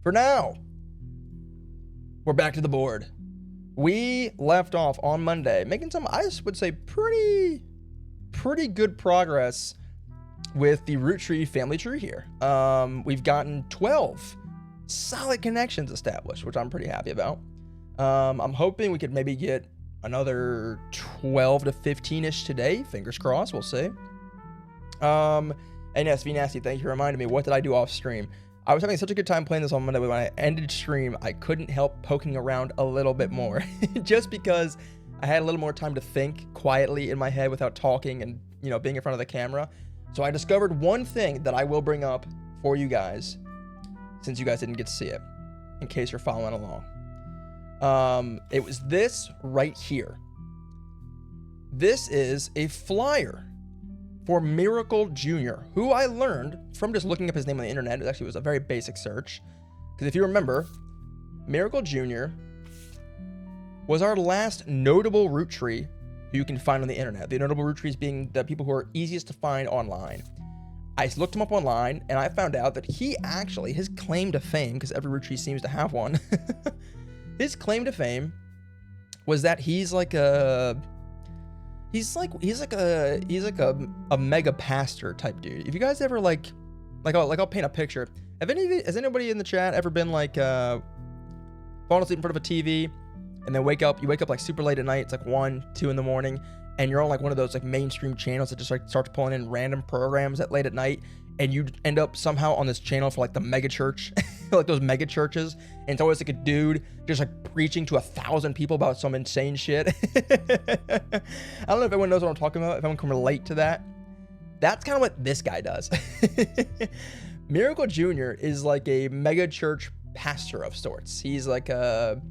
for now, we're back to the board. We left off on Monday, making some, I would say, pretty good progress with the root tree family tree here. We've gotten 12 solid connections established, which I'm pretty happy about. I'm hoping we could maybe get another 12 to 15-ish today. Fingers crossed, we'll see. And yes, V Nasty, thank you for reminding me. What did I do off stream? I was having such a good time playing this on Monday, but when I ended stream, I couldn't help poking around a little bit more. Just because I had a little more time to think quietly in my head without talking and, you know, being in front of the camera. So I discovered one thing that I will bring up for you guys, since you guys didn't get to see it, in case you're following along. It was this right here. This is a flyer for Miracle Jr., who I learned from just looking up his name on the internet. It actually was a very basic search. Because if you remember, Miracle Jr. was our last notable root tree who you can find on the internet. The notable root trees being the people who are easiest to find online. I looked him up online, and I found out that he actually, his claim to fame, because every root tree seems to have one, his claim to fame was that he's like a mega pastor type dude. If you guys ever I'll paint a picture. Has anybody in the chat ever been like falling asleep in front of a TV and then you wake up like super late at night, it's like 1, 2 in the morning, and you're on like one of those like mainstream channels that just like starts pulling in random programs at late at night, and you end up somehow on this channel for like the mega church, like those mega churches, and it's always like a dude just like preaching to 1,000 people about some insane shit. I don't know if everyone knows what I'm talking about, if anyone can relate to that. That's kind of what this guy does. Miracle Jr. is like a mega church pastor of sorts. He's like a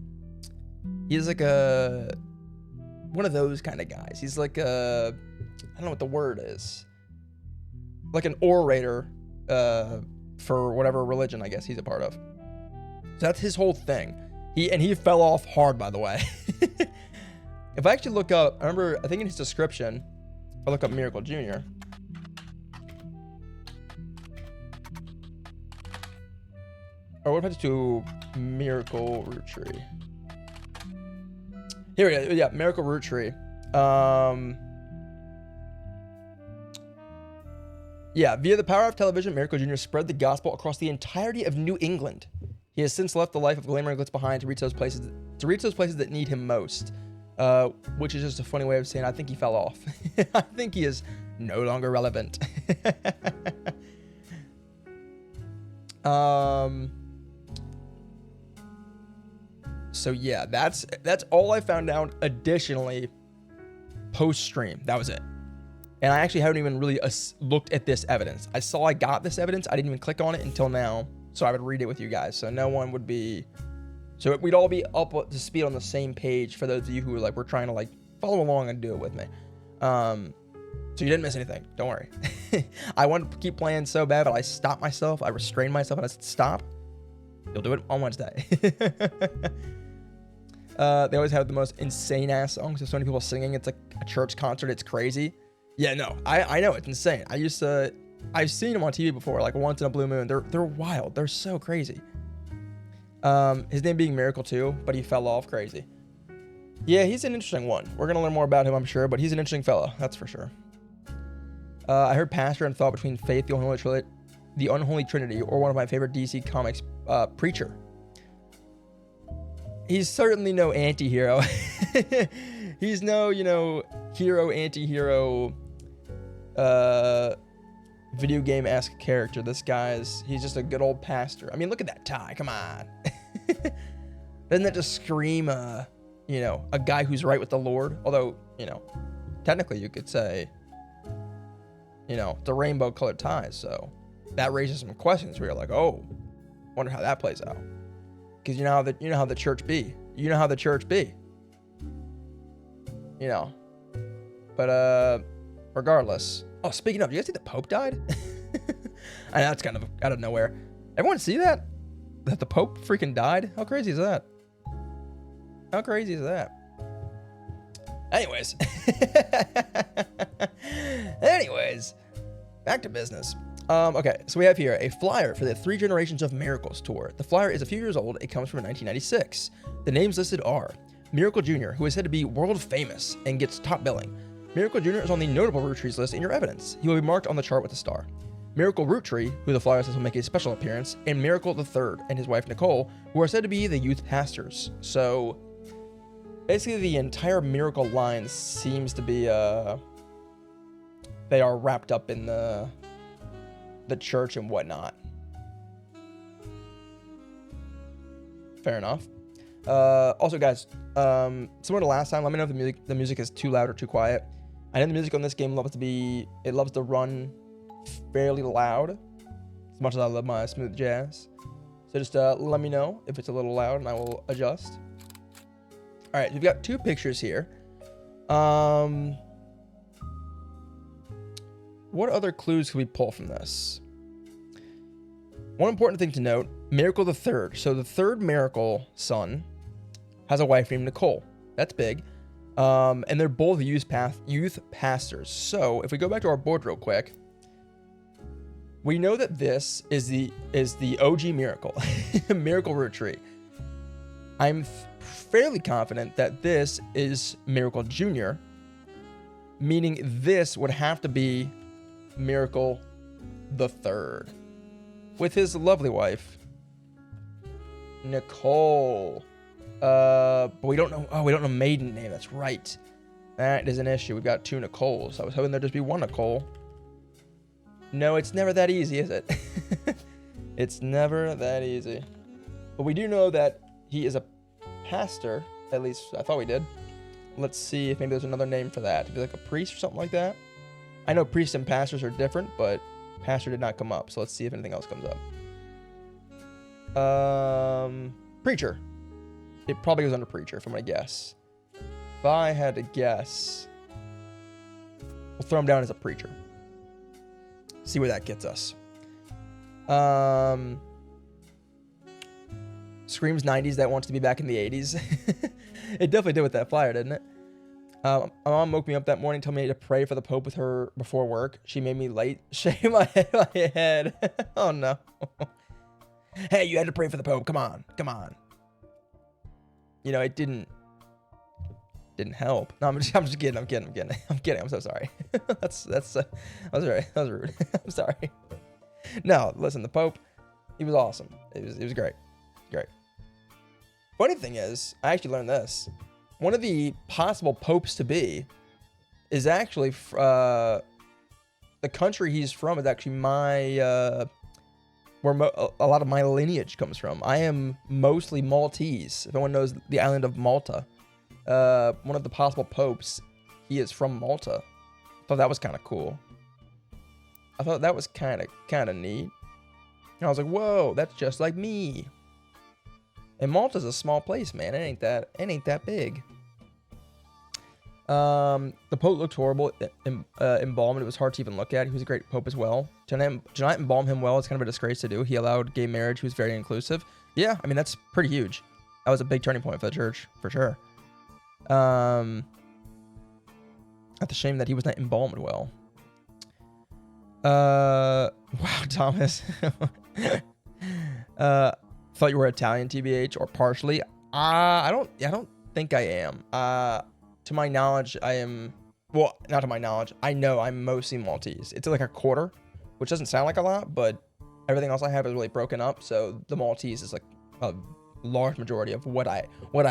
one of those kind of guys. He's like I don't know what the word is. Like an orator for whatever religion I guess he's a part of. So that's his whole thing. He fell off hard, by the way. If I actually look up, I think in his description, if I look up Miracle Jr. Or what if I just do Miracle Root Tree? Here we go. Yeah, Miracle Root Tree. Yeah, via the power of television, Miracle Jr. spread the gospel across the entirety of New England. He has since left the life of glamour and glitz behind to reach those places that need him most. Which is just a funny way of saying I think he fell off. I think he is no longer relevant. So yeah, that's all I found out additionally post-stream. That was it. And I actually haven't even really looked at this evidence. I saw I got this evidence. I didn't even click on it until now. So I would read it with you guys. So no one would be... So we'd all be up to speed on the same page for those of you who were trying to follow along and do it with me. So you didn't miss anything. Don't worry. I wanted to keep playing so bad, but I stopped myself. I restrained myself and I said, stop. You'll do it on Wednesday. They always have the most insane ass songs. There's so many people singing. It's like a church concert. It's crazy. Yeah, no, I know it's insane. I've seen them on TV before, like once in a blue moon. They're wild. They're so crazy. His name being Miracle too, but he fell off crazy. Yeah, he's an interesting one. We're gonna learn more about him, I'm sure, but he's an interesting fella, that's for sure. I heard pastor and thought between faith, the unholy trinity, or one of my favorite DC comics, preacher. He's certainly no anti-hero. He's no, hero, anti-hero, video game-esque character. This he's just a good old pastor. I mean, look at that tie. Come on. Doesn't that just scream, a guy who's right with the Lord? Although, technically you could say, it's a rainbow-colored tie. So that raises some questions where you're like, oh, wonder how that plays out. Because you know how the church be. You know how the church be. But regardless. Oh, speaking of, you guys see the Pope died? I know it's kind of out of nowhere. Everyone see that? That the Pope freaking died? How crazy is that? How crazy is that? Anyways. Back to business. Okay, so we have here a flyer for the 3 Generations of Miracles tour. The flyer is a few years old. It comes from 1996. The names listed are Miracle Jr., who is said to be world famous and gets top billing. Miracle Jr. is on the notable Roottrees list in your evidence. He will be marked on the chart with a star. Miracle Roottrie, who the flyer says will make a special appearance, and Miracle the Third and his wife Nicole, who are said to be the youth pastors. So basically the entire Miracle line seems to be they are wrapped up in the church and whatnot. Fair enough. Also, guys, similar to last time, let me know if the music is too loud or too quiet. I know the music on this game loves to run fairly loud, as much as I love my smooth jazz. So just let me know if it's a little loud, and I will adjust. All right, we've got 2 pictures here. What other clues can we pull from this? One important thing to note, Miracle the Third. So the third Miracle son has a wife named Nicole. That's big. And they're both youth pastors. So if we go back to our board real quick, we know that this is the OG Miracle, Miracle Roottrie. I'm fairly confident that this is Miracle Jr., meaning this would have to be Miracle the Third with his lovely wife Nicole. But we don't know. Oh, we don't know maiden name. That's right. That is an issue. We've got 2 Nicoles. I was hoping there'd just be 1 Nicole. No, it's never that easy, is it? It's never that easy. But we do know that he is a pastor. At least I thought we did. Let's see if maybe there's another name for that. Maybe like a priest or something like that. I know priests and pastors are different, but pastor did not come up. So let's see if anything else comes up. Preacher. It probably goes under preacher, if I'm going to guess. If I had to guess, we'll throw him down as a preacher. See where that gets us. Screams 90s that wants to be back in the 80s. It definitely did with that flyer, didn't it? My mom woke me up that morning, told me to pray for the Pope with her before work. She made me late. Shave my head. Oh, no. Hey, you had to pray for the Pope. Come on. Come on. You know, it didn't help. No, I'm just kidding. I'm kidding. I'm so sorry. That was rude. I'm sorry. No, listen, the Pope, he was awesome. It was great. Great. Funny thing is, I actually learned this. One of the possible popes to be is actually the country he's from is actually my where a lot of my lineage comes from. I am mostly Maltese. If anyone knows the island of Malta, one of the possible popes, he is from Malta. I thought that was kind of cool. I thought that was kind of neat. And I was like, whoa, that's just like me. And Malta's a small place, man. It ain't that big. The Pope looked horrible. Embalmed, it was hard to even look at. He was a great Pope as well. To not embalm him well is kind of a disgrace to do. He allowed gay marriage. He was very inclusive. Yeah, I mean, that's pretty huge. That was a big turning point for the church, for sure. Not the shame that he was not embalmed well. Wow, Thomas. Thought you were Italian, TBH, or partially. I don't think I am. To my knowledge, I am. Well, not to my knowledge. I know I'm mostly Maltese. It's like a quarter, which doesn't sound like a lot, but everything else I have is really broken up. So the Maltese is like a large majority of what I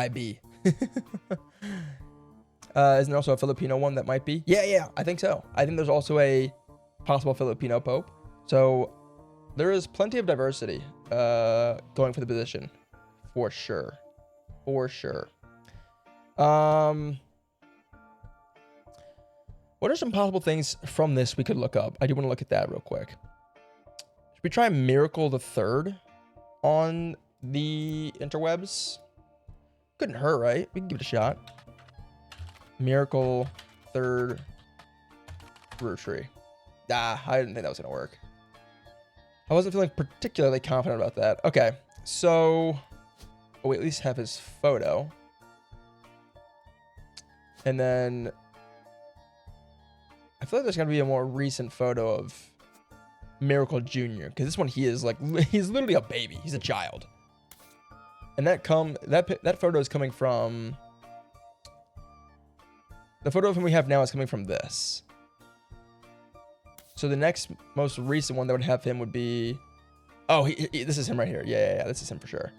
be. Isn't there also a Filipino one that might be? Yeah, I think so. I think there's also a possible Filipino Pope. So there is plenty of diversity going for the position, for sure. What are some possible things from this we could look up? I do want to look at that real quick. Should we try Miracle the Third on the interwebs? Couldn't hurt, right? We can give it a shot. Miracle Third Roottrie. I didn't think that was going to work. I wasn't feeling particularly confident about that. Okay, so we at least have his photo. And then I feel like there's going to be a more recent photo of Miracle Jr. Because this one, he's literally a baby. He's a child. And that photo is coming from... The photo of him we have now is coming from this. So the next most recent one that would have him would be... Oh, this is him right here. Yeah, this is him for sure.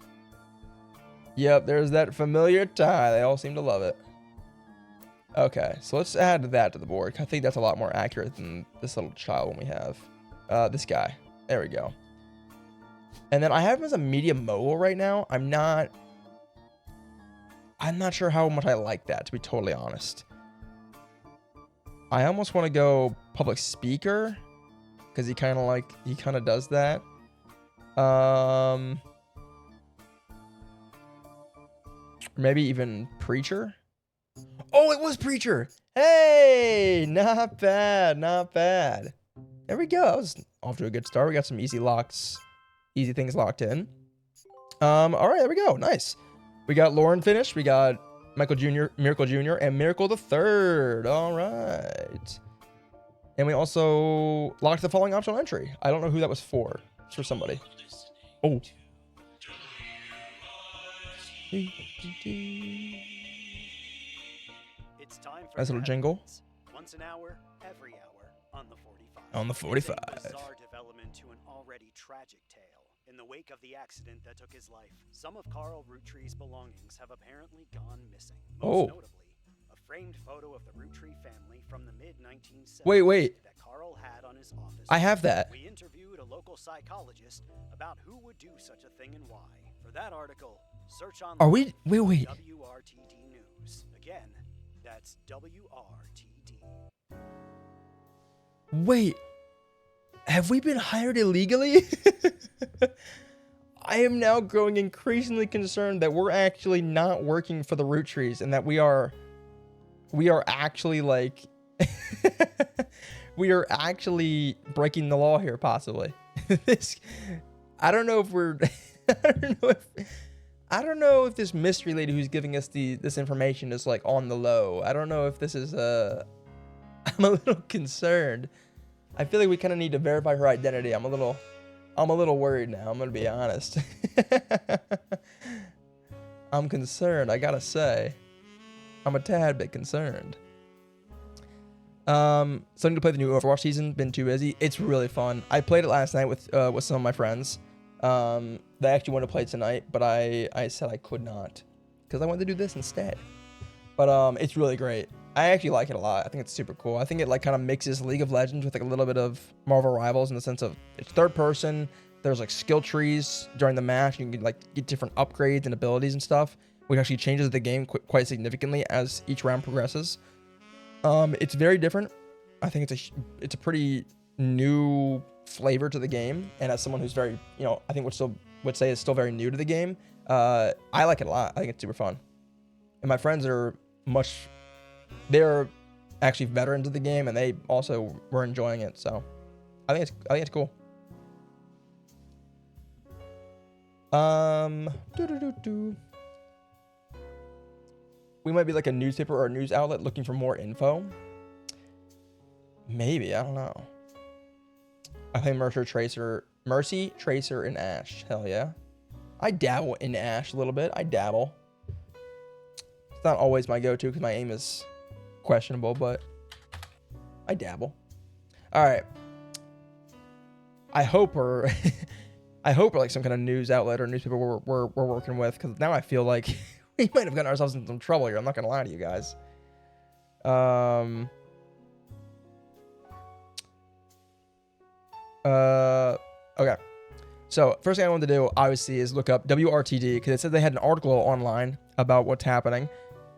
Yep, there's that familiar tie. They all seem to love it. Okay, so let's add that to the board. I think that's a lot more accurate than this little child one we have. This guy. There we go. And then I have him as a media mogul right now. I'm not sure how much I like that, to be totally honest. I almost want to go public speaker because he kind of does that. Maybe even preacher. Oh, it was preacher. Hey, not bad, not bad. There we go. That was off to a good start. We got some easy things locked in. All right, there we go. Nice. We got Lauren finished. We got Miracle Jr., and Miracle the Third. All right. And we also locked the following optional entry. I don't know who that was for. It's for somebody. Oh. It's time for nice little jingle. Once an hour, every hour on the 45. On the 45. It's a bizarre development to an already tragic tale. In the wake of the accident that took his life, some of Carl Roottrees' belongings have apparently gone missing. Most notably, a framed photo of the Roottree family from the mid-1970s wait. that Carl had on his office. I have that. We interviewed a local psychologist about who would do such a thing and why. For that article, search on wait. WRTD News. Again, that's WRTD. Wait. Have we been hired illegally? I am now growing increasingly concerned that we're actually not working for the Roottrees and that we are actually like we are actually breaking the law here, possibly. I don't know if we're I don't know if this mystery lady who's giving us this information is like on the low. I don't know if this is I'm a little concerned. I feel like we kind of need to verify her identity. I'm a little worried now. I'm gonna be honest. I'm concerned. I gotta say, I'm a tad bit concerned. Starting to play the new Overwatch season. Been too busy. It's really fun. I played it last night with some of my friends. They actually wanted to play tonight, but I said I could not because I wanted to do this instead. But it's really great. I actually like it a lot. I think it's super cool. I think it like kind of mixes League of Legends with like a little bit of Marvel Rivals in the sense of it's third person. There's like skill trees during the match. You can like get different upgrades and abilities and stuff, which actually changes the game quite significantly as each round progresses. It's very different. I think it's a pretty new flavor to the game, and as someone who's very, I think would say is still very new to the game, I like it a lot. I think it's super fun, and my friends they're actually veterans of the game, and they also were enjoying it. So I think it's cool. We might be like a newspaper or a news outlet looking for more info. Maybe, I don't know. I play Mercy, Tracer, and Ash. Hell yeah. I dabble in Ash a little bit. I dabble. It's not always my go-to because my aim is questionable, but I dabble. All right. I hope we're like some kind of news outlet or newspaper we're working with, because now I feel like we might have gotten ourselves in some trouble here. I'm not gonna lie to you guys. Okay. So first thing I wanted to do, obviously, is look up WRTD, because it said they had an article online about what's happening,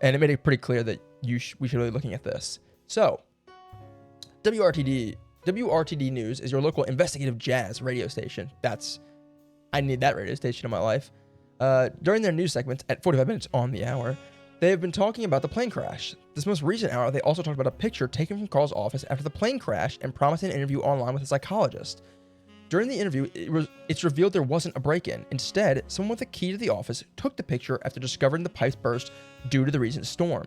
and it made it pretty clear that we should really be looking at this. So WRTD News is your local investigative jazz radio station. I need that radio station in my life. During their news segments at 45 minutes on the hour, they have been talking about the plane crash. This most recent hour, they also talked about a picture taken from Carl's office after the plane crash and promised an interview online with a psychologist. During the interview, it's revealed there wasn't a break-in. Instead, someone with a key to the office took the picture after discovering the pipes burst due to the recent storm.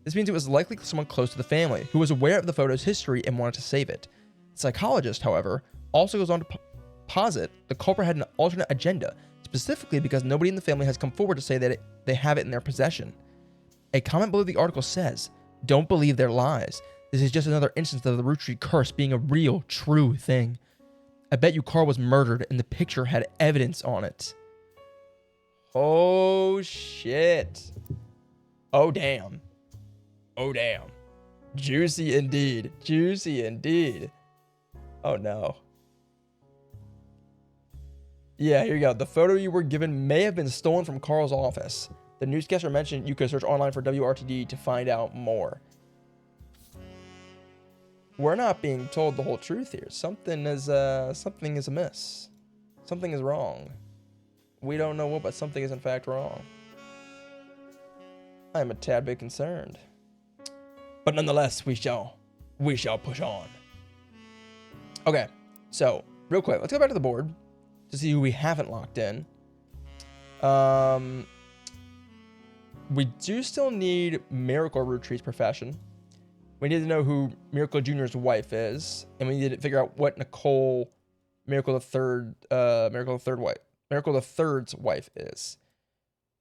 This means it was likely someone close to the family who was aware of the photo's history and wanted to save it. The psychologist, however, also goes on to posit the culprit had an alternate agenda, specifically because nobody in the family has come forward to say that they have it in their possession. A comment below the article says, "Don't believe their lies. This is just another instance of the Roottrees curse being a real, true thing. I bet you Carl was murdered and the picture had evidence on it." Oh, shit. Oh, damn. Oh, damn. Juicy indeed. Juicy indeed. Oh, no. Yeah, here you go. The photo you were given may have been stolen from Carl's office. The newscaster mentioned you could search online for WRTD to find out more. We're not being told the whole truth here. Something is amiss. Something is wrong. We don't know what, but something is in fact wrong. I am a tad bit concerned. But nonetheless, we shall push on. Okay, so real quick, let's go back to the board to see who we haven't locked in. We do still need Miracle Roottrees' profession. We need to know who Miracle Jr.'s wife is, and we need to figure out what Nicole Miracle the Third's wife is.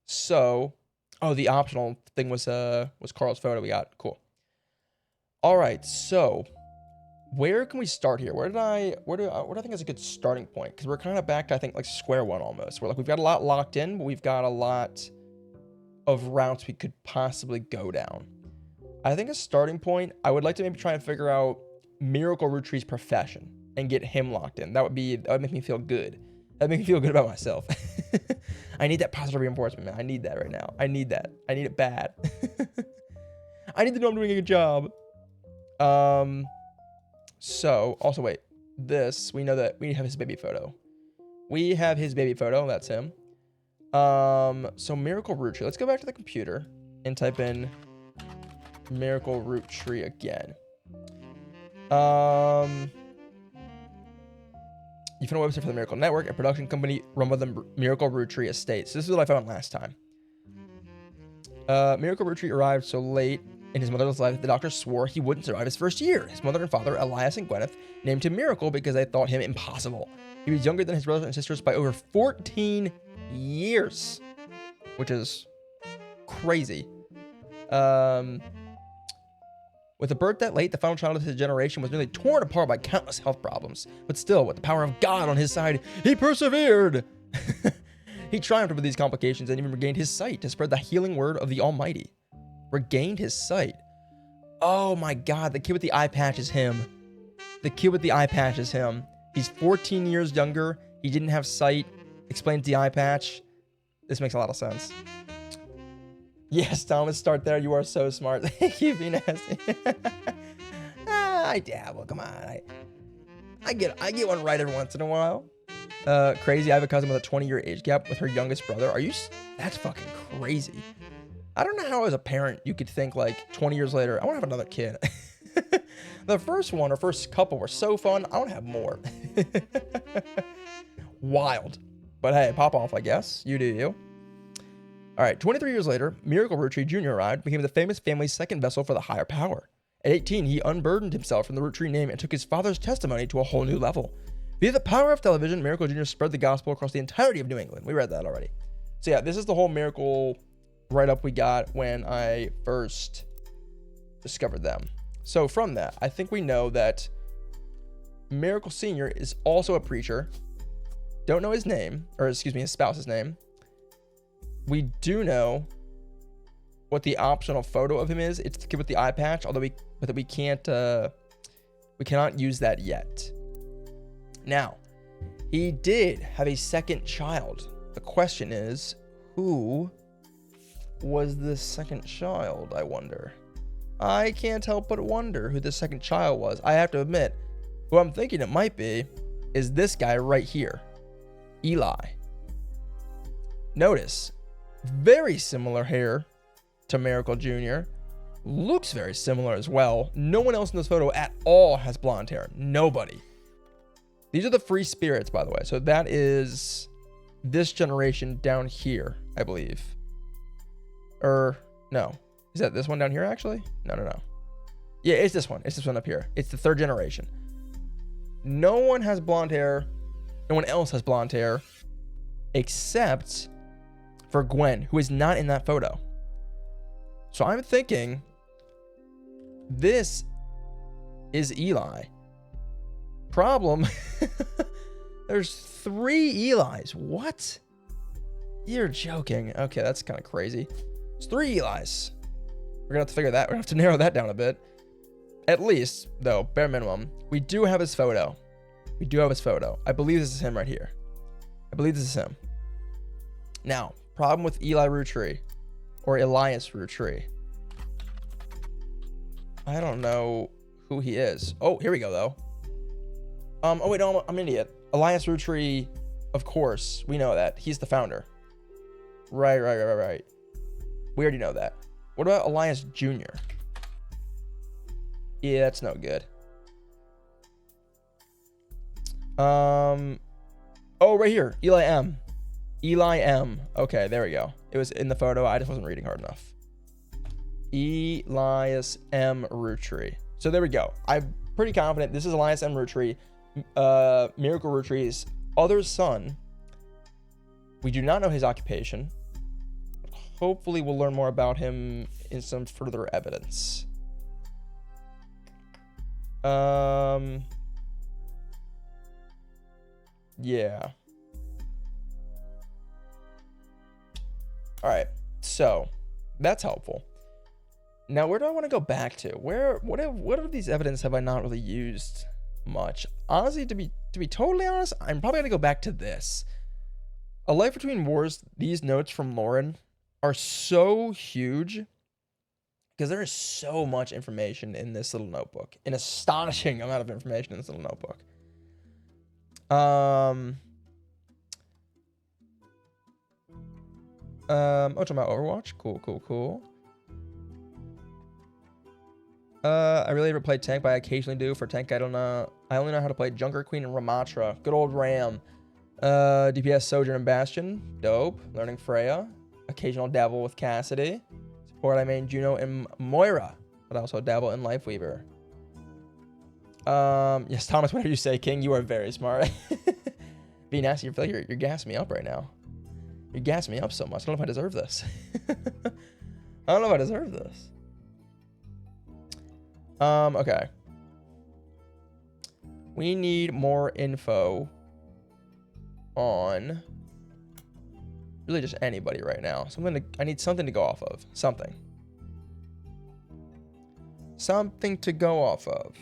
So, oh, the optional thing was Carl's photo we got. Cool. All right, so where can we start here? Where do I think is a good starting point? Because we're kind of back to, I think, like square one almost. We're like, we've got a lot locked in, but we've got a lot of routes we could possibly go down. I think a starting point, I would like to maybe try and figure out Miracle Roottrees' profession and get him locked in. That would make me feel good. That'd make me feel good about myself. I need that positive reinforcement, man. I need that right now. I need that. I need it bad. I need to know I'm doing a good job. So, also wait. This, we know that we have his baby photo. We have his baby photo. That's him. So Miracle Roottree. Let's go back to the computer and type in Miracle Roottree again. You found a website for the Miracle Network, a production company run by the Miracle Roottree estate. So this is what I found last time. Miracle Roottree arrived so late in his mother's life that the doctor swore he wouldn't survive his first year. His mother and father, Elias and Gwyneth, named him Miracle because they thought him impossible. He was younger than his brothers and sisters by over 14 years, which is crazy. With a birth that late, the final child of his generation was nearly torn apart by countless health problems. But still, with the power of God on his side, he persevered. He triumphed over these complications and even regained his sight to spread the healing word of the Almighty. Regained his sight. Oh my God, the kid with the eye patch is him. The kid with the eye patch is him. He's 14 years younger. He didn't have sight. Explains the eye patch. This makes a lot of sense. Yes, Thomas, start there. You are so smart. Thank you, Venus. I dabble. Come on. I get one right every once in a while. Crazy. I have a cousin with a 20-year age gap with her youngest brother. That's fucking crazy. I don't know how as a parent you could think like 20 years later, I want to have another kid. The first one or first couple were so fun. I want to have more. Wild. But hey, pop off, I guess. You do you. All right, 23 years later, Miracle Roottree Jr. arrived, became the famous family's second vessel for the higher power. At 18, he unburdened himself from the Roottree name and took his father's testimony to a whole new level. Via the power of television, Miracle Jr. spread the gospel across the entirety of New England. We read that already. So yeah, this is the whole Miracle write-up we got when I first discovered them. So from that, I think we know that Miracle Sr. is also a preacher. Don't know his name, or excuse me, his spouse's name. We do know what the optional photo of him is. It's the kid with the eye patch, although we cannot use that yet. Now, he did have a second child. The question is, who was the second child, I wonder? I can't help but wonder who the second child was. I have to admit, who I'm thinking it might be is this guy right here, Eli. Notice, very similar hair to Miracle Jr. Looks very similar as well. No one else in this photo at all has blonde hair. Nobody. These are the free spirits, by the way. So that is this generation down here, I believe. No. Is that this one down here, actually? No. Yeah, it's this one. It's this one up here. It's the third generation. No one has blonde hair. No one else has blonde hair except for Gwen, who is not in that photo. So I'm thinking this is Eli. Problem, there's 3 Elis. What? You're joking. Okay, that's kind of crazy. It's 3 Elis. We're gonna have to figure that. We're gonna have to narrow that down a bit. At least, though, bare minimum, we do have his photo. We do have his photo. I believe this is him right here. I believe this is him. Now, problem with Eli Roottrees or Elias Roottrees. I don't know who he is. Oh, here we go though. Oh wait, no, I'm an idiot. Elias Roottrees, of course, we know that. He's the founder. Right. We already know that. What about Elias Jr.? Yeah, that's no good. Oh, right here. Eli M. Eli M. Okay, there we go. It was in the photo. I just wasn't reading hard enough. Elias M. Roottrees. So there we go. I'm pretty confident this is Elias M. Roottrees, Miracle Roottrees' other son. We do not know his occupation. Hopefully we'll learn more about him in some further evidence. Yeah. All right. So that's helpful. Now, where do I want to go back to? What of these evidence have I not really used much? Honestly, to be totally honest, I'm probably gonna go back to this. A Life Between Wars. These notes from Lauren are so huge because there is so much information in this little notebook. An astonishing amount of information in this little notebook. Oh, talking about Overwatch. Cool. I really ever played tank, but I occasionally do. For tank, I only know how to play Junker Queen and Ramatra. Good old Ram. DPS Sojourn and Bastion. Dope. Learning Freya. Occasional dabble with Cassidy. Support I main Juno and Moira, but I also dabble in Lifeweaver. Yes, Thomas, whatever you say, King, you are very smart. Be nasty, you feel like you're gassing me up right now. You're gassing me up so much. I don't know if I deserve this. I don't know if I deserve this. Okay. We need more info on really just anybody right now. I need something to go off of. Something to go off of.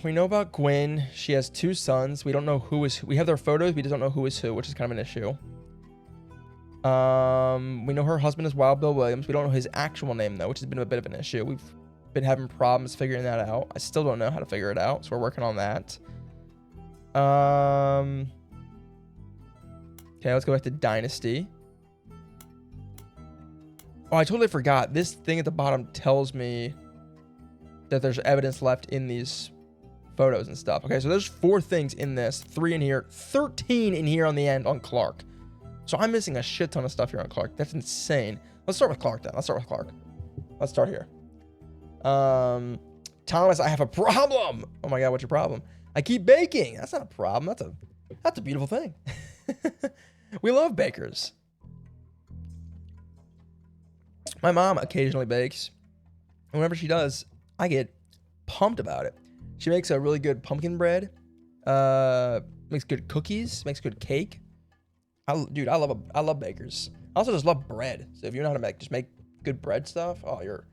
We know about Gwen. She has 2 sons. We don't know who is who. We have their photos. We just don't know who is who, which is kind of an issue. We know her husband is Wild Bill Williams. We don't know his actual name though, which has been a bit of an issue. We've been having problems figuring that out. I still don't know how to figure it out, so we're working on that. Okay, let's go back to Dynasty. Oh, I totally forgot. This thing at the bottom tells me that there's evidence left in these photos and stuff. Okay, so there's 4 things in this, 3 in here, 13 in here on the end on Clark. So I'm missing a shit ton of stuff here on Clark. That's insane. Let's start with Clark then. Let's start here. Thomas, I have a problem. Oh my God, what's your problem? I keep baking. That's not a problem. That's a beautiful thing. We love bakers. My mom occasionally bakes. And whenever she does, I get pumped about it. She makes a really good pumpkin bread. Makes good cookies. Makes good cake. I love bakers. I also just love bread. So if you know how to make good bread stuff, oh, you're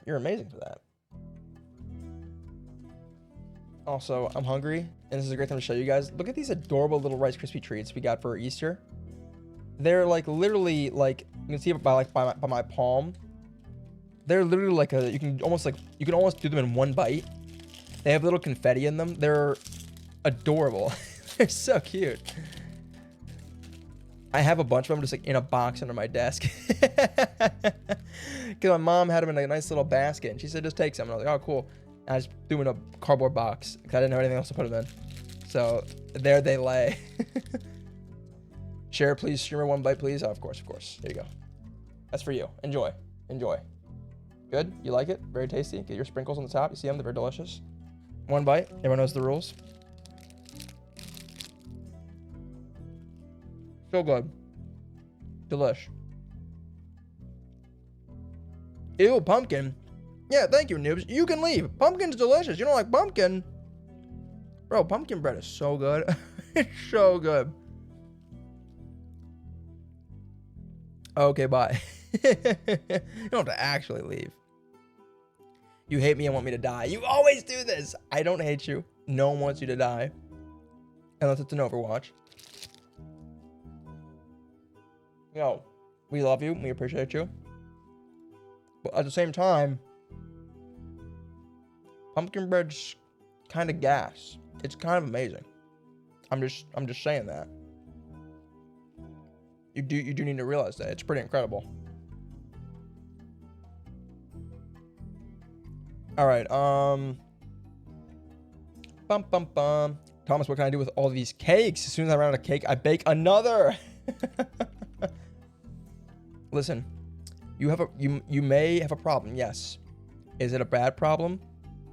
amazing for that. Also, I'm hungry, and this is a great time to show you guys. Look at these adorable little Rice Krispie treats we got for Easter. They're like literally like, you can see it by my palm. They're literally like you can almost do them in one bite. They have little confetti in them. They're adorable. They're so cute. I have a bunch of them just like in a box under my desk. Because my mom had them in a nice little basket, and she said just take some. And I was like, oh, cool. And I just threw them in a cardboard box because I didn't have anything else to put them in. So there they lay. Share, please. Streamer, one bite, please. Oh, of course. There you go. That's for you. Enjoy. Good? You like it? Very tasty. Get your sprinkles on the top. You see them? They're very delicious. One bite. Everyone knows the rules. So good. Delish. Ew, pumpkin. Yeah, thank you, noobs. You can leave. Pumpkin's delicious. You don't like pumpkin? Bro, pumpkin bread is so good. It's so good. Okay, bye. You don't have to actually leave. You hate me and want me to die. You always do this. I don't hate you. No one wants you to die. Unless it's an Overwatch. Yo, we love you. We appreciate you. But at the same time, pumpkin bread's kind of gas. It's kind of amazing. I'm just saying that. You do need to realize that. It's pretty incredible. All right. Bum bum bum. Thomas, what can I do with all these cakes? As soon as I run out of cake, I bake another. Listen, you may have a problem. Yes. Is it a bad problem?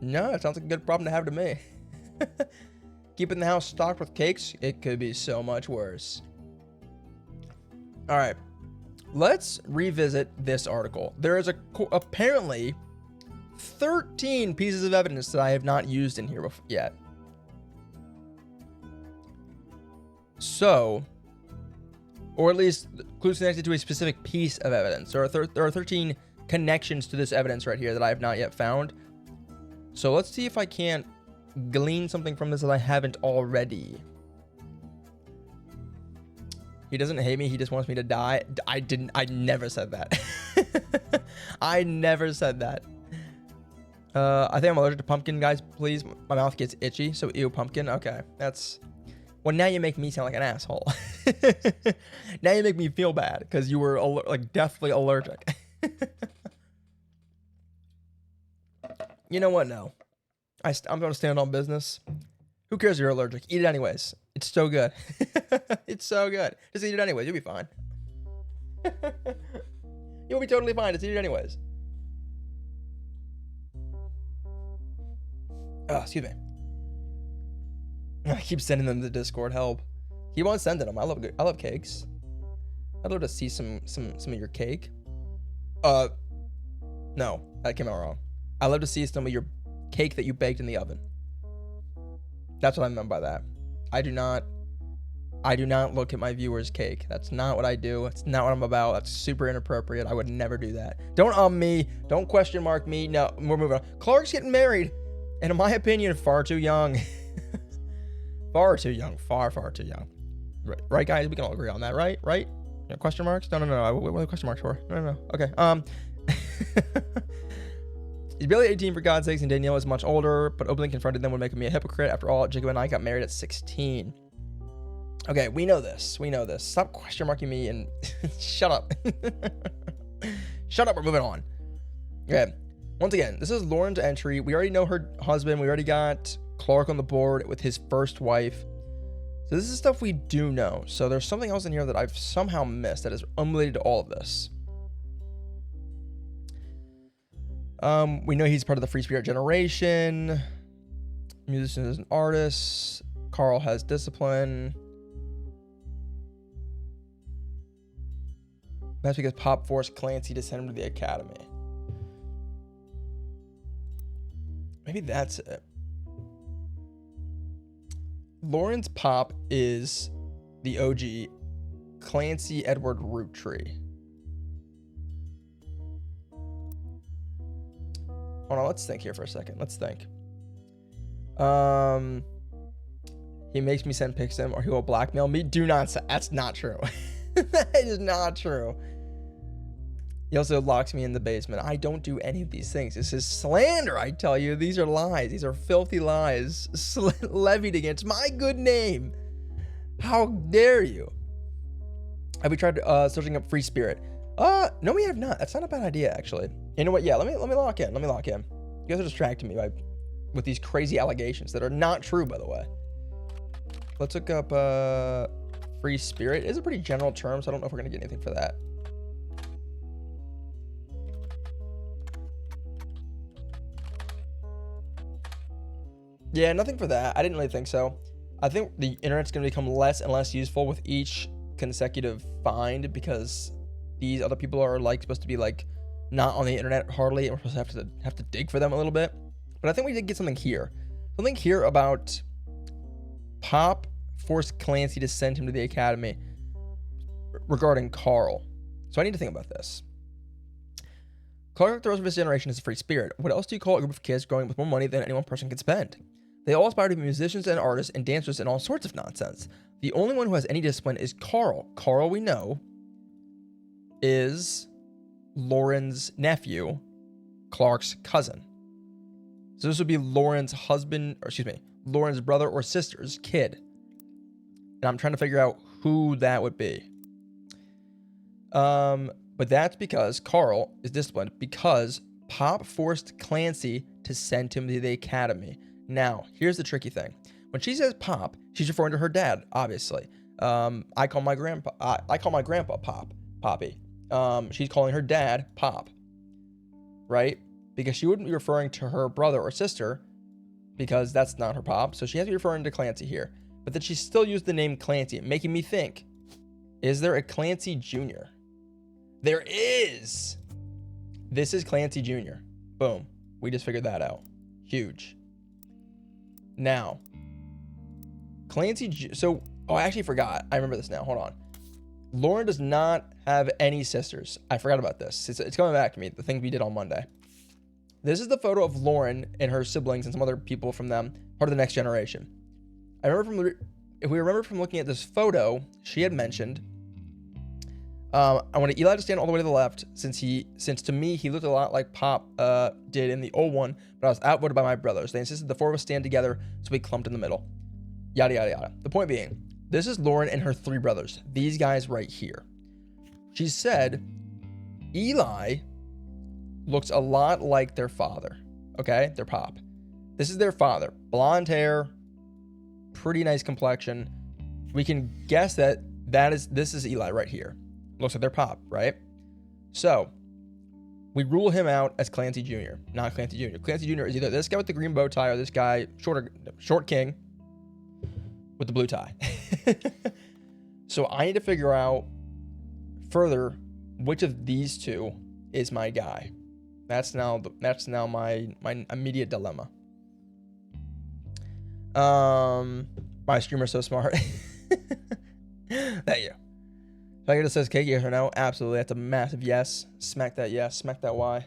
No, it sounds like a good problem to have to me. Keeping the house stocked with cakes, it could be so much worse. All right, let's revisit this article. There is apparently 13 pieces of evidence that I have not used in here yet. So, or at least clues connected to a specific piece of evidence. There are 13 connections to this evidence right here that I have not yet found. So let's see if I can't glean something from this that I haven't already. He doesn't hate me. He just wants me to die. I never said that. I never said that. I think I'm allergic to pumpkin, guys. Please. My mouth gets itchy. So ew, pumpkin. Okay. That's... Well, now you make me sound like an asshole. Now you make me feel bad because you were like deathly allergic. You know what? No. I'm going to stand on business. Who cares if you're allergic? Eat it anyways. It's so good. It's so good. Just eat it anyways. You'll be fine. You'll be totally fine. Just eat it anyways. Oh, excuse me. I keep sending them to Discord. Help. Keep on sending them. I love cakes. I'd love to see some of your cake. No, that came out wrong. I'd love to see some of your cake that you baked in the oven. That's what I meant by that. I do not look at my viewers' cake. That's not what I do. It's not what I'm about. That's super inappropriate. I would never do that. Don't me. Don't question mark me. No, we're moving on. Clark's getting married. And in my opinion, far too young. Far too young. Far too young. Right, guys? We can all agree on that, right? Right? No question marks? No. What are the question marks for? No. Okay. He's barely 18 for God's sakes, and Danielle is much older, but openly confronted them would make me a hypocrite. After all, Jacob and I got married at 16. Okay, we know this. Stop question marking me and shut up. Shut up, we're moving on. Okay, once again, this is Lauren's entry. We already know her husband. We already got Clark on the board with his first wife. So this is stuff we do know. So there's something else in here that I've somehow missed that is unrelated to all of this. We know he's part of the Free Spirit generation. Musician is an artist. Carl has discipline. That's because Pop forced Clancy to send him to the academy. Maybe that's it. Lawrence Pop is the OG Clancy Edward Roottrees. Hold on, let's think here for a second. Let's think. He makes me send pics to him or he will blackmail me. Do not say, that's not true. That is not true. He also locks me in the basement. I don't do any of these things. This is slander, I tell you. These are lies. These are filthy lies levied against my good name. How dare you? Have we tried searching up Free Spirit? No, we have not. That's not a bad idea, actually. You know what? Yeah, let me lock in. You guys are distracting me with these crazy allegations that are not true, by the way. Let's look up Free Spirit. It is a pretty general term, so I don't know if we're gonna get anything for that. Yeah, nothing for that. I didn't really think so. I think the internet's going to become less and less useful with each consecutive find because these other people are like supposed to be like not on the internet hardly, and we're supposed to have to dig for them a little bit. But I think we did get something here. Something here about Pop forced Clancy to send him to the academy regarding Carl. So I need to think about this. Clark throws of his generation is a free spirit. What else do you call a group of kids growing up with more money than any one person can spend? They all aspire to be musicians and artists and dancers and all sorts of nonsense. The only one who has any discipline is Carl. Carl, we know, is Lauren's nephew, Clark's cousin. So this would be Lauren's husband, or excuse me, Lauren's brother or sister's kid. And I'm trying to figure out who that would be. But that's because Carl is disciplined because Pop forced Clancy to send him to the academy. Now, here's the tricky thing. When she says Pop, she's referring to her dad, obviously. I call my grandpa Pop, Poppy. She's calling her dad Pop, right? Because she wouldn't be referring to her brother or sister because that's not her pop. So she has to be referring to Clancy here. But then she still used the name Clancy, making me think, is there a Clancy Jr.? There is. This is Clancy Jr. Boom. We just figured that out. Huge. Now, so, I actually forgot. I remember this now. Hold on. Lauren does not have any sisters. I forgot about this. It's coming back to me, the thing we did on Monday. This is the photo of Lauren and her siblings and some other people from them, part of the next generation. If we remember from looking at this photo, she had mentioned, I wanted Eli to stand all the way to the left since to me, he looked a lot like Pop did in the old one, but I was outvoted by my brothers. They insisted the four of us stand together, so we clumped in the middle. Yada, yada, yada. The point being, this is Lauren and her three brothers. These guys right here. She said, Eli looks a lot like their father. Okay? Their Pop. This is their father. Blonde hair, pretty nice complexion. We can guess that this is Eli right here. Looks like their Pop, right? So, we rule him out as Clancy Jr., not Clancy Jr. Clancy Jr. is either this guy with the green bow tie or this guy, short king, with the blue tie. So, I need to figure out further which of these two is my guy. That's now my immediate dilemma. My streamer's so smart. Thank you. If I get it says cake, yes or no? Absolutely. That's a massive yes. Smack that yes. Smack that Y.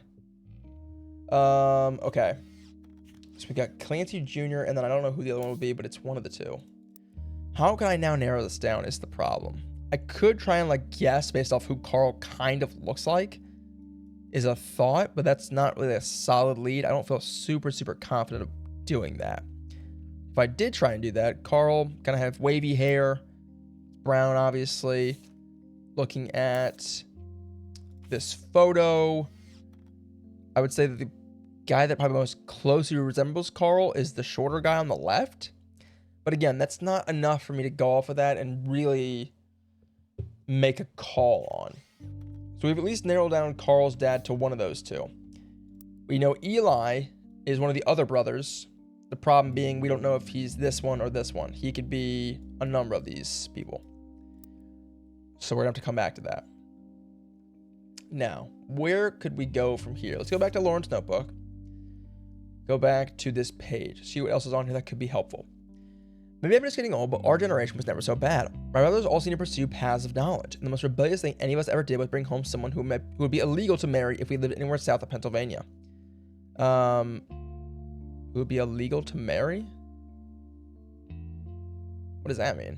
Okay. So we got Clancy Jr. and then I don't know who the other one would be, but it's one of the two. How can I now narrow this down is the problem. I could try and guess based off who Carl kind of looks like is a thought, but that's not really a solid lead. I don't feel super, super confident of doing that. If I did try and do that, Carl kind of have wavy hair, brown, obviously. Looking at this photo, I would say that the guy that probably most closely resembles Carl is the shorter guy on the left. But again, that's not enough for me to go off of that and really make a call on. So we've at least narrowed down Carl's dad to one of those two. We know Eli is one of the other brothers. The problem being we don't know if he's this one or this one. He could be a number of these people. So we're going to have to come back to that. Now, where could we go from here? Let's go back to Lauren's notebook. Go back to this page. See what else is on here that could be helpful. Maybe I'm just getting old, but our generation was never so bad. My brothers all seem to pursue paths of knowledge, and the most rebellious thing any of us ever did was bring home someone who would be illegal to marry if we lived anywhere south of Pennsylvania. Who would be illegal to marry? What does that mean?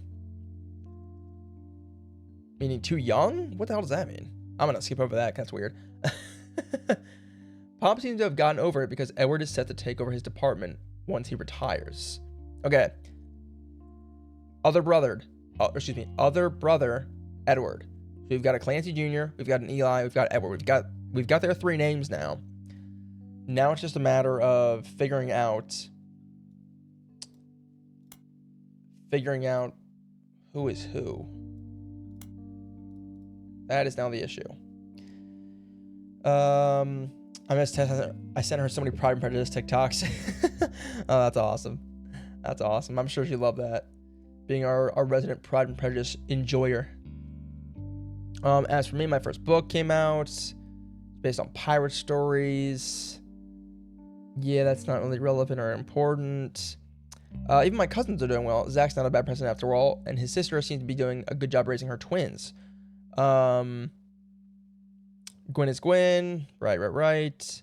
Meaning too young? What the hell does that mean? I'm going to skip over that. That's weird. Pop seems to have gotten over it because Edward is set to take over his department once he retires. Okay. Other brother, Edward. So we've got a Clancy Jr., we've got an Eli, we've got Edward. We've got their three names now. Now it's just a matter of figuring out who is who. That is now the issue. I sent her so many Pride and Prejudice TikToks. Oh, that's awesome. That's awesome. I'm sure she'd love that. Being our resident Pride and Prejudice enjoyer. As for me, my first book came out. It's based on pirate stories. Yeah, that's not really relevant or important. Even my cousins are doing well. Zach's not a bad person after all, and his sister seems to be doing a good job raising her twins. Gwen is Gwen. Right.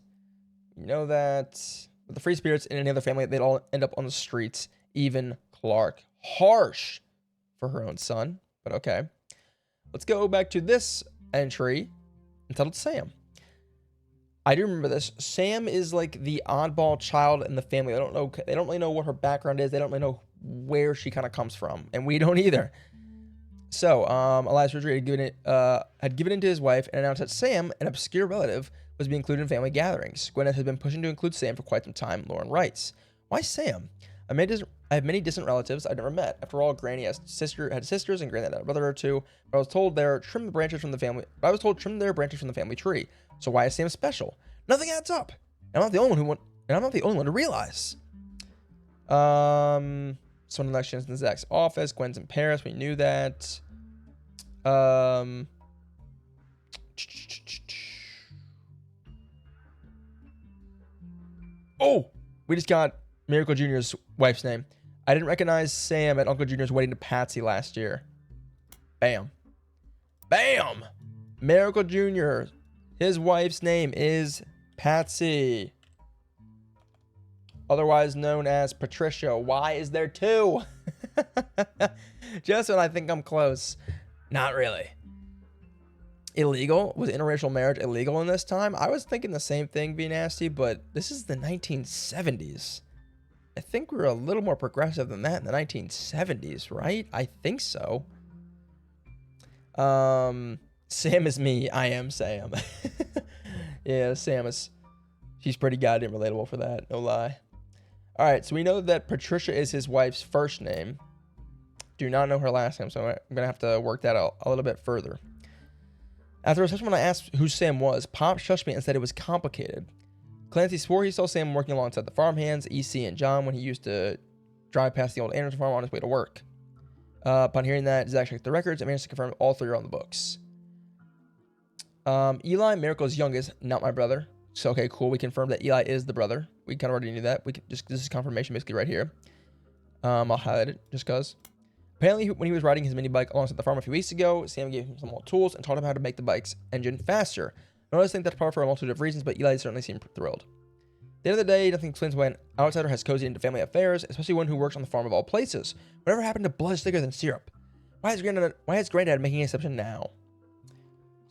You know that. With the free spirits in any other family, they'd all end up on the streets. Even Clark. Harsh for her own son, but okay. Let's go back to this entry entitled Sam. I do remember this. Sam is like the oddball child in the family. They don't really know what her background is. They don't really know where she kind of comes from, and we don't either. So, Elias Roottrees had given in to his wife and announced that Sam, an obscure relative, was being included in family gatherings. Gwyneth has been pushing to include Sam for quite some time, Lauren writes. Why Sam? I have many distant relatives I've never met. After all, Granny had sisters, and Granny had a brother or two. But I was told trim their branches from the family tree. So why is Sam special? Nothing adds up. And I'm not the only one to realize. Someone elections in Zach's office. Gwen's in Paris. We knew that. Oh, we just got Miracle Jr.'s wife's name. I didn't recognize Sam at Uncle Jr.'s wedding to Patsy last year. Bam. Miracle Jr. His wife's name is Patsy, otherwise known as Patricia. Why is there two? Just when I think I'm close. Not really. Illegal? Was interracial marriage illegal in this time? I was thinking the same thing, be nasty, but this is the 1970s. I think we were a little more progressive than that in the 1970s, right? I think so. Sam is me. I am Sam. Yeah, she's pretty goddamn relatable for that. No lie. All right, so we know that Patricia is his wife's first name. Do not know her last name, so I'm going to have to work that out a little bit further. After reception, when I asked who Sam was, Pop shushed me and said it was complicated. Clancy swore he saw Sam working alongside the farmhands, EC and John, when he used to drive past the old Anderson farm on his way to work. Upon hearing that, Zach checked the records and managed to confirm all three are on the books. Eli, Miracle's youngest, not my brother. So, okay, cool. We confirmed that Eli is the brother. We kind of already knew that. This is confirmation basically right here. I'll highlight it just because. Apparently, when he was riding his mini bike alongside the farm a few weeks ago, Sam gave him some more tools and taught him how to make the bike's engine faster. I always think that's probably for a multitude of reasons, but Eli certainly seemed thrilled. At the end of the day, nothing explains why an outsider has cozied into family affairs, especially one who works on the farm of all places. Whatever happened to blood is thicker than syrup? Why is Granddad making an exception now?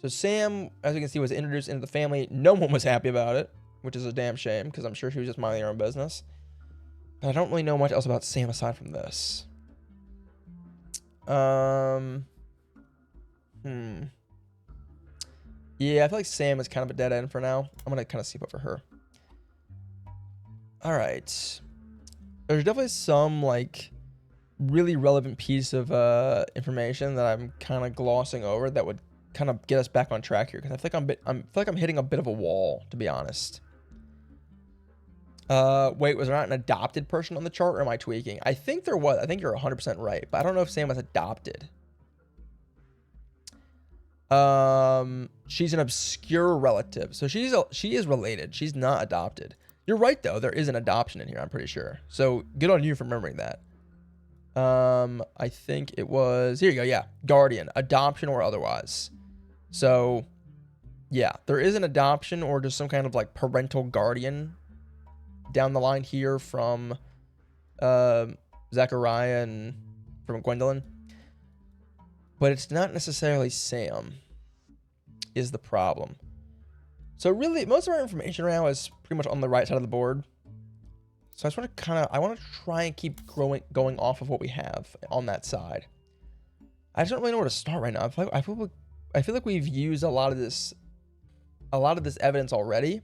So Sam, as you can see, was introduced into the family. No one was happy about it, which is a damn shame, because I'm sure she was just minding her own business. But I don't really know much else about Sam aside from this. Yeah, I feel like Sam is kind of a dead end for now. I'm going to kind of skip over her. All right. There's definitely some, like, really relevant piece of information that I'm kind of glossing over that would kind of get us back on track here, because I feel like I'm hitting a bit of a wall, to be honest. Wait, was there not an adopted person on the chart, or am I tweaking? I think there was. I think you're 100% right, but I don't know if Sam was adopted. She's an obscure relative, so she is related. She's not adopted. You're right though. There is an adoption in here. I'm pretty sure. So good on you for remembering that. I think it was, here you go. Yeah. Guardian, adoption or otherwise. So yeah, there is an adoption or just some kind of like parental guardian down the line here from, Zachariah and from Gwendolyn, but it's not necessarily Sam is the problem. So really, most of our information right now is pretty much on the right side of the board. So I just want to I want to try and keep going off of what we have on that side. I just don't really know where to start right now. I feel like we've used a lot of this evidence already.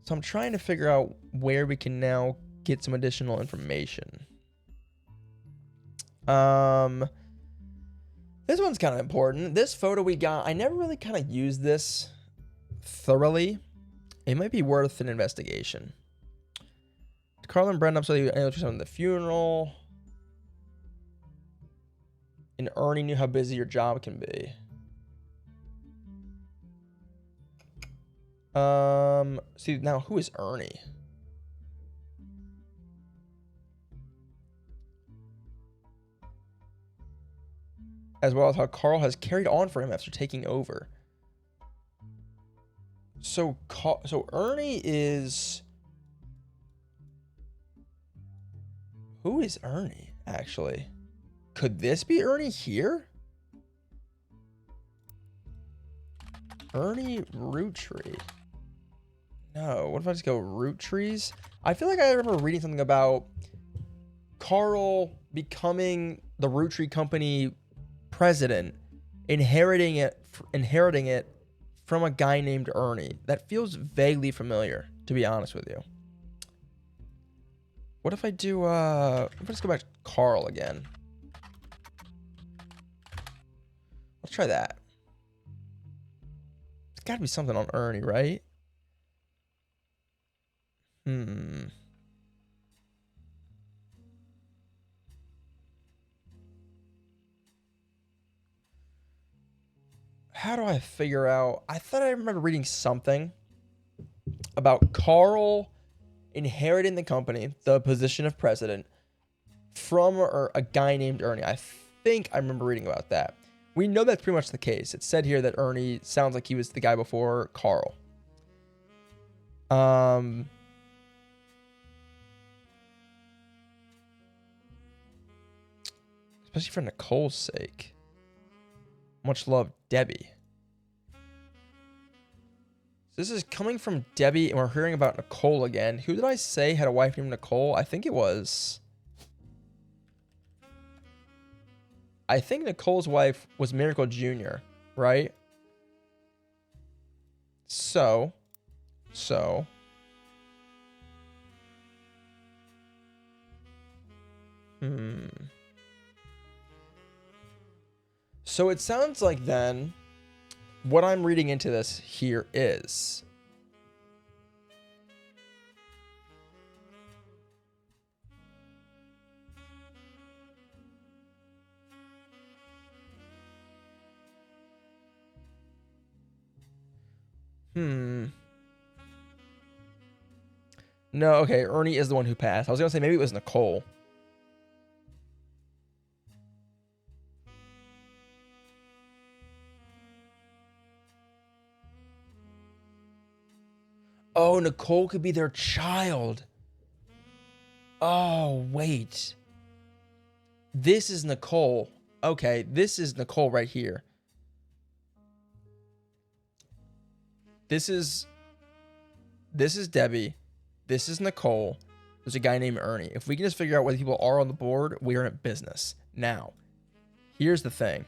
So I'm trying to figure out where we can now get some additional information. This one's kind of important. This photo we got, I never really kind of used this thoroughly. It might be worth an investigation. Carl and Brenda, so you know something. The funeral. And Ernie knew how busy your job can be. See, now who is Ernie? As well as how Carl has carried on for him after taking over. So Ernie is... Who is Ernie, actually? Could this be Ernie here? Ernie Roottrees. No, what if I just go Roottrees? I feel like I remember reading something about Carl becoming the Roottrees company president, inheriting it from a guy named Ernie. That feels vaguely familiar, to be honest with you. What if I do, let's go back to Carl again. Let's try that. There's gotta be something on Ernie, right? How do I figure out? I thought I remember reading something about Carl inheriting the company, the position of president, from a guy named Ernie. I think I remember reading about that. We know that's pretty much the case. It said here that Ernie sounds like he was the guy before Carl. Especially for Nicole's sake. Much love, Debbie. So this is coming from Debbie, and we're hearing about Nicole again. Who did I say had a wife named Nicole? I think Nicole's wife was Miracle Jr., right? So. So it sounds like then what I'm reading into this here is no, okay, Ernie is the one who passed. I was gonna say maybe it was Nicole. Oh, Nicole could be their child. Oh, wait. This is Nicole. Okay, this is Nicole right here. This is Debbie. This is Nicole. There's a guy named Ernie. If we can just figure out whether people are on the board, we are in business. Now, here's the thing.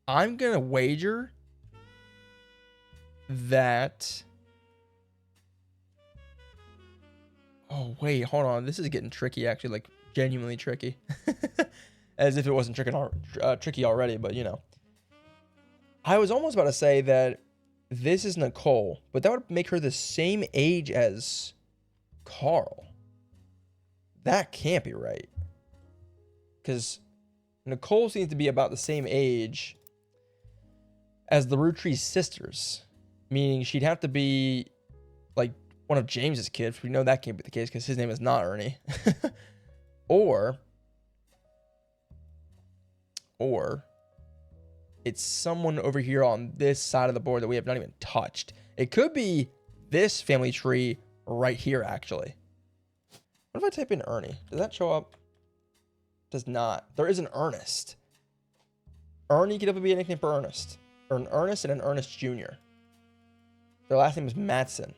I'm going to wager that... Oh, wait, hold on. This is getting tricky, actually, like genuinely tricky. As if it wasn't tricky already, but you know. I was almost about to say that this is Nicole, but that would make her the same age as Carl. That can't be right. Because Nicole seems to be about the same age as the Roottrees sisters. Meaning she'd have to be like one of James's kids. We know that can't be the case because his name is not Ernie. Or it's someone over here on this side of the board that we have not even touched. It could be this family tree right here, actually. What if I type in Ernie? Does that show up? Does not. There is an Ernest. Ernie could ever be a nickname for Ernest. Or an Ernest and an Ernest Jr. Their last name is Madsen.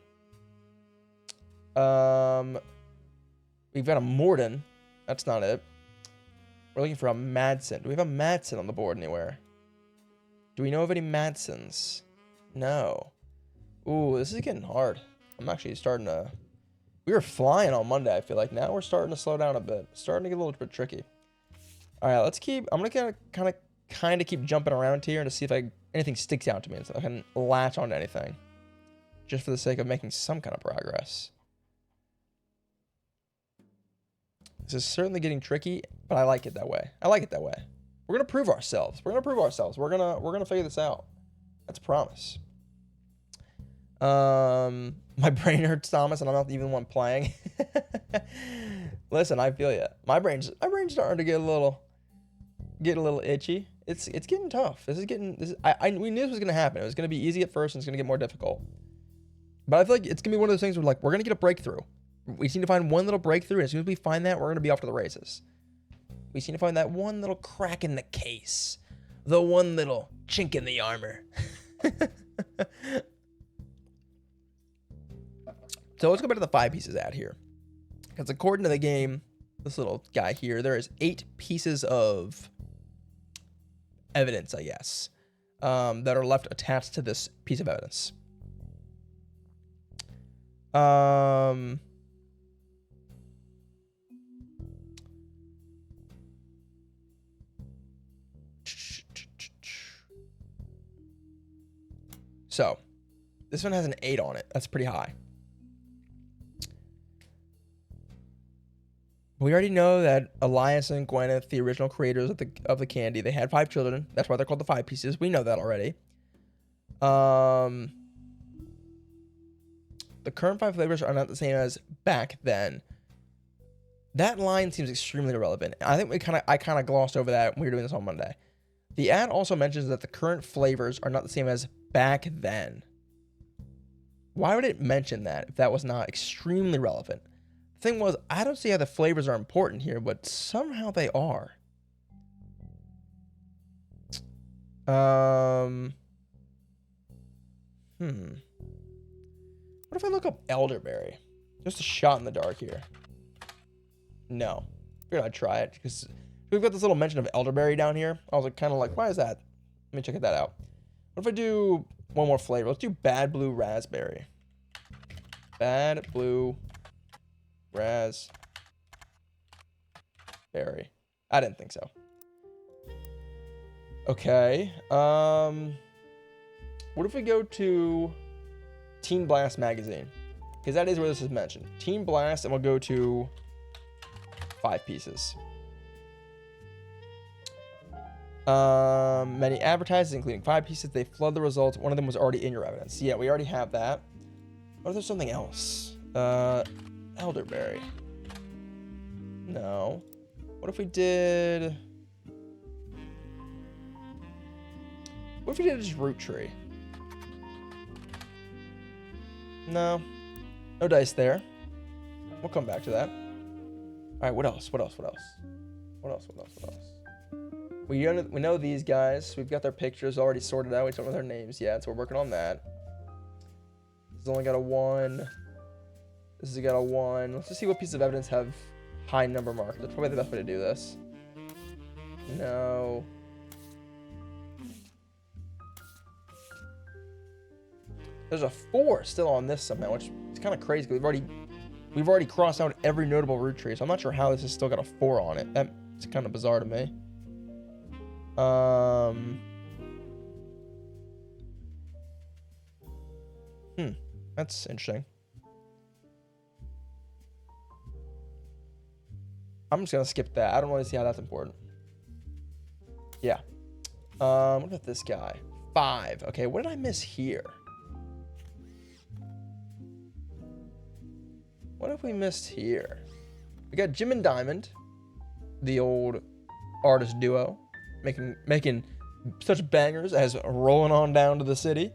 We've got a Morden. That's not it. We're looking for a Madsen. Do we have a Madsen on the board anywhere? Do we know of any Madsens? No. Ooh, this is getting hard. I'm actually starting to... We were flying on Monday, I feel like. Now we're starting to slow down a bit. Starting to get a little bit tricky. All right, let's keep... I'm going to kind kind of keep jumping around here to see if anything sticks out to me, so I can latch onto anything, just for the sake of making some kind of progress. This is certainly getting tricky, but I like it that way. I like it that way. We're gonna prove ourselves. We're gonna figure this out. That's a promise. My brain hurts, Thomas, and I'm not even the one playing. Listen, I feel you. My brain's starting to get a little itchy. It's getting tough. We knew this was gonna happen. It was gonna be easy at first, and it's gonna get more difficult. But I feel like it's gonna be one of those things where we're gonna get a breakthrough. We just need to find one little breakthrough, and as soon as we find that, we're gonna be off to the races. We just need to find that one little crack in the case, the one little chink in the armor. So let's go back to the 5 pieces out here. Because according to the game, this little guy here, there is 8 pieces of evidence, I guess, that are left attached to this piece of evidence. So, this one has an 8 on it. That's pretty high. We already know that Elias and Gwyneth, the original creators of the candy, they had 5 children. That's why they're called the 5 pieces. We know that already. The current 5 flavors are not the same as back then. That line seems extremely irrelevant. I think I kind of glossed over that when we were doing this on Monday. The ad also mentions that the current flavors are not the same as back then. Why would it mention that if that was not extremely relevant? The thing was, I don't see how the flavors are important here, but somehow they are. What if I look up elderberry? Just a shot in the dark here. No. Figured I'd try it because we've got this little mention of elderberry down here. I was kind of like, why is that? Let me check that out. What if I do one more flavor? Let's do bad blue raspberry. Bad blue raspberry. I didn't think so. Okay. What if we go to Teen Blast magazine? Because that is where this is mentioned. Teen Blast, and we'll go to 5 pieces. Many advertisers, including 5 pieces, they flood the results. One of them was already in your evidence. Yeah, we already have that. What if there's something else? Elderberry. No. What if we did... What if we did just Roottrees? No. No dice there. We'll come back to that. Alright, what else? We know these guys. We've got their pictures already sorted out. We don't know their names yet, so we're working on that. This has only got a 1. This has got a 1. Let's just see what pieces of evidence have high number markers. That's probably the best way to do this. No. There's a 4 still on this somehow, which is kind of crazy. We've already crossed out every notable Roottrees, so I'm not sure how this has still got a 4 on it. That's kind of bizarre to me. That's interesting. I'm just gonna skip that. I don't really see how that's important. Yeah. What about this guy? 5. Okay, what did I miss here? What have we missed here? We got Jim and Diamond, the old artist duo, making such bangers as Rolling On Down to the City,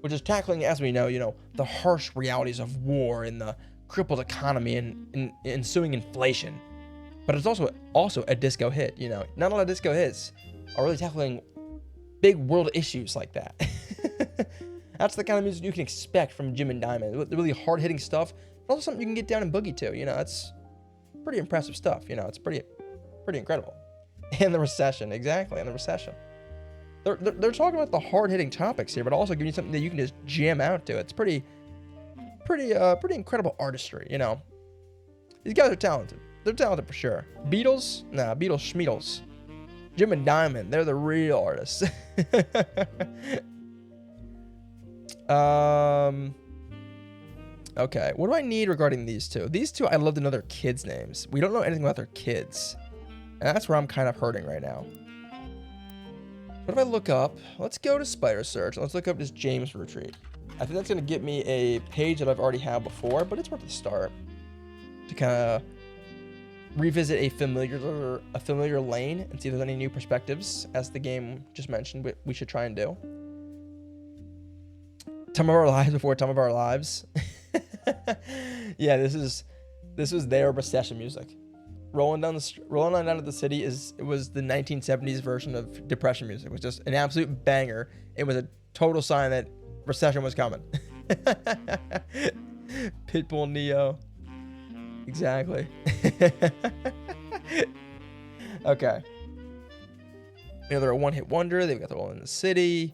which is tackling, as we know, the harsh realities of war and the crippled economy and ensuing inflation. But it's also a disco hit, Not a lot of disco hits are really tackling big world issues like that. That's the kind of music you can expect from Jim and Diamond. The really hard-hitting stuff, but also something you can get down and boogie to, It's pretty impressive stuff, It's pretty incredible. And the recession, exactly, and the recession. They're talking about the hard-hitting topics here, but also giving you something that you can just jam out to. It's pretty incredible artistry, These guys are talented. They're talented for sure. Beatles? Nah, Beatles schmeatles. Jim and Diamond, they're the real artists. Okay, what do I need regarding these two? These two, I'd love to know their kids' names. We don't know anything about their kids. And that's where I'm kind of hurting right now. What if I look up? Let's go to Spider Search. Let's look up this James Roottrees. I think that's going to get me a page that I've already had before, but it's worth a start to kind of revisit a familiar lane and see if there's any new perspectives, as the game just mentioned we should try and do. Time of Our Lives before Time of Our Lives. Yeah, this was their recession music. Rolling down to the city it was the 1970s version of depression music. It was just an absolute banger. It was a total sign that recession was coming. Pitbull, Neo. Exactly. Okay. You know, they're a one-hit wonder. They've got the Rolling in the City.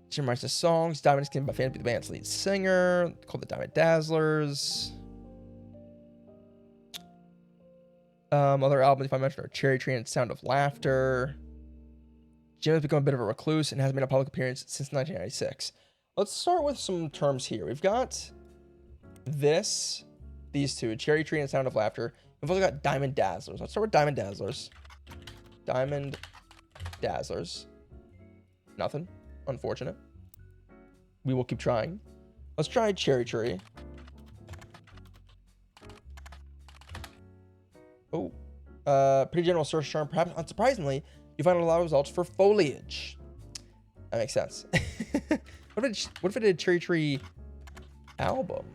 Jim writes the songs. Diamond is claimed by fans to be the band's lead singer. Called the Diamond Dazzlers. Other albums, if I mentioned, are Cherry Tree and Sound of Laughter. Jim has become a bit of a recluse and hasn't made a public appearance since 1996. Let's start with some terms here. We've got these two, Cherry Tree and Sound of Laughter. We've also got Diamond Dazzlers. Let's start with Diamond Dazzlers. Diamond Dazzlers. Nothing. Unfortunate. We will keep trying. Let's try Cherry Tree. Oh. Pretty general search term. Perhaps unsurprisingly, you find a lot of results for foliage. That makes sense. What if it did Cherry Tree album?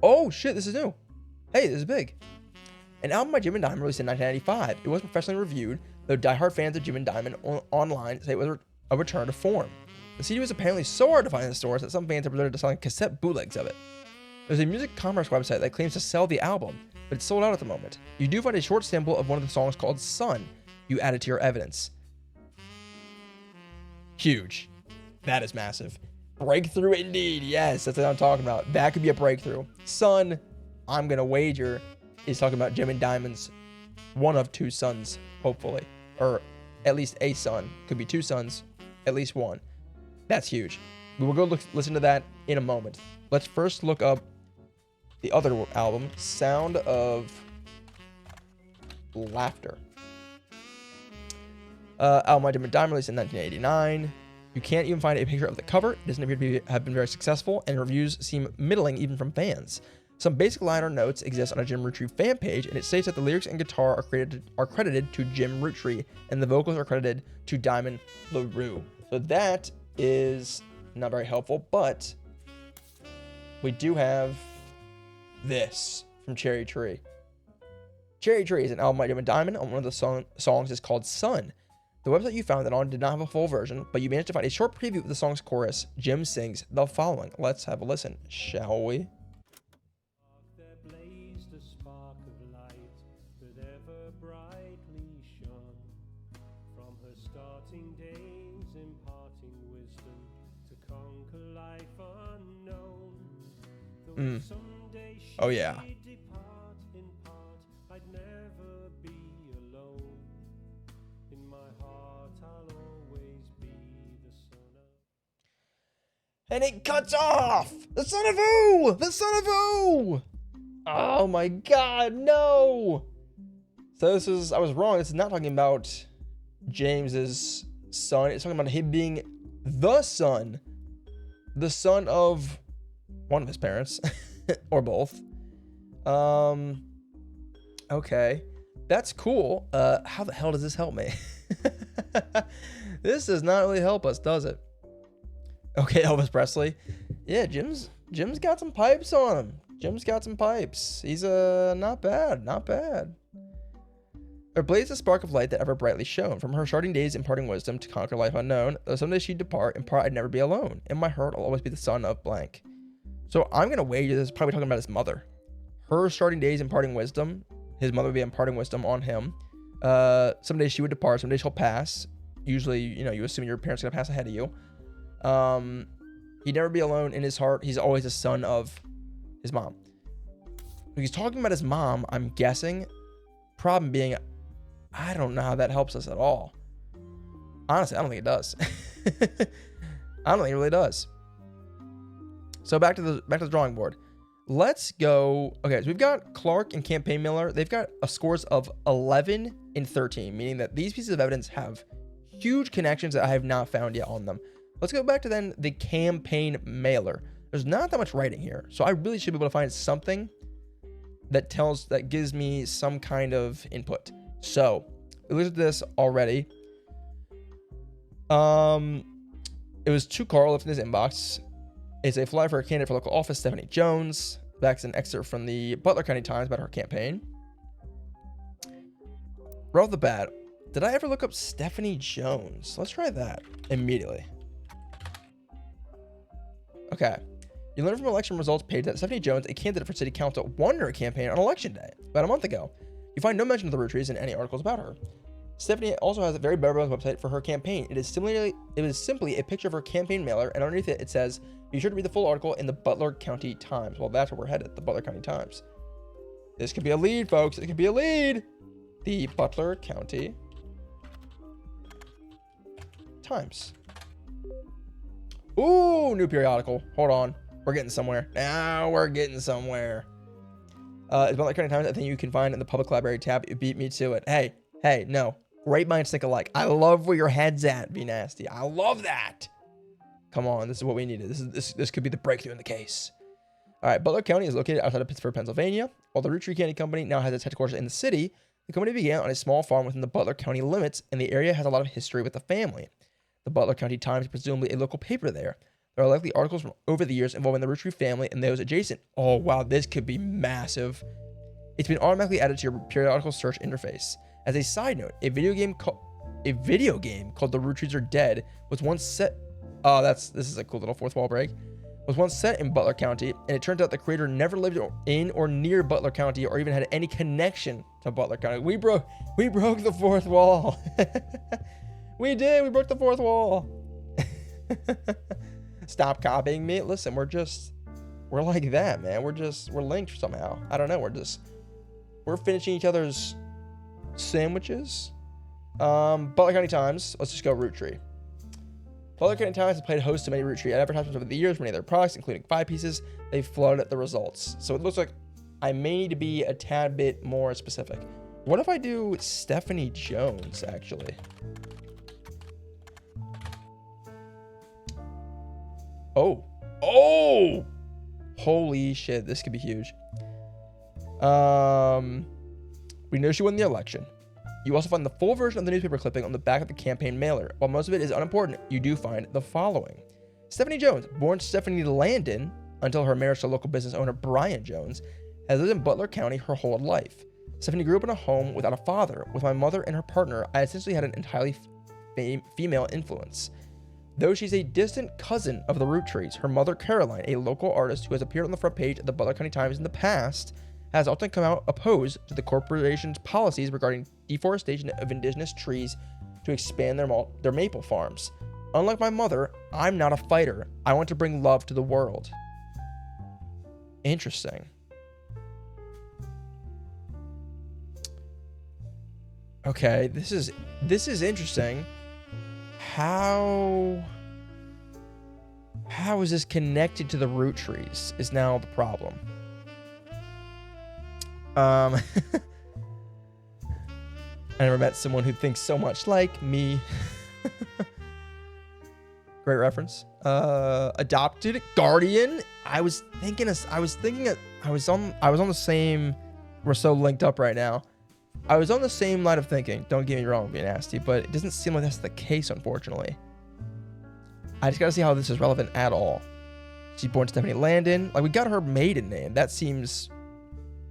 Oh, shit, this is new. Hey, this is big. An album by Jim and Diamond released in 1995. It wasn't professionally reviewed, though diehard fans of Jim and Diamond online say it was a return to form. The CD was apparently so hard to find in the stores that some fans have resorted to selling cassette bootlegs of it. There's a music commerce website that claims to sell the album, but it's sold out at the moment. You do find a short sample of one of the songs called Sun. You add it to your evidence. Huge. That is massive. Breakthrough indeed. Yes, that's what I'm talking about. That could be a breakthrough. Sun, I'm going to wager, is talking about Jim and Diamond's one of two sons, hopefully. Or at least a son. Could be two sons, at least one. That's huge. We will go listen to that in a moment. Let's first look up the other album, Sound of Laughter. Album by Jim and Diamond released in 1989. You can't even find a picture of the cover. It doesn't appear to have been very successful, and reviews seem middling even from fans. Some basic liner notes exist on a Jim Roottrees fan page, and it states that the lyrics and guitar are credited to Jim Roottrees, and the vocals are credited to Diamond LaRue. So that is not very helpful, but we do have this from Cherry Tree. Cherry Tree is an album by Jim and Diamond, and one of the songs is called Sun. The website you found it on did not have a full version, but you managed to find a short preview of the song's chorus. Jim sings the following. Let's have a listen, shall we? There blazed a spark of light that ever brightly shone. From her starting days, imparting wisdom to conquer life unknown. Though someday she Oh, yeah. depart in part, I'd never be alone. In my heart, I'll always be the son of... And it cuts off! The son of who? The son of who? Oh my god, no! So this is, I was wrong. This is not talking about James's son. It's talking about him being the son of one of his parents, or both. Okay. That's cool. How the hell does this help me? This does not really help us, does it? Okay, Elvis Presley. Yeah, Jim's got some pipes on him. Jim's got some pipes. He's not bad, not bad. There blazed a spark of light that ever brightly shone. From her starting days imparting wisdom to conquer life unknown, though someday she'd depart, in part I'd never be alone. In my heart, I'll always be the son of blank. So I'm gonna wager this is probably talking about his mother. Her starting days imparting wisdom. His mother would be imparting wisdom on him. Someday she would depart, someday she'll pass. Usually, you know, you assume your parents are gonna pass ahead of you. He'd never be alone in his heart. He's always a son of his mom. He's talking about his mom, I'm guessing. Problem being, I don't know how that helps us at all. Honestly, I don't think it does. I don't think it really does. So back to the drawing board. Let's go. Okay, so we've got Clark and Campaign Miller. They've got a scores of 11 and 13, meaning that these pieces of evidence have huge connections that I have not found yet on them. Let's go back to then the Campaign Mailer. There's not that much writing here, so I really should be able to find something that gives me some kind of input. So we looked at this already. It was to Carl left in his inbox. It's a flyer for a candidate for local office, Stephanie Jones. That's an excerpt from the Butler County Times about her campaign. Right off the bat, did I ever look up Stephanie Jones? Let's try that immediately. Okay. You learned from election results page that Stephanie Jones, a candidate for city council, won her campaign on election day, about a month ago. You find no mention of the Roottrees in any articles about her. Stephanie also has a very bare bones website for her campaign. It is simply a picture of her campaign mailer, and underneath it, it says, be sure to read the full article in the Butler County Times. Well, that's where we're headed, the Butler County Times. This could be a lead, folks. It could be a lead. The Butler County Times. Ooh, new periodical. Hold on. We're getting somewhere. Now we're getting somewhere. It's Butler County Times. I think you can find in the public library tab. You beat me to it. Hey, no. Great minds think alike. I love where your head's at, Be Nasty. I love that. Come on, this is what we needed. This could be the breakthrough in the case. All right, Butler County is located outside of Pittsburgh, Pennsylvania. While the Roottrees Candy Company now has its headquarters in the city, the company began on a small farm within the Butler County limits, and the area has a lot of history with the family. The Butler County Times is presumably a local paper there. There are likely articles from over the years involving the Roottrees family and those adjacent. Oh, wow, this could be massive. It's been automatically added to your periodical search interface. As a side note, a video game called The Roottrees Are Dead was once set. Oh, this is a cool little fourth wall break. Was once set in Butler County, and it turns out the creator never lived in or near Butler County or even had any connection to Butler County. We broke the fourth wall. We did. We broke the fourth wall. Stop copying me. Listen, we're like that, man. We're linked somehow. I don't know. We're finishing each other's sandwiches. Butler County Times. Let's just go Roottree. Butler County Times has played host to many Roottrees advertisements over the years for many of their products, including 5 pieces. They've flooded the results. So it looks like I may need to be a tad bit more specific. What if I do Stephanie Jones, actually? Oh. Holy shit, this could be huge. We know she won the election. You also find the full version of the newspaper clipping on the back of the campaign mailer. While most of it is unimportant, you do find the following. Stephanie Jones, born Stephanie Landon until her marriage to local business owner Brian Jones, has lived in Butler County her whole life. Stephanie grew up in a home without a father. With my mother and her partner, I essentially had an entirely female influence. Though she's a distant cousin of the Roottrees, her mother Caroline, a local artist who has appeared on the front page of the Butler County Times in the past, has often come out opposed to the corporation's policies regarding deforestation of indigenous trees to expand their maple farms. Unlike my mother, I'm not a fighter. I want to bring love to the world. Interesting. Okay, this is interesting. How is this connected to the Roottrees is now the problem. I never met someone who thinks so much like me. Great reference. Adopted guardian. I was on the same. We're so linked up right now. I was on the same line of thinking. Don't get me wrong, Be Nasty, but it doesn't seem like that's the case, unfortunately. I just gotta see how this is relevant at all. She's born Stephanie Landon. Like, we got her maiden name. That seems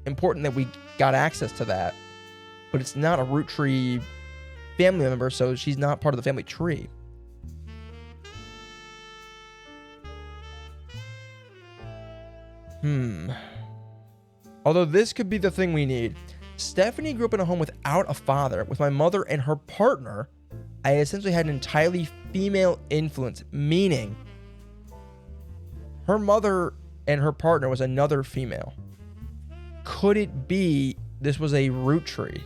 important that we got access to that. But it's not a Roottree family member, so she's not part of the family tree. Although this could be the thing we need. Stephanie grew up in a home without a father. With my mother and her partner, I essentially had an entirely female influence, meaning her mother and her partner was another female. Could it be this was a Roottrie?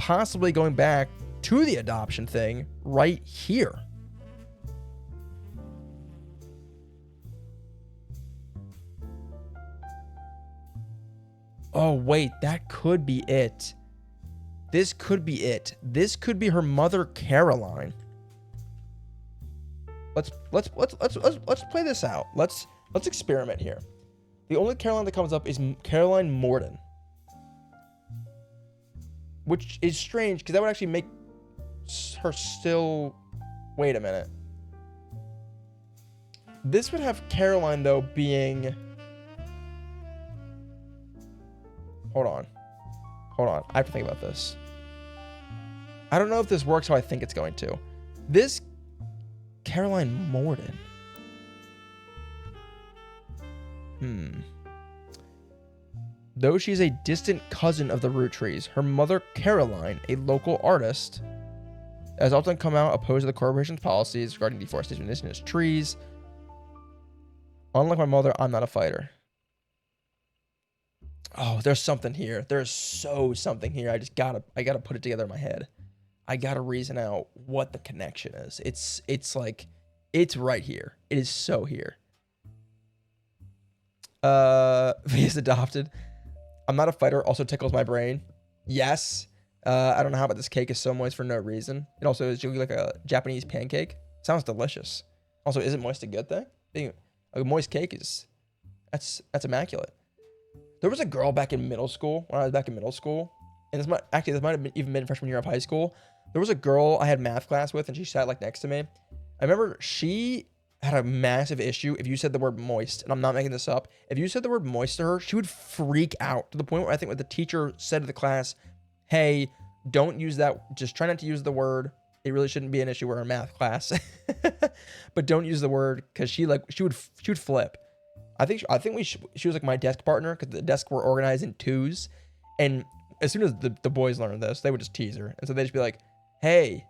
possibly going back to the adoption thing right here. Oh, wait, that could be it. This could be it. This could be her mother, Caroline. Let's play this out. Let's experiment here. The only Caroline that comes up is Caroline Morden, which is strange because that would actually make her still. Wait a minute. This would have Caroline though being. Hold on. I have to think about this. I don't know if this works how I think it's going to. This Caroline Morden. Though she's a distant cousin of the Roottrees, her mother, Caroline, a local artist, has often come out opposed to the corporation's policies regarding deforestation of indigenous trees. Unlike my mother, I'm not a fighter. Oh, there's something here. There's something here. I gotta put it together in my head. I gotta reason out what the connection is. It's like, it's right here. It is so here. Via's adopted. I'm not a fighter. Also tickles my brain. Yes. I don't know how about this cake is so moist for no reason. It also is like a Japanese pancake. Sounds delicious. Also, isn't moist a good thing? Being a moist cake that's immaculate. There was a girl back in middle school, when I was back in middle school, and this might have even been freshman year of high school. There was a girl I had math class with, and she sat like next to me. I remember she had a massive issue if you said the word moist, and I'm not making this up. If you said the word moist to her, she would freak out to the point where I think what the teacher said to the class, hey, don't use that. Just try not to use the word. It really shouldn't be an issue. We're in math class, but don't use the word because she would flip. I think she was like my desk partner because the desks were organized in twos, and as soon as the boys learned this, they would just tease her, and so they'd just be like, "Hey,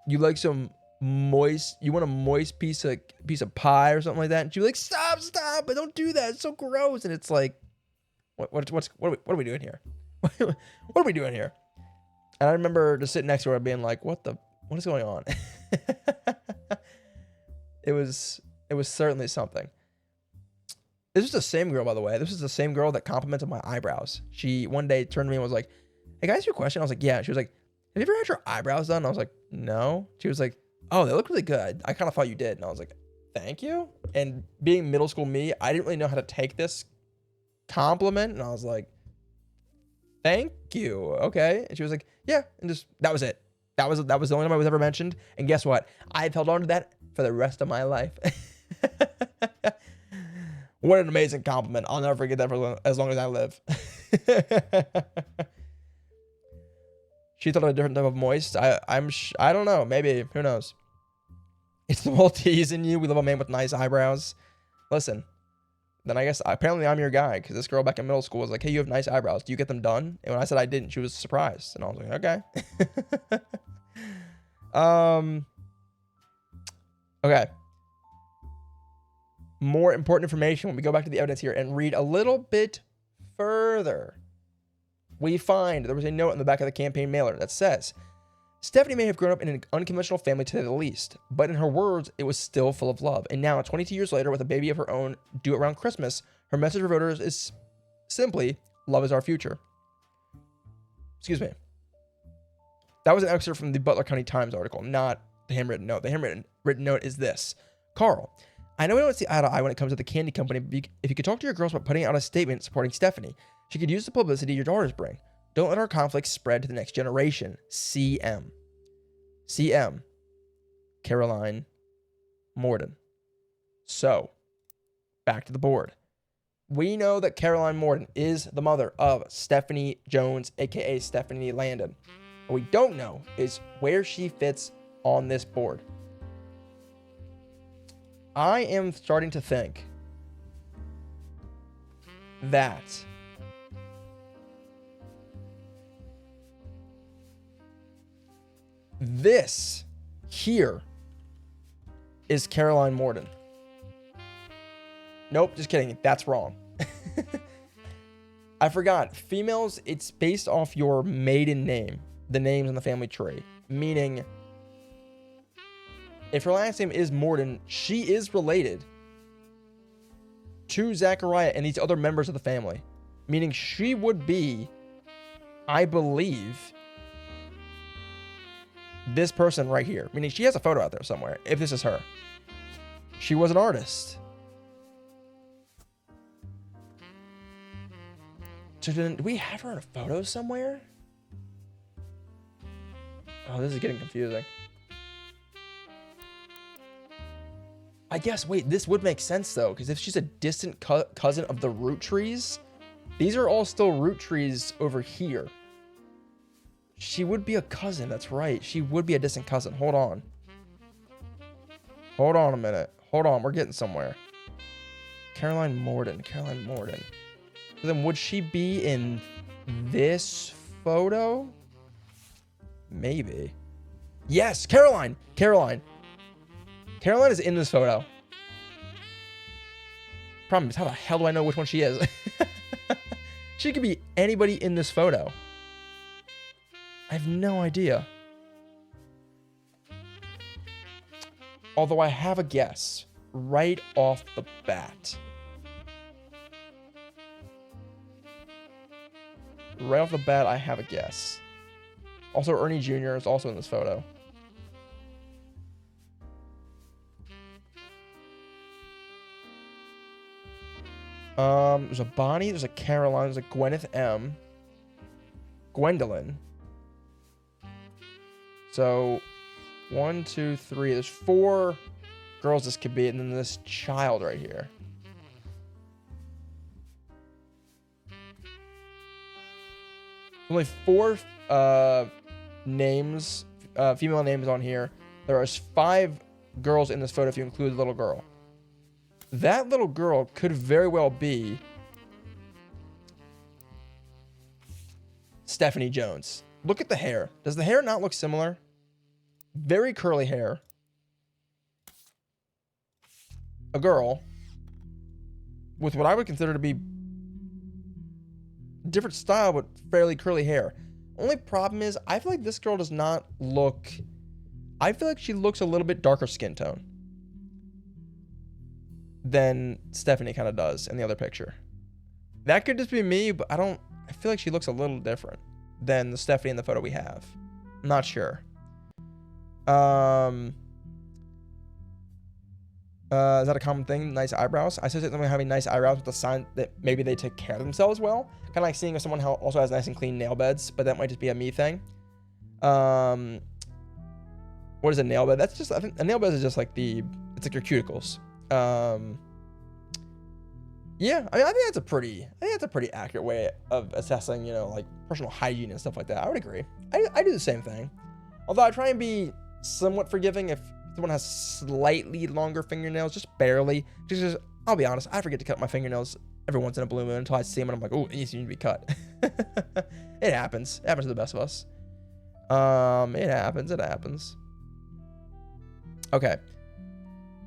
you like some moist? You want a moist piece of pie or something like that?" And she'd be like, "Stop! But don't do that. It's so gross." And it's like, what are we doing here? What are we doing here? And I remember just sitting next to her being like, what is going on? It was certainly something. This was the same girl, by the way. This is the same girl that complimented my eyebrows. She one day turned to me and was like, "Hey, guys, your question?" I was like, "Yeah." She was like, "Have you ever had your eyebrows done?" I was like, "No." She was like, "Oh, they look really good. I kind of thought you did." And I was like, "Thank you." And being middle school me, I didn't really know how to take this compliment. And I was like, "Thank you." Okay. And she was like, "Yeah." And just, that was it. That was the only time I was ever mentioned. And guess what? I've held on to that for the rest of my life. What an amazing compliment. I'll never forget that for as long as I live. She thought of a different type of moist. I don't know. Maybe. Who knows? It's the Maltese in you. We love a man with nice eyebrows. Listen. Then I guess apparently I'm your guy, because this girl back in middle school was like, "Hey, you have nice eyebrows. Do you get them done?" And when I said I didn't, she was surprised. And I was like, okay. Okay. More important information when we go back to the evidence here and read a little bit further. We find there was a note in the back of the campaign mailer that says, "Stephanie may have grown up in an unconventional family to say the least, but in her words, it was still full of love. And now, 22 years later, with a baby of her own due around Christmas, her message for voters is simply, love is our future." Excuse me. That was an excerpt from the Butler County Times article, not the handwritten note. The handwritten note is this. "Carl, I know we don't see eye to eye when it comes to the candy company, but if you could talk to your girls about putting out a statement supporting Stephanie, she could use the publicity your daughters bring. Don't let our conflicts spread to the next generation. CM." CM. Caroline Morden. So, back to the board. We know that Caroline Morden is the mother of Stephanie Jones, aka Stephanie Landon. What we don't know is where she fits on this board. I am starting to think that this here is Caroline Morden. Nope, just kidding. That's wrong. I forgot. Females, it's based off your maiden name. the names in the family tree. Meaning, if her last name is Morden, she is related to Zachariah and these other members of the family. Meaning she would be, I believe, this person right here. Meaning she has a photo out there somewhere, if this is her. She was an artist. So do we have her in a photo somewhere? Oh, this is getting confusing. I guess, wait, this would make sense though, because if she's a distant cousin of the Roottrees, these are all still Roottrees over here. She would be a cousin, that's right. She would be a distant cousin. Hold on. Hold on a minute. Hold on, we're getting somewhere. Caroline Morden. So then would she be in this photo? Maybe. Yes, Caroline is in this photo. Problem is, how the hell do I know which one she is? She could be anybody in this photo. I have no idea. Although I have a guess right off the bat. Right off the bat, I have a guess. Also, Ernie Jr. is also in this photo. There's a Bonnie, there's a Caroline, there's a Gwyneth M. Gwendolyn. So, 1, 2, 3. There's 4 girls this could be, and then this child right here. Only 4 names, female names on here. There are 5 girls in this photo if you include the little girl. That little girl could very well be Stephanie Jones. Look at the hair. Does the hair not look similar? Very curly hair. A girl with what I would consider to be different style, but fairly curly hair. Only problem is, I feel like this girl does not look... I feel like she looks a little bit darker skin tone than Stephanie kind of does in the other picture. That could just be me, but I feel like she looks a little different than the Stephanie in the photo we have. I'm not sure. Is that a common thing? Nice eyebrows? I associate someone having nice eyebrows with the sign that maybe they take care of themselves well. Kind of like seeing if someone also has nice and clean nail beds, but that might just be a me thing. What is a nail bed? That's just, I think a nail bed is just like it's like your cuticles. Yeah, I mean, I think that's a pretty accurate way of assessing, like personal hygiene and stuff like that. I would agree. I do the same thing. Although I try and be somewhat forgiving if someone has slightly longer fingernails, just barely. Just I'll be honest, I forget to cut my fingernails every once in a blue moon until I see them and I'm like, oh, it needs to be cut. It happens. It happens to the best of us. It happens. Okay.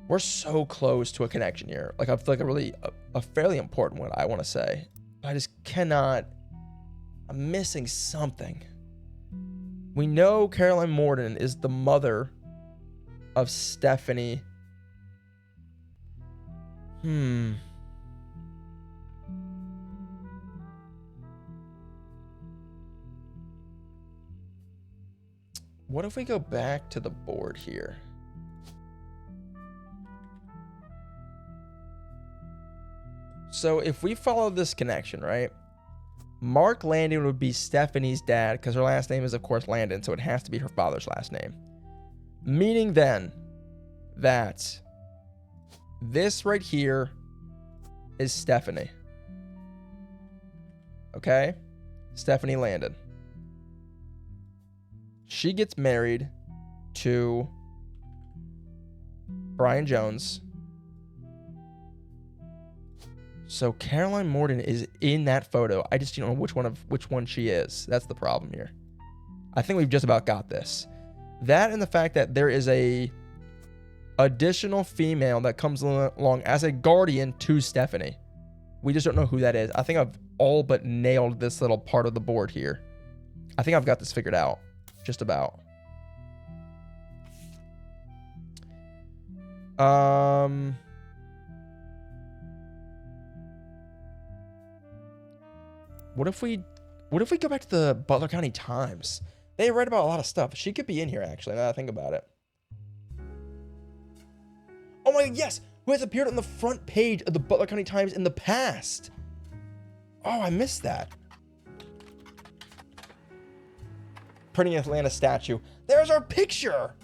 We're so close to a connection here. Like, I feel like a fairly important one, I want to say. I just cannot. I'm missing something. We know Caroline Morden is the mother of Stephanie. What if we go back to the board here? So if we follow this connection, right? Mark Landon would be Stephanie's dad because her last name is, of course, Landon, so it has to be her father's last name. Meaning then that this right here is Stephanie. Okay? Stephanie Landon. She gets married to Brian Jones. So Caroline Morden is in that photo. I just don't know which one she is. That's the problem here. I think we've just about got this. That and the fact that there is a additional female that comes along as a guardian to Stephanie. We just don't know who that is. I think I've all but nailed this little part of the board here. I think I've got this figured out. just about. What if we go back to the Butler County Times? They write about a lot of stuff. She could be in here, actually, now that I think about it. Oh my God, yes! Who has appeared on the front page of the Butler County Times in the past? Oh, I missed that. Printing Atlanta statue. There's our picture!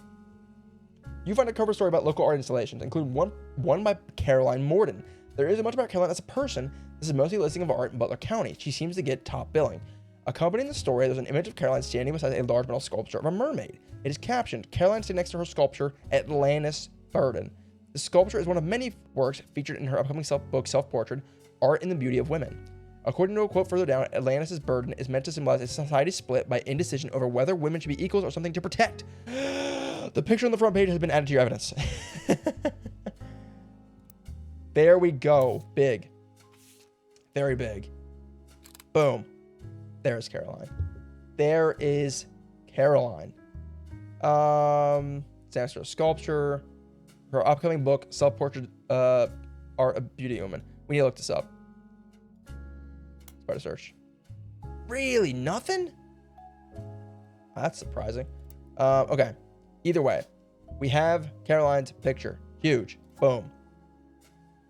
You find a cover story about local art installations, including one by Caroline Morden. There isn't much about Caroline as a person. This is mostly a listing of art in Butler County. She seems to get top billing. Accompanying the story, there's an image of Caroline standing beside a large metal sculpture of a mermaid. It is captioned, Caroline standing next to her sculpture, Atlantis Burden. The sculpture is one of many works featured in her upcoming book, Self-Portrait, Art and the Beauty of Women. According to a quote further down, Atlantis' burden is meant to symbolize a society split by indecision over whether women should be equals or something to protect. The picture on the front page has been added to your evidence. There we go. Big. Very big. Boom. There's Caroline. There is Caroline. Stands for sculpture. Her upcoming book, Self-Portrait, Art of Beauty Woman. We need to look this up. Start a search. Really? Nothing? That's surprising. Okay. Either way, we have Caroline's picture. Huge. Boom.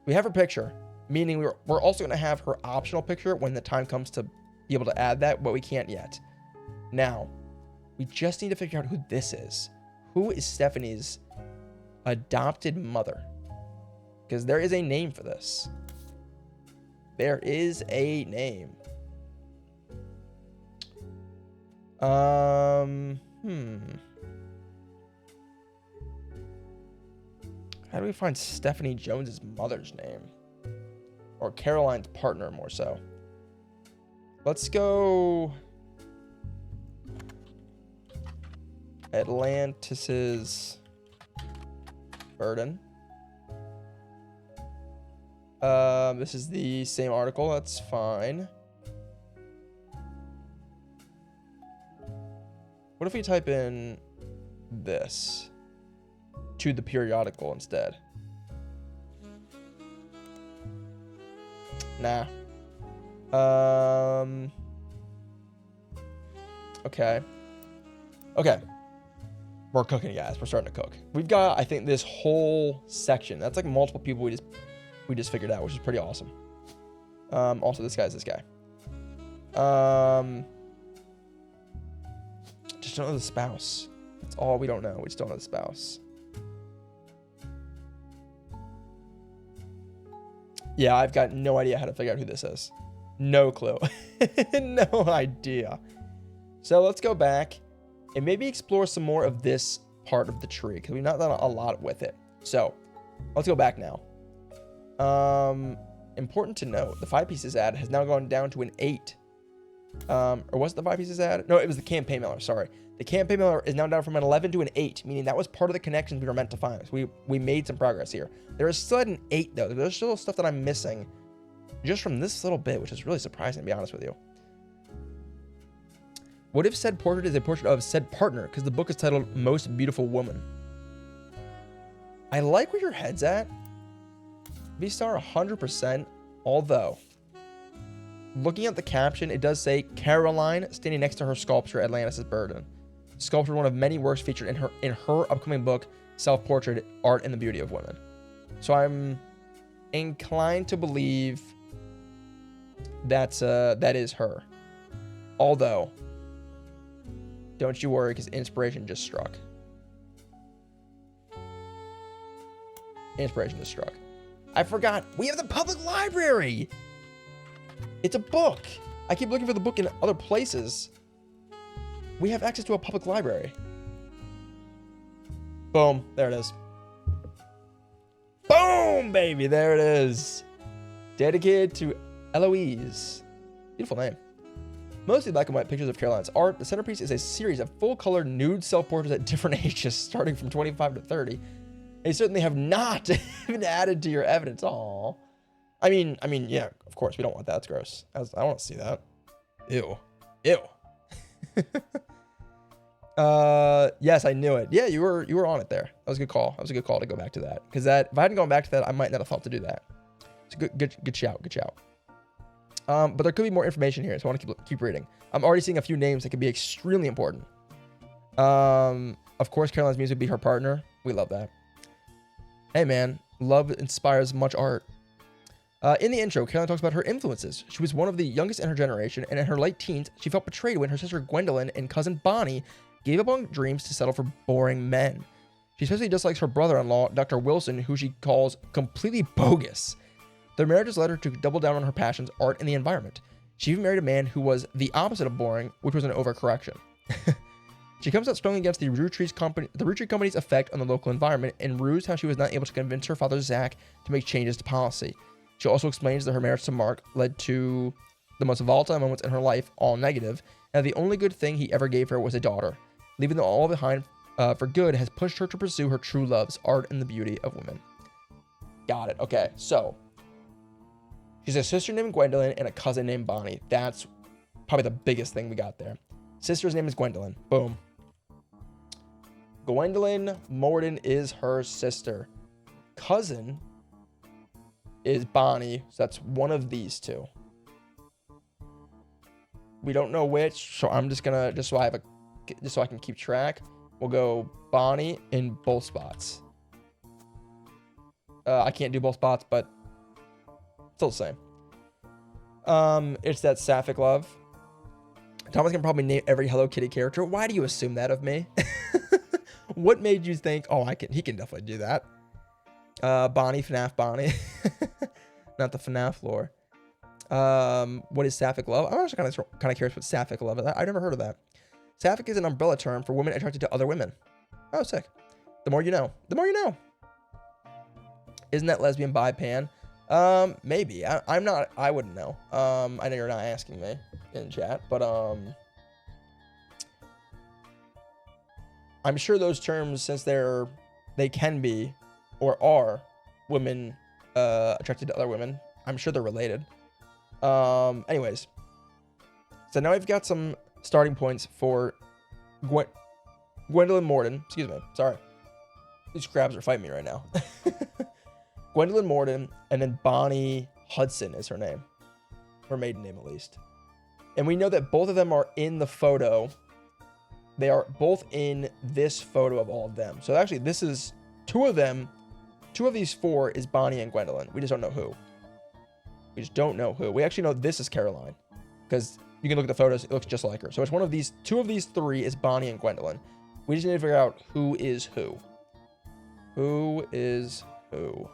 We have her picture, meaning we're also going to have her optional picture when the time comes to be able to add that, but we can't yet. Now, we just need to figure out who this is. Who is Stephanie's adopted mother? Because there is a name for this. There is a name. How do we find Stephanie Jones's mother's name? Or Caroline's partner, more so. Let's go Atlantis's burden. This is the same article. That's fine. What if we type in this to the periodical instead? Nah. Okay. Okay. We're cooking, guys. We're starting to cook. We've got, I think, this whole section. That's like multiple people we just figured out, which is pretty awesome. Also, this guy's this guy. Just don't know the spouse. That's all we don't know. We just don't know the spouse. Yeah, I've got no idea how to figure out who this is. No clue. No idea. So let's go back and maybe explore some more of this part of the tree, because we've not done a lot with it. So let's go back now. Important to note, the 5 pieces ad has now gone down to an 8. Or was it the 5 pieces ad? No, it was the campaign mailer. Sorry. The campaign mailer is now down from an 11 to an 8, meaning that was part of the connections we were meant to find. So we made some progress here. There is still an 8, though. There's still stuff that I'm missing just from this little bit, which is really surprising, to be honest with you. What if said portrait is a portrait of said partner? Because the book is titled Most Beautiful Woman. I like where your head's at. V-Star 100%, although looking at the caption, it does say Caroline standing next to her sculpture, Atlantis' Burden. Sculpture, one of many works featured in her upcoming book, Self-Portrait, Art and the Beauty of Women. So I'm inclined to believe that is her. Although, don't you worry, because inspiration just struck. Inspiration just struck. I forgot. We have the public library. It's a book. I keep looking for the book in other places. We have access to a public library. Boom. There it is. Boom, baby. There it is. Dedicated to Eloise. Beautiful name. Mostly black and white pictures of Caroline's art. The centerpiece is a series of full-color nude self-portraits at different ages, starting from 25 to 30. They certainly have not been added to your evidence. Aww. I mean, yeah, of course, we don't want that. That's gross. I don't want to see that. Ew. Ew. Yes, I knew it. Yeah, you were on it there. That was a good call. That was a good call to go back to that. Because that, if I hadn't gone back to that, I might not have thought to do that. It's a good shout. Good shout. But there could be more information here, so I want to keep reading. I'm already seeing a few names that could be extremely important. Of course, Caroline's music would be her partner. We love that. Hey, man. Love inspires much art. In the intro, Caroline talks about her influences. She was one of the youngest in her generation, and in her late teens, she felt betrayed when her sister Gwendolyn and cousin Bonnie gave up on dreams to settle for boring men. She especially dislikes her brother-in-law, Dr. Wilson, who she calls completely bogus. Their marriage has led her to double down on her passions, art, and the environment. She even married a man who was the opposite of boring, which was an overcorrection. She comes out strongly against the Roottrees company's effect on the local environment and rues how she was not able to convince her father Zach to make changes to policy. She also explains that her marriage to Mark led to the most volatile moments in her life, all negative, and the only good thing he ever gave her was a daughter. Leaving them all behind for good has pushed her to pursue her true loves, art and the beauty of women. Got it. Okay, so she's a sister named Gwendolyn and a cousin named Bonnie. That's probably the biggest thing we got there. Sister's name is Gwendolyn. Boom. Gwendolyn Morden is her sister. Cousin is Bonnie, so that's one of these two. We don't know which, so I'm just gonna, just so I can keep track, we'll go Bonnie in both spots. I can't do both spots, but still the same. It's that sapphic love. Thomas can probably name every Hello Kitty character. Why do you assume that of me? What made you think, oh, he can definitely do that? Bonnie, FNAF Bonnie. Not the FNAF lore. What is sapphic love? I'm actually kind of curious what sapphic love is. I've never heard of that. Sapphic is an umbrella term for women attracted to other women. Oh, sick. The more you know. The more you know. Isn't that lesbian, bi, pan? Maybe. I'm not. I wouldn't know. I know you're not asking me in chat, but I'm sure those terms, since they can be or are women attracted to other women, I'm sure they're related. Anyways, so now I've got some starting points for Gwendolyn Morden. Excuse me. Sorry. These crabs are fighting me right now. Gwendolyn Morden, and then Bonnie Hudson is her name. Her maiden name, at least. And we know that both of them are in the photo. They are both in this photo of all of them. So actually, this is two of them. Two of these four is Bonnie and Gwendolyn. We just don't know who. We just don't know who. We actually know this is Caroline, because you can look at the photos. It looks just like her. So it's one of these. Two of these three is Bonnie and Gwendolyn. We just need to figure out who is who. Who is who?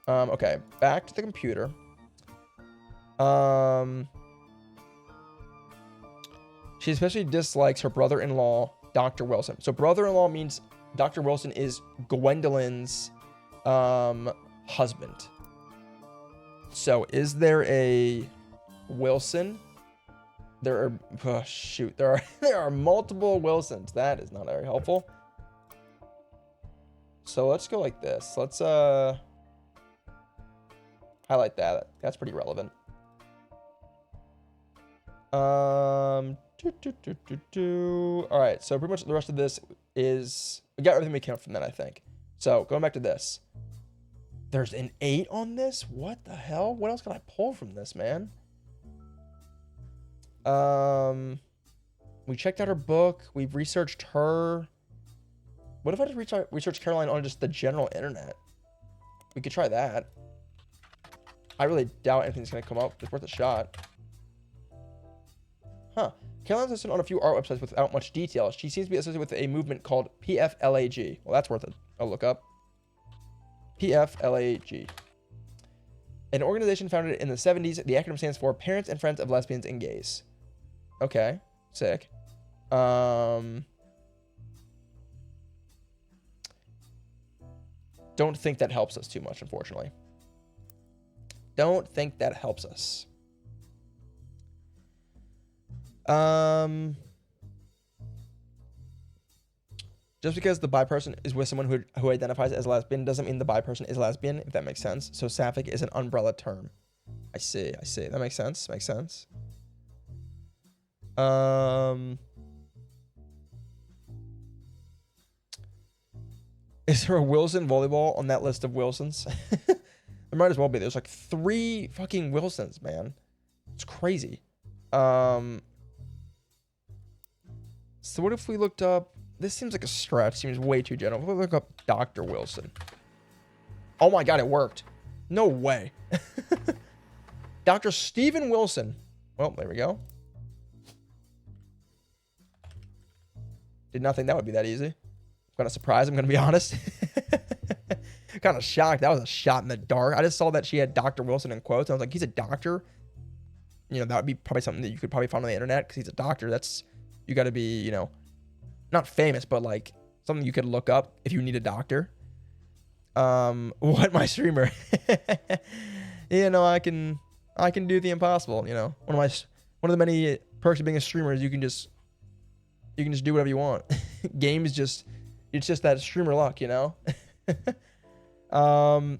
Okay, back to the computer. She especially dislikes her brother-in-law, Dr. Wilson. So brother-in-law means Dr. Wilson is Gwendolyn's husband. So is there a Wilson? There are multiple Wilsons. That is not very helpful. So let's go like this. Let's highlight that. That's pretty relevant. All right, so pretty much the rest of this is, we got everything we can from that, I think. So going back to this, there's an 8 on this. What the hell? What else can I pull from this, man? We checked out her book. We've researched her. What if I just research Caroline on just the general internet? We could try that. I really doubt anything's gonna come up. It's worth a shot. Huh. Caroline's listed on a few art websites without much detail. She seems to be associated with a movement called PFLAG. Well, that's worth a look up. PFLAG. An organization founded in the 70s. The acronym stands for Parents and Friends of Lesbians and Gays. Okay. Sick. Don't think that helps us too much, unfortunately. Don't think that helps us. Just because the bi person is with someone who identifies as lesbian doesn't mean the bi person is lesbian, if that makes sense. So sapphic is an umbrella term. I see. That makes sense. Is there a Wilson volleyball on that list of Wilsons? There might as well be. There's like 3 fucking Wilsons, man. It's crazy. So what if we looked up... This seems like a stretch. Seems way too general. What if we look up Dr. Wilson? Oh my god, it worked. No way. Dr. Stephen Wilson. Well, there we go. Did not think that would be that easy. Kind of surprised, I'm going to be honest. Kind of shocked. That was a shot in the dark. I just saw that she had Dr. Wilson in quotes. And I was like, he's a doctor? You know, that would be probably something that you could probably find on the internet because he's a doctor. That's, you got to be, you know, not famous, but like something you could look up if you need a doctor. What my streamer? You know, I can do the impossible. You know, one of the many perks of being a streamer is you can just do whatever you want. Games just, it's just that streamer luck, you know. So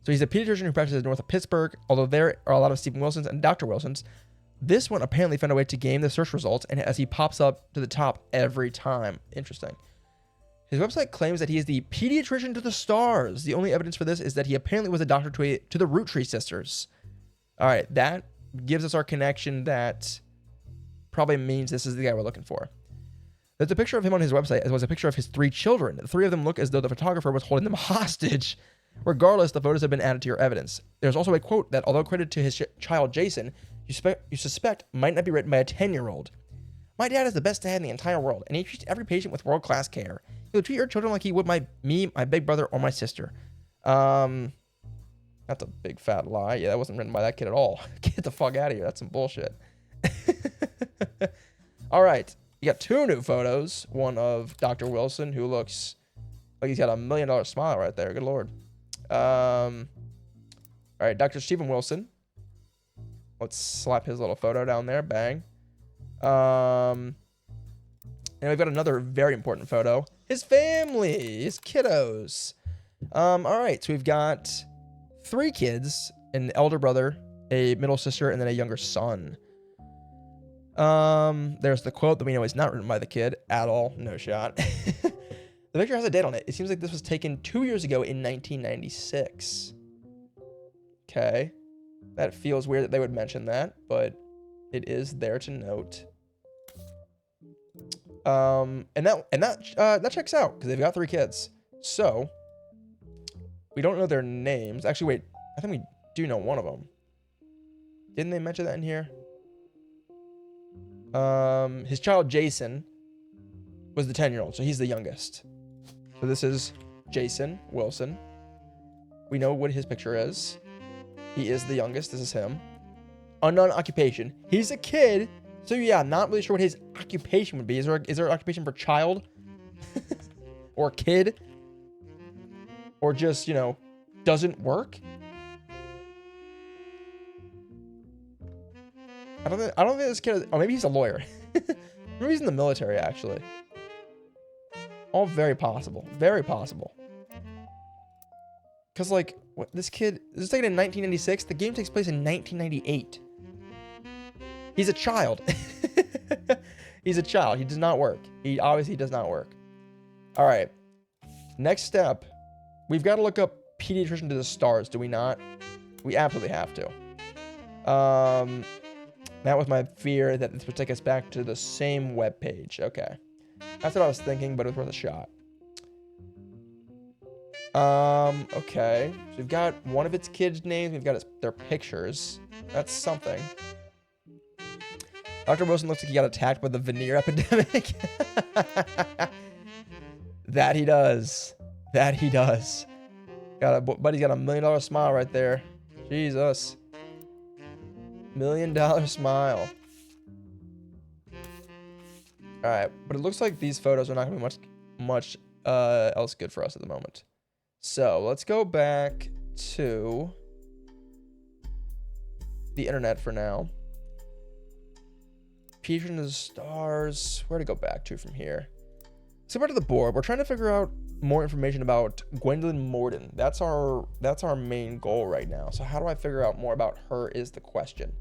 he's a pediatrician who practices north of Pittsburgh. Although there are a lot of Stephen Wilsons and Dr. Wilsons, this one apparently found a way to game the search results, and as he pops up to the top every time. Interesting. His website claims that he is the pediatrician to the stars. The only evidence for this is that he apparently was a doctor to the Roottrees sisters. All right, that gives us our connection. That probably means this is the guy we're looking for. There's a picture of him on his website, as well as a picture of his 3 children. The 3 of them look as though the photographer was holding them hostage. Regardless, the photos have been added to your evidence. There's also a quote that, although credited to his child Jason, you suspect might not be written by a 10-year-old. My dad is the best dad in the entire world, and he treats every patient with world-class care. He'll treat your children like he would me, my big brother, or my sister. That's a big fat lie. Yeah, that wasn't written by that kid at all. Get the fuck out of here. That's some bullshit. All right. You got 2 new photos. One of Dr. Wilson, who looks like he's got $1 million smile right there. Good Lord. All right, Dr. Stephen Wilson. Let's slap his little photo down there. Bang. And we've got another very important photo. His family, his kiddos. All right, so we've got 3 kids, an elder brother, a middle sister, and then a younger son. There's the quote that we know is not written by the kid at all. No shot. The picture has a date on it. It seems like this was taken 2 years ago in 1996. Okay. That feels weird that they would mention that, but it is there to note. And that checks out because they've got 3 kids. So we don't know their names. Actually, wait. I think we do know one of them. Didn't they mention that in here? His child Jason was the 10-year-old, so he's the youngest. So this is Jason Wilson. We know what his picture is. He is the youngest. This is him. Unknown occupation. He's a kid. So yeah, not really sure what his occupation would be. Is there an occupation for child? Or kid? Or just, you know, doesn't work? I don't think this kid is, oh, maybe he's a lawyer. Maybe he's in the military, actually. All very possible. Very possible. Because, like, what, this is taken in 1996. The game takes place in 1998. He's a child. He's a child. He does not work. He obviously does not work. All right. Next step. We've got to look up pediatrician to the stars, do we not? We absolutely have to. That was my fear that this would take us back to the same web page. Okay. That's what I was thinking, but it was worth a shot. Okay. So we've got one of its kids' names. We've got their pictures. That's something. Dr. Wilson looks like he got attacked by the veneer epidemic. That he does. That he does. Buddy's got $1 million smile right there. Jesus. $1 million smile. All right, but it looks like these photos are not going to be much else good for us at the moment. So let's go back to the internet for now. Pediatrician to the stars. Where to go back to from here? So back to the board. We're trying to figure out more information about Gwendolyn Morden. That's our main goal right now. So how do I figure out more about her is the question.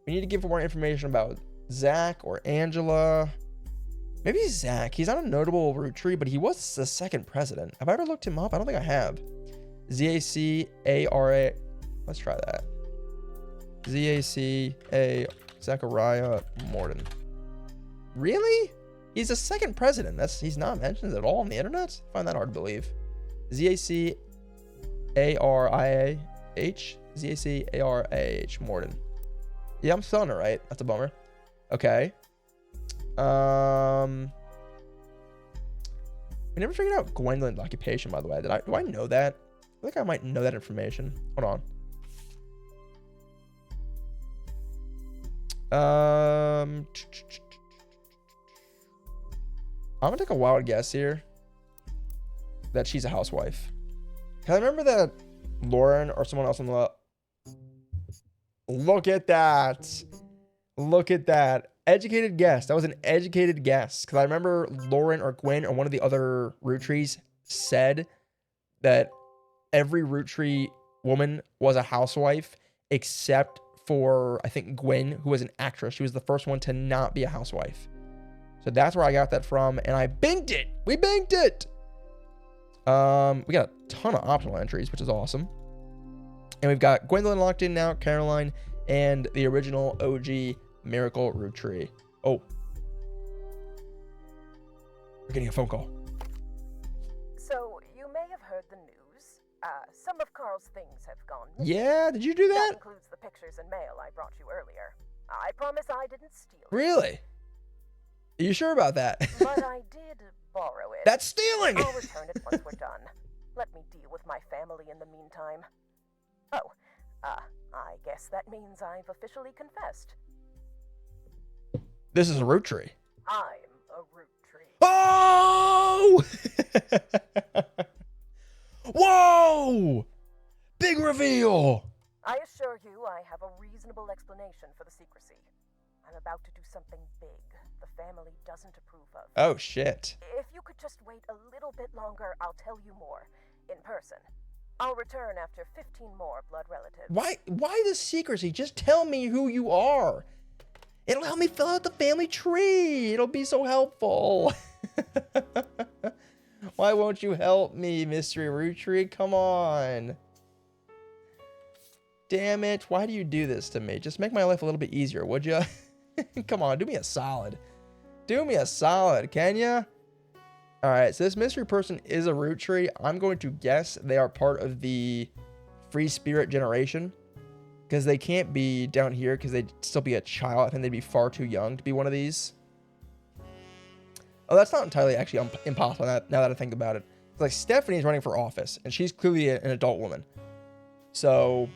We need to give more information about Zach or Angela. Maybe Zach. He's not a notable Rootree, but he was the second president. Have I ever looked him up? I don't think I have. Z-A-C-A-R-A. Let's try that. Z-A-C-A. Zachariah Morton. Really? He's the second president. He's not mentioned at all on the internet? I find that hard to believe. Z-A-C-A-R-I-A-H? Z-A-C-A-R-A-H. Morton. Yeah, I'm spelling it right. That's a bummer. Okay. We never figured out Gwendolyn's occupation, by the way. Do I know that? I think I might know that information. Hold on. I'm gonna take a wild guess here that she's a housewife. Cause I remember that Lauren or someone else on the... Look at that. Look at that. Educated guess. That was an educated guess. Because I remember Lauren or Gwen or one of the other Roottrees said that every Roottree woman was a housewife except for, I think, Gwen, who was an actress. She was the first one to not be a housewife. So that's where I got that from. And I binged it. We binged it. We got a ton of optional entries, which is awesome. And we've got Gwendolyn locked in now, Caroline, and the original OG Miracle Rootree. Oh. We're getting a phone call. So, you may have heard the news. Some of Carl's things have gone missing. Yeah, did you do that? That includes the pictures and mail I brought you earlier. I promise I didn't steal it. Really? Are you sure about that? But I did borrow it. That's stealing! I'll return it once we're done. Let me deal with my family in the meantime. Oh, I guess that means I've officially confessed. This is a Rootree. I'm a Rootree. Oh! Whoa! Big reveal! I assure you I have a reasonable explanation for the secrecy. I'm about to do something big the family doesn't approve of. Oh, shit. If you could just wait a little bit longer, I'll tell you more. In person. I'll return after 15 more blood relatives. Why the secrecy? Just tell me who you are. It'll help me fill out the family tree. It'll be so helpful. Why won't you help me, Mystery Rootree? Come on. Damn it. Why do you do this to me? Just make my life a little bit easier, would you? Come on, do me a solid. Do me a solid, can ya? All right, so this mystery person is a Rootree. I'm going to guess they are part of the free spirit generation because they can't be down here because they'd still be a child. I think they'd be far too young to be one of these. Oh, that's not entirely actually impossible now that I think about it. It's like Stephanie's running for office and she's clearly an adult woman. So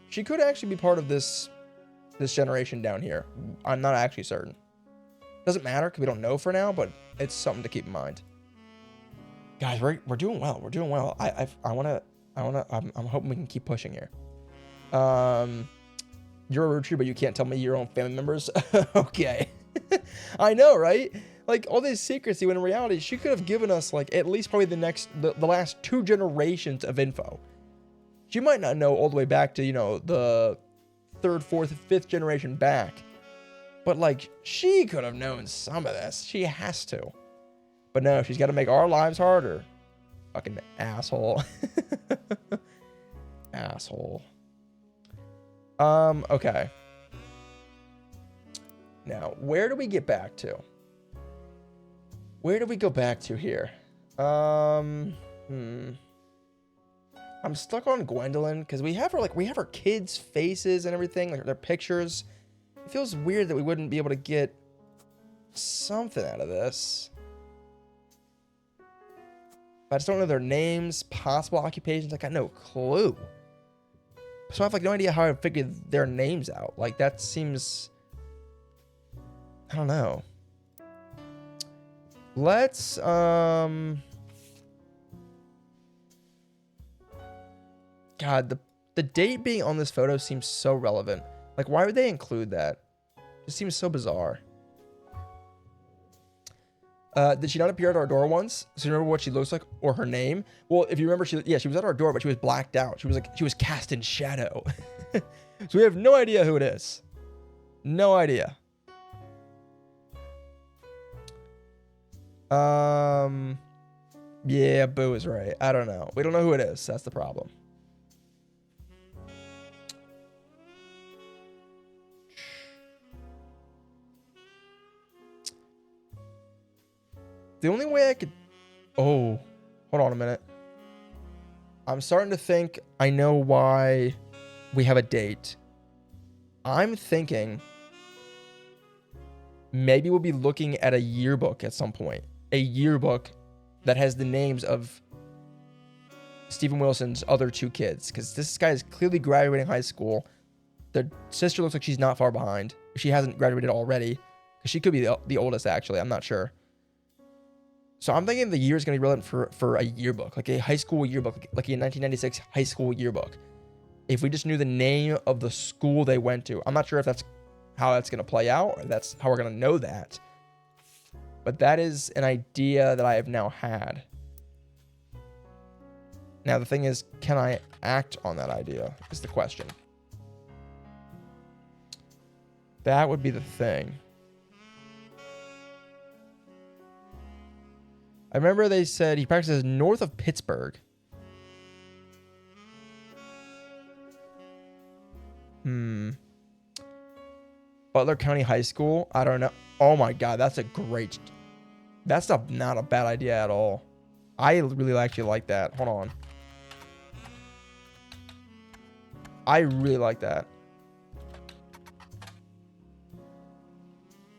she could actually be part of this generation down here. I'm not actually certain. Doesn't matter because we don't know for now, but it's something to keep in mind. Guys, we're doing well. We're doing well. I'm hoping we can keep pushing here. You're a Rootree, but you can't tell me your own family members. Okay. I know, right? Like all this secrecy when in reality she could have given us like at least probably the last 2 generations of info. She might not know all the way back to, you know, the 3rd, 4th, 5th generation back. But like she could have known some of this. She has to. But no, she's got to make our lives harder. Fucking asshole. Asshole. Okay. Now, where do we get back to? Where do we go back to here? I'm stuck on Gwendolyn because we have her kids' faces and everything, like their pictures. It feels weird that we wouldn't be able to get something out of this. I just don't know their names, possible occupations. I got no clue. So I have like no idea how I figured their names out. Like that seems, I don't know. Let's God, the date being on this photo seems so relevant. Like why would they include that? It seems so bizarre. Did she not appear at our door once? So you remember what she looks like or her name? Well, if you remember, she was at our door, but she was blacked out. She was cast in shadow. So we have no idea who it is. No idea. Yeah, Boo is right. I don't know. We don't know who it is. That's the problem. The only way I could... Oh, hold on a minute. I'm starting to think I know why we have a date. I'm thinking maybe we'll be looking at a yearbook at some point. A yearbook that has the names of Stephen Wilson's other 2 kids. Because this guy is clearly graduating high school. The sister looks like she's not far behind. If she hasn't graduated already. Because she could be the oldest, actually. I'm not sure. So I'm thinking the year is going to be relevant for a yearbook, like a high school yearbook, like a 1996 high school yearbook. If we just knew the name of the school they went to, I'm not sure if that's how that's going to play out, or that's how we're going to know that. But that is an idea that I have now had. Now, the thing is, can I act on that idea is the question. That would be the thing. I remember they said he practices north of Pittsburgh. Butler County High School? I don't know. Oh my God, that's a great... That's not a bad idea at all. I really actually like that. Hold on. I really like that.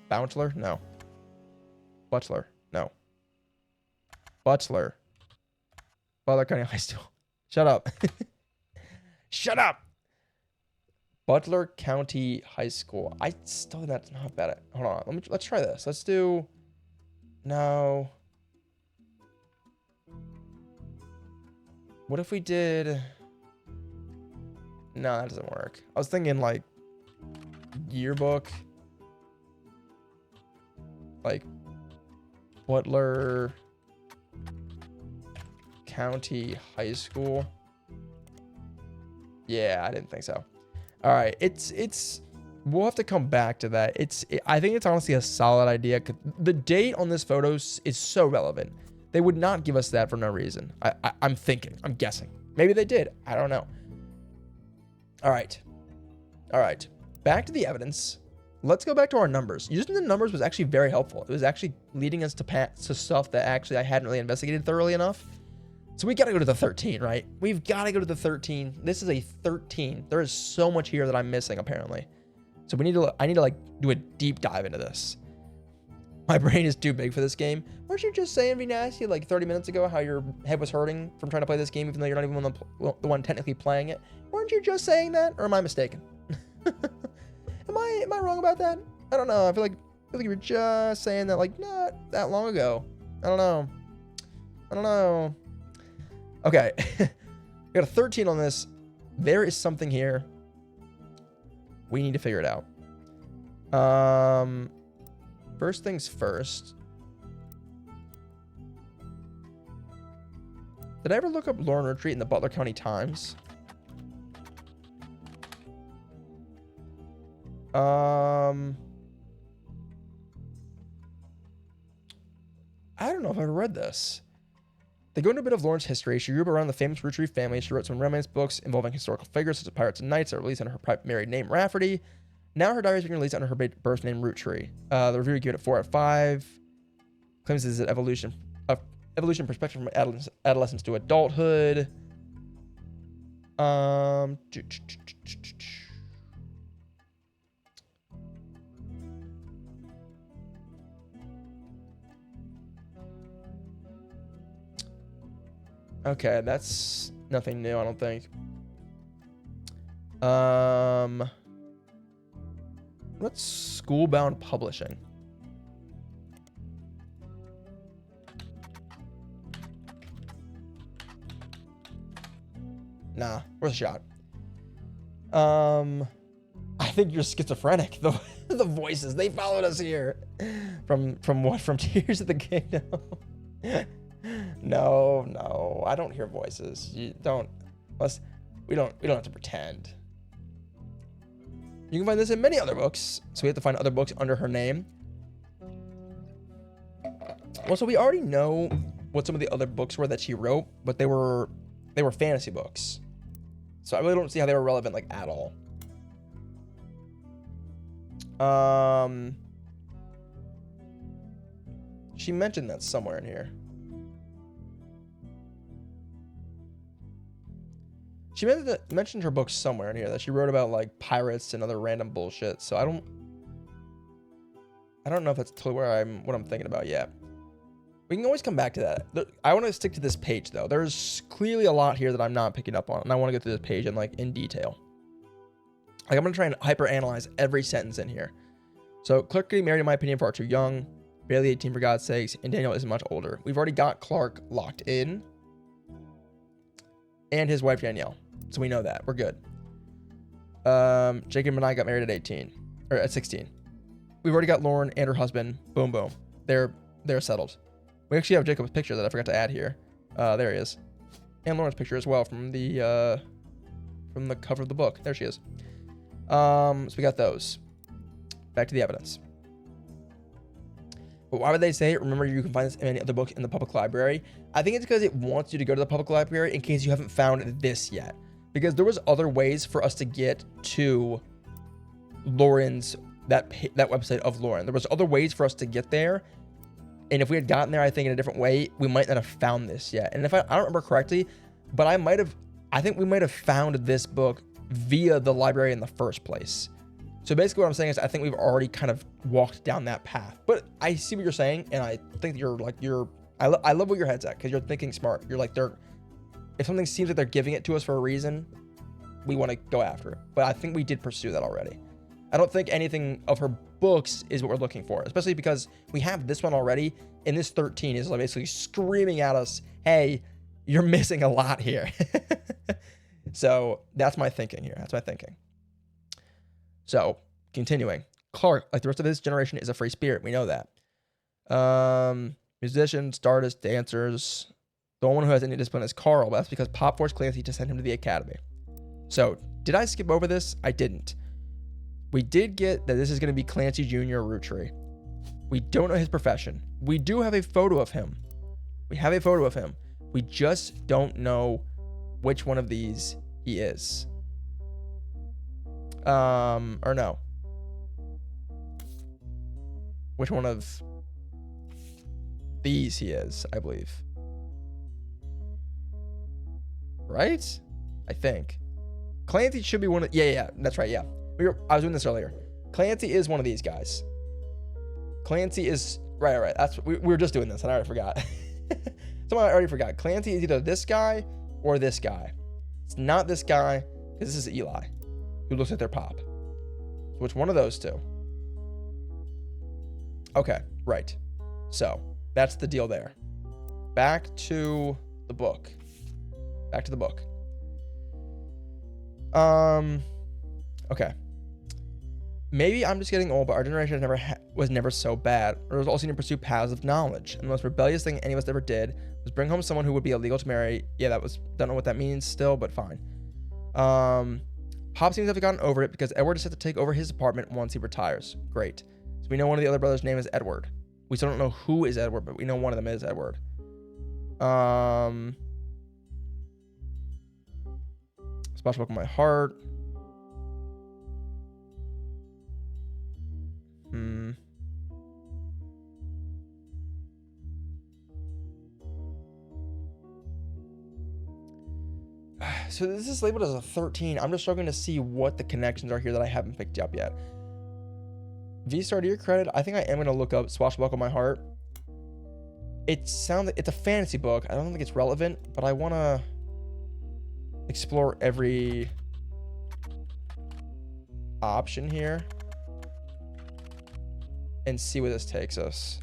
Bachelor? No. Butler? No. Butler. Butler County High School. Shut up. Shut up. Butler County High School. I still think that's not bad. Hold on. Let's try this. Let's do... No. What if we did... No, that doesn't work. I was thinking like yearbook. Like Butler County High School. Yeah, I didn't think so. All right, we'll have to come back to that. I think it's honestly a solid idea. The date on this photo is so relevant. They would not give us that for no reason. I'm guessing. Maybe they did. I don't know. All right. Back to the evidence. Let's go back to our numbers. Using the numbers was actually very helpful. It was actually leading us to stuff that actually I hadn't really investigated thoroughly enough. So we got to go to the 13, right? We've got to go to the 13. This is a 13. There is so much here that I'm missing, apparently. So I need to like do a deep dive into this. My brain is too big for this game. Weren't you just saying, Nasty, like 30 minutes ago, how your head was hurting from trying to play this game, even though you're not even the one technically playing it? Weren't you just saying that, or am I mistaken? Am I wrong about that? I don't know. I feel like you were just saying that like not that long ago. I don't know. Okay. We got a 13 on this. There is something here. We need to figure it out. First things first. Did I ever look up Lauren Retreat in the Butler County Times? I don't know if I've ever read this. They go into a bit of Lauren's history. She grew up around the famous Roottrees family. She wrote some romance books involving historical figures such as pirates and knights that were released under her private married name, Rafferty. Now her diary is being released under her birth name, Roottree. The reviewer gave it 4 out of 5. Claims this is an evolution perspective from adolescence to adulthood. Okay, that's nothing new, I don't think. What's Schoolbound Publishing? Nah, worth a shot. I think you're schizophrenic. The voices, they followed us here. From what? From Tears of the Kingdom? No, I don't hear voices. We don't have to pretend. You can find this in many other books, so we have to find other books under her name. What Well, so we already know what some of the other books were that she wrote, but they were fantasy books. So I really don't see how they were relevant, like, at all. She mentioned that somewhere in here. She mentioned her books somewhere in here that she wrote about, like, pirates and other random bullshit. So I don't know if that's totally what I'm thinking about yet. We can always come back to that. I want to stick to this page, though. There's clearly a lot here that I'm not picking up on, and I want to go through this page in detail. Like, I'm going to try and hyper-analyze every sentence in here. So, Clark getting married, in my opinion, far too young. Barely 18 for God's sakes, and Daniel isn't much older. We've already got Clark locked in. And his wife, Danielle. So we know that. We're good. Jacob and I got married at 18. Or at 16. We've already got Lauren and her husband. Boom, boom. They're settled. We actually have Jacob's picture that I forgot to add here. There he is. And Lauren's picture as well from the cover of the book. There she is. So we got those. Back to the evidence. But why would they say, remember, you can find this in any other book in the public library? I think it's because it wants you to go to the public library in case you haven't found this yet. Because there was other ways for us to get to Lauren's, that website of Lauren. There was other ways for us to get there. And if we had gotten there, I think, in a different way, we might not have found this yet. And if I don't remember correctly, but I think we might have found this book via the library in the first place. So basically what I'm saying is I think we've already kind of walked down that path. But I see what you're saying, and I think I love where your head's at, because you're thinking smart. You're like, if something seems like they're giving it to us for a reason, we want to go after it. But I think we did pursue that already. I don't think anything of her books is what we're looking for, especially because we have this one already, and this 13 is like basically screaming at us, hey, you're missing a lot here. So that's my thinking here. That's my thinking. So, continuing. Clark, like the rest of his generation, is a free spirit. We know that. Musicians, artists, dancers. The only one who has any discipline is Carl, but that's because Pop forced Clancy to send him to the academy. So, did I skip over this? I didn't. We did get that this is going to be Clancy Jr. Rootree. We don't know his profession. We do have a photo of him. We just don't know which one of these he is. Or no. Which one of these he is, I believe. Right? I think. Clancy should be one of... Yeah, that's right, yeah. I was doing this earlier. Clancy is one of these guys. Clancy is... Right. We were just doing this, and I already forgot. Someone already forgot. Clancy is either this guy or this guy. It's not this guy, because this is Eli, who looks like their pop. So which one of those two? Okay, right. So, that's the deal there. Back to the book. Okay. Maybe I'm just getting old, but our generation was never so bad. Or was also to pursue paths of knowledge. And the most rebellious thing any of us ever did was bring home someone who would be illegal to marry. Yeah, don't know what that means still, but fine. Pop seems to have gotten over it because Edward is set to take over his apartment once he retires. Great. So we know one of the other brothers' name is Edward. We still don't know who is Edward, but we know one of them is Edward. Splash Book in My Heart. So this is labeled as a 13. I'm just struggling to see what the connections are here that I haven't picked up yet. V-Star, to your credit, I think I am going to look up Swashbuckle My Heart. It sounds like it's a fantasy book. I don't think it's relevant, but I want to explore every option here and see where this takes us.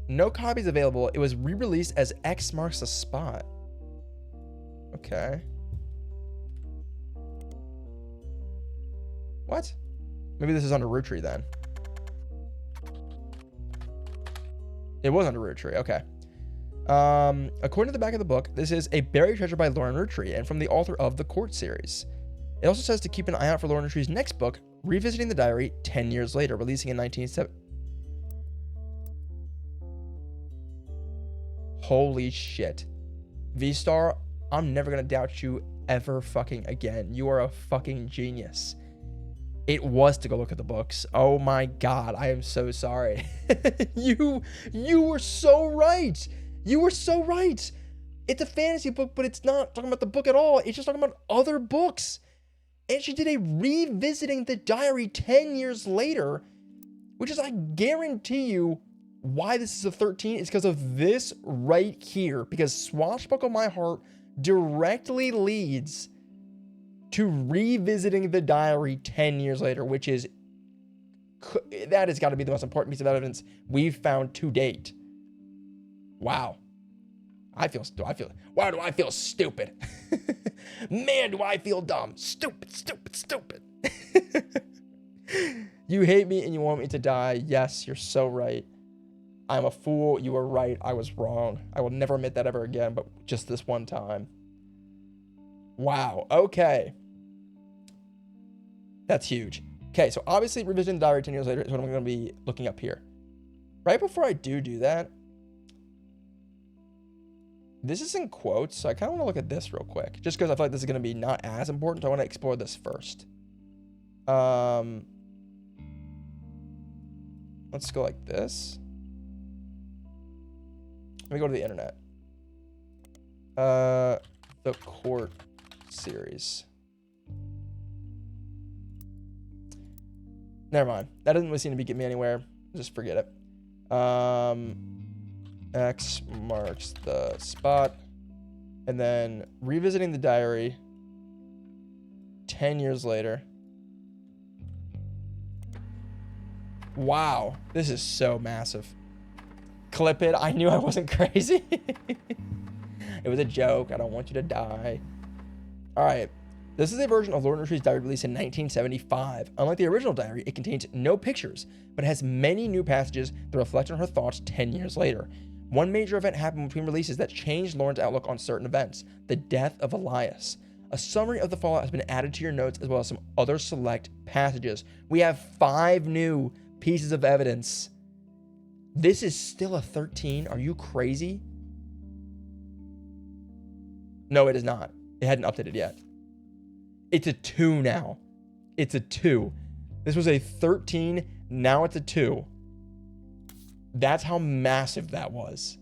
No copies available. It was re-released as X Marks the Spot. Okay. What? Maybe this is under Roottrees then. It was under Roottrees. Okay. According to the back of the book, this is a buried treasure by Lauren Roottrees and from the author of the Court series. It also says to keep an eye out for Lauren Roottrees' next book, Revisiting the Diary 10 years later, releasing in 1970. Holy shit. V-Star, I'm never gonna doubt you ever fucking again. You are a fucking genius. It was to go look at the books. Oh my god, I am so sorry. You were so right. You were so right. It's a fantasy book, but it's not talking about the book at all. It's just talking about other books. And she did a Revisiting the Diary 10 years later, which is, I guarantee you, why this is a 13 is because of this right here. Because Swashbuckle My Heart directly leads to Revisiting the Diary 10 years later, which is, that has got to be the most important piece of evidence we've found to date. Wow. Wow, do I feel stupid? Man, do I feel dumb. Stupid. You hate me and you want me to die. Yes, you're so right. I'm a fool. You were right. I was wrong. I will never admit that ever again, but just this one time. Wow. Okay. That's huge. Okay, so obviously Revisiting the Diary 10 years later is what I'm going to be looking up here. Right before I do that, this is in quotes, so I kind of want to look at this real quick, just because I feel like this is going to be not as important, so I want to explore this first. Let's go like this. Let me go to the internet. The Court series. Never mind. That doesn't really seem to be getting me anywhere. Just forget it. X marks the spot. And then Revisiting the Diary 10 years later. Wow. This is so massive. Clip it. I knew I wasn't crazy. It was a joke. I don't want you to die. All right. This is a version of Lord Roottrees' diary released in 1975. Unlike the original diary, it contains no pictures, but has many new passages that reflect on her thoughts 10 years later. One major event happened between releases that changed Lauren's outlook on certain events: the death of Elias. A summary of the fallout has been added to your notes, as well as some other select passages. We have 5 new pieces of evidence. This is still a 13. Are you crazy? No, it is not. It hadn't updated yet. It's a 2 now. It's a 2. This was a 13. Now it's a 2. That's how massive that was.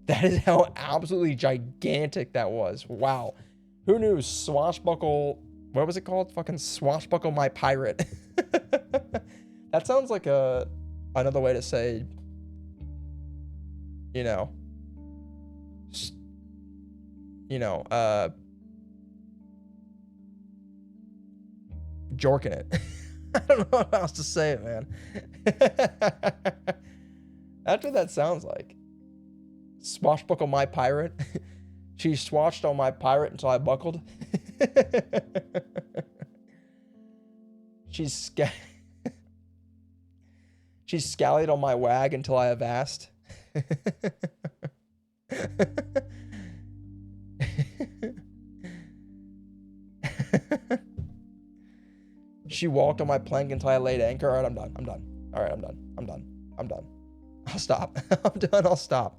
That is how absolutely gigantic that was. Wow. Who knew Swashbuckle... What was it called? Fucking Swashbuckle My Pirate. That sounds like another way to say, jorking it. I don't know how else to say it, man. That's what that sounds like. Swashbuckle my pirate. She swashed on my pirate until I buckled. She scallied on my wag until I avast. She walked on my plank until I laid anchor. All right, I'm done. All right, I'm done. I'll stop. I'm done. I'll stop.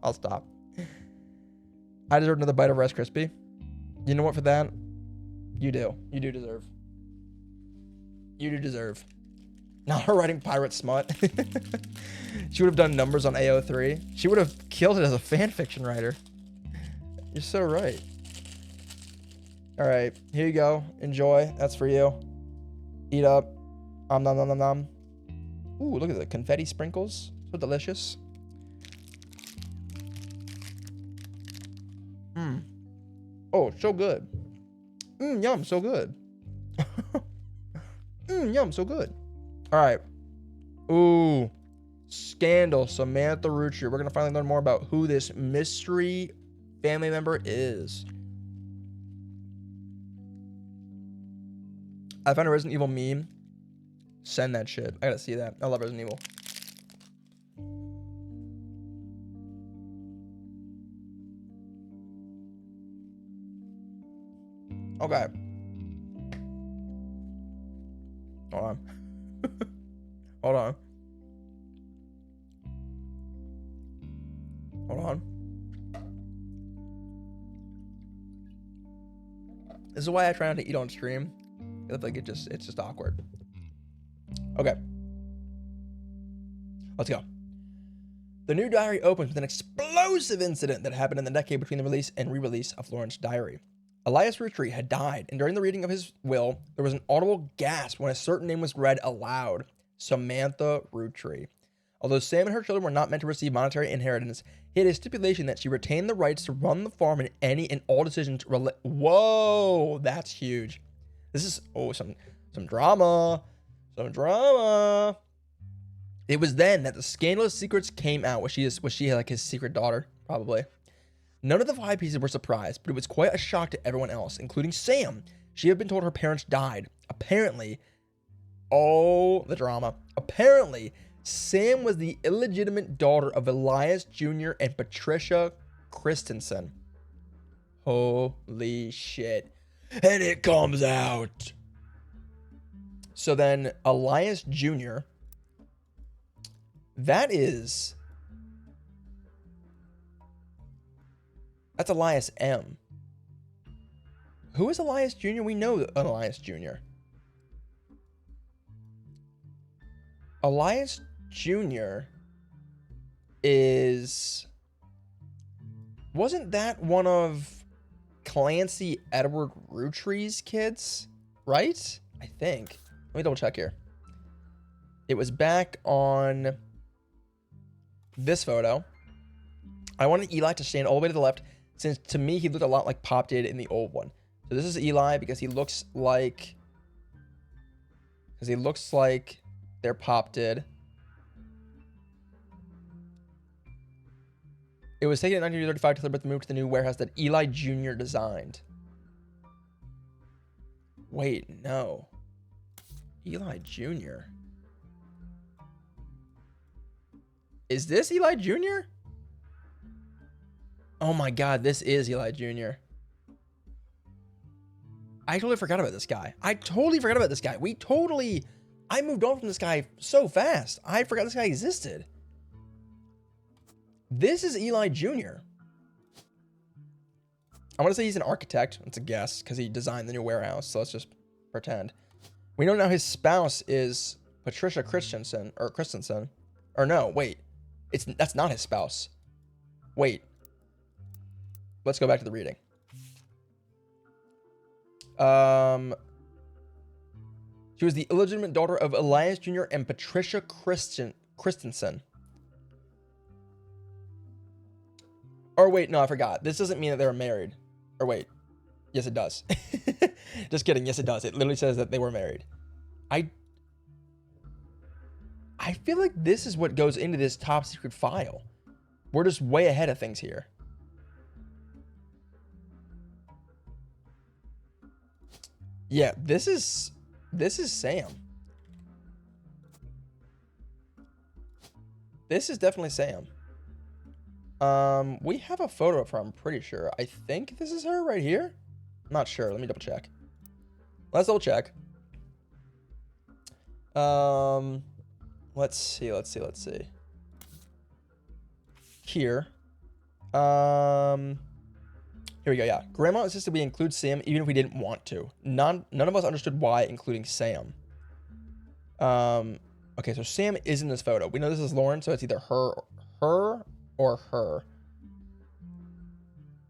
I deserve another bite of Rice Krispie. You know what, for that? You do. You do deserve. Not her writing pirate smut. She would have done numbers on AO3. She would have killed it as a fan fiction writer. You're so right. All right, here you go. Enjoy. That's for you. Eat up. Nom nom nom nom nom. Ooh, look at the confetti sprinkles. So delicious. Oh, so good. Yum, so good. Yum, so good. All right. Ooh. Scandal. Samantha Roottrees. We're going to finally learn more about who this mystery family member is. I found a Resident Evil meme. Send that shit. I gotta see that. I love Resident Evil. Okay. Hold on. Hold on. Hold on. This is why I try not to eat on stream. Like it's just awkward. Okay. Let's go. The new diary opens with an explosive incident that happened in the decade between the release and re-release of Lauren's diary. Elias Roottrees had died, and during the reading of his will, there was an audible gasp when a certain name was read aloud: Samantha Roottrees. Although Sam and her children were not meant to receive monetary inheritance, he had a stipulation that she retain the rights to run the farm and any and all decisions relate. Whoa, that's huge. This is some drama, some drama. It was then that the scandalous secrets came out. Was she like his secret daughter? Probably. None of the 5 pieces were surprised, but it was quite a shock to everyone else, including Sam. She had been told her parents died. Apparently, oh, the drama. Apparently, Sam was the illegitimate daughter of Elias Jr. and Patricia Christensen. Holy shit. And it comes out. So then Elias Jr., that's Elias M. Who is Elias Jr.? We know Elias Jr. Elias Jr. wasn't that one of Clancy Edward Roottrees' kids? Right? I think. Let me double check here. It was back on this photo. I wanted Eli to stand all the way to the left, since to me he looked a lot like Pop did in the old one. So this is Eli because he looks like their Pop did. It was taken in 1935 to celebrate the move to the new warehouse that Eli Jr. designed. Wait, no. Eli Jr. Is this Eli Jr.? Oh my God, this is Eli Jr. I totally forgot about this guy. I moved on from this guy so fast. I forgot this guy existed. This is Eli Jr. I want to say he's an architect. It's a guess because he designed the new warehouse. So let's just pretend. We know now his spouse is Patricia Christensen. Or no, wait. That's not his spouse. Wait. Let's go back to the reading. She was the illegitimate daughter of Elias Jr. and Patricia Christensen. Or wait, no, I forgot. This doesn't mean that they were married. Or wait. Yes, it does. Just kidding. Yes, it does. It literally says that they were married. I feel like this is what goes into this top secret file. We're just way ahead of things here. Yeah, this is Sam. This is definitely Sam. We have a photo of her, I'm pretty sure. I think this is her right here. I'm not sure. Let me double check. Let's double check. Let's see. Here. Here we go, yeah. Grandma insisted we include Sam even if we didn't want to. None of us understood why, including Sam. Okay, so Sam is in this photo. We know this is Lauren, so it's either her or her.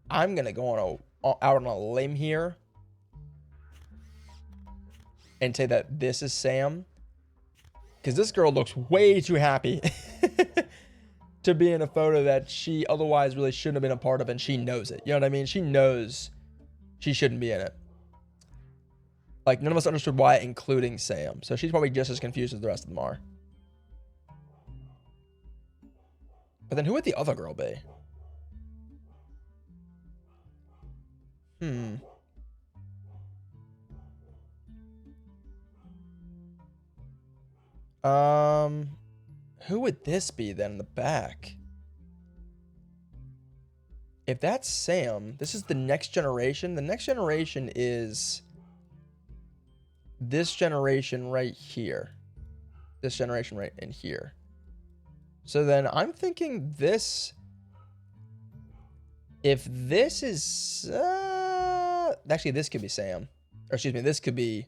I'm gonna go out on a limb here and say that this is Sam, because this girl looks way too happy to be in a photo that she otherwise really shouldn't have been a part of, and she knows it. You know what I mean? She knows she shouldn't be in it. Like, none of us understood why, including Sam. So she's probably just as confused as the rest of them are. But then who would the other girl be? Who would this be then in the back? If that's Sam, this is the next generation. The next generation is this generation right here. This generation right in here. So then I'm thinking this... If this is... actually, this could be Sam. Or excuse me, this could be...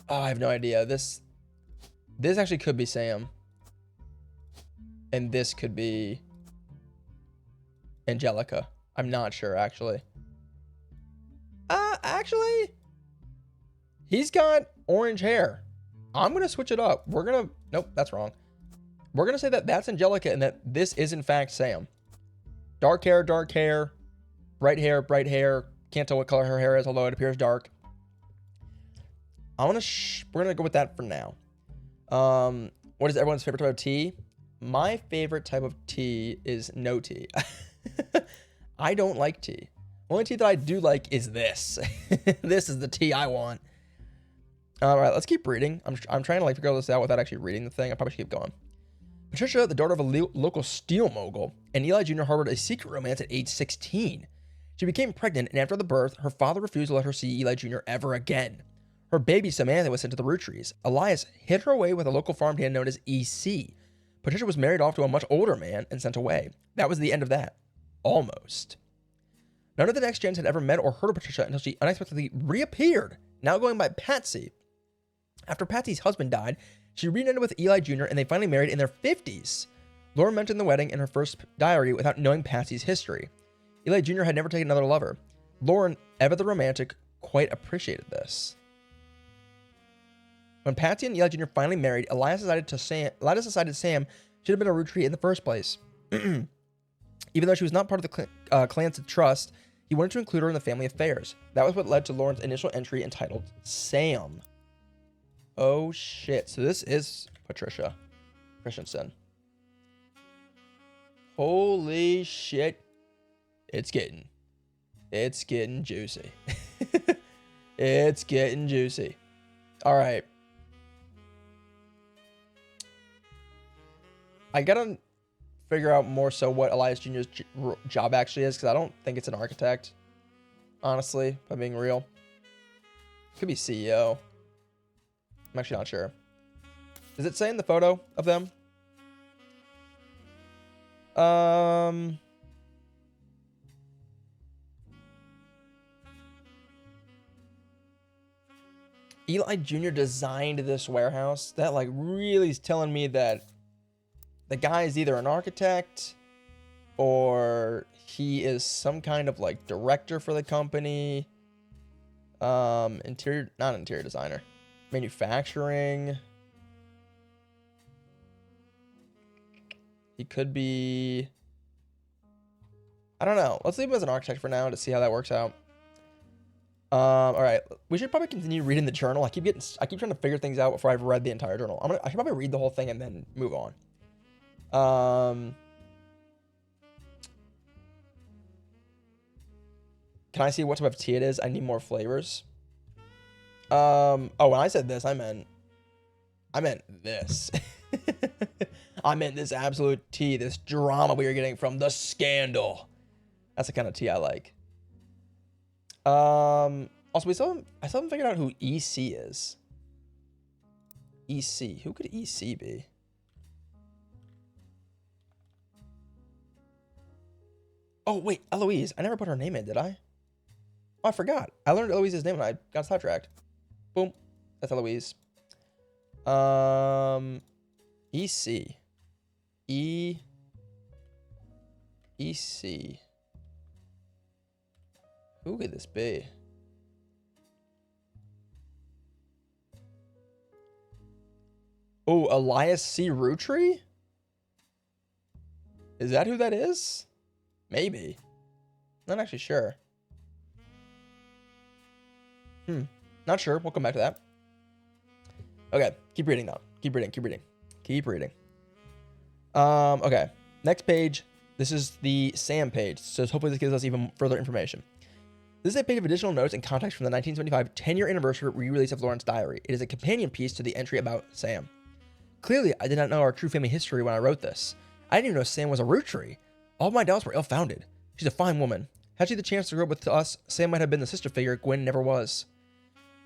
Oh, I have no idea. This actually could be Sam. And this could be Angelica. I'm not sure, actually. Actually, he's got orange hair. I'm going to switch it up. We're going to... Nope, that's wrong. We're going to say that that's Angelica and that this is, in fact, Sam. Dark hair, bright hair. Can't tell what color her hair is, although it appears dark. We're going to go with that for now. What is everyone's favorite type of tea? My favorite type of tea is no tea. I don't like tea. Only tea that I do like is this. This is the tea I want. All right, let's keep reading. I'm trying to like figure this out without actually reading the thing. I probably should keep going. Patricia, the daughter of a local steel mogul, and Eli Jr. harbored a secret romance at age 16. She became pregnant, and after the birth, her father refused to let her see Eli Jr. ever again. Her baby Samantha was sent to the Roottrees. Elias hid her away with a local farmhand known as EC. Patricia was married off to a much older man and sent away. That was the end of that. Almost. None of the next gens had ever met or heard of Patricia until she unexpectedly reappeared, now going by Patsy. After Patsy's husband died, she reunited with Eli Jr. and they finally married in their 50s. Lauren mentioned the wedding in her first diary without knowing Patsy's history. Eli Jr. had never taken another lover. Lauren, ever the romantic, quite appreciated this. When Patsy and Eli Jr. finally married, Elias decided Sam should have been a Rootree in the first place. Even though she was not part of the clan's trust, he wanted to include her in the family affairs. That was what led to Lauren's initial entry entitled Sam. Oh shit, so this is Patricia Christensen. Holy shit. It's getting juicy. It's getting juicy. All right. I gotta figure out more so what Elias Jr.'s job actually is, because I don't think it's an architect. Honestly, if I'm being real. Could be CEO. I'm actually not sure. Does it say in the photo of them? Eli Jr. designed this warehouse. That like really is telling me that the guy is either an architect or he is some kind of like director for the company. Not interior designer. Manufacturing. He could be... I don't know. Let's leave him as an architect for now to see how that works out. All right. We should probably continue reading the journal. I keep trying to figure things out before I've read the entire journal. I should probably read the whole thing and then move on. Can I see what type of tea it is? I need more flavors. Oh, when I said this, I meant this. I meant this absolute tea, this drama we are getting from the scandal. That's the kind of tea I like. Also, I still haven't figured out who EC is. EC. Who could EC be? Oh, wait. Eloise. I never put her name in, did I? Oh, I forgot. I learned Eloise's name when I got sidetracked. Boom. That's Eloise. EC. EC. Who could this be? Oh, Elias C. Rootree? Is that who that is? Maybe. Not actually sure. Not sure. We'll come back to that. Okay. Keep reading now. Keep reading. Okay. Next page. This is the Sam page. So hopefully this gives us even further information. This is a page of additional notes and context from the 1975 10-year anniversary re-release of Lauren's diary. It is a companion piece to the entry about Sam. Clearly, I did not know our true family history when I wrote this. I didn't even know Sam was a Rootree. All of my doubts were ill-founded. She's a fine woman. Had she the chance to grow up with us, Sam might have been the sister figure Gwen never was.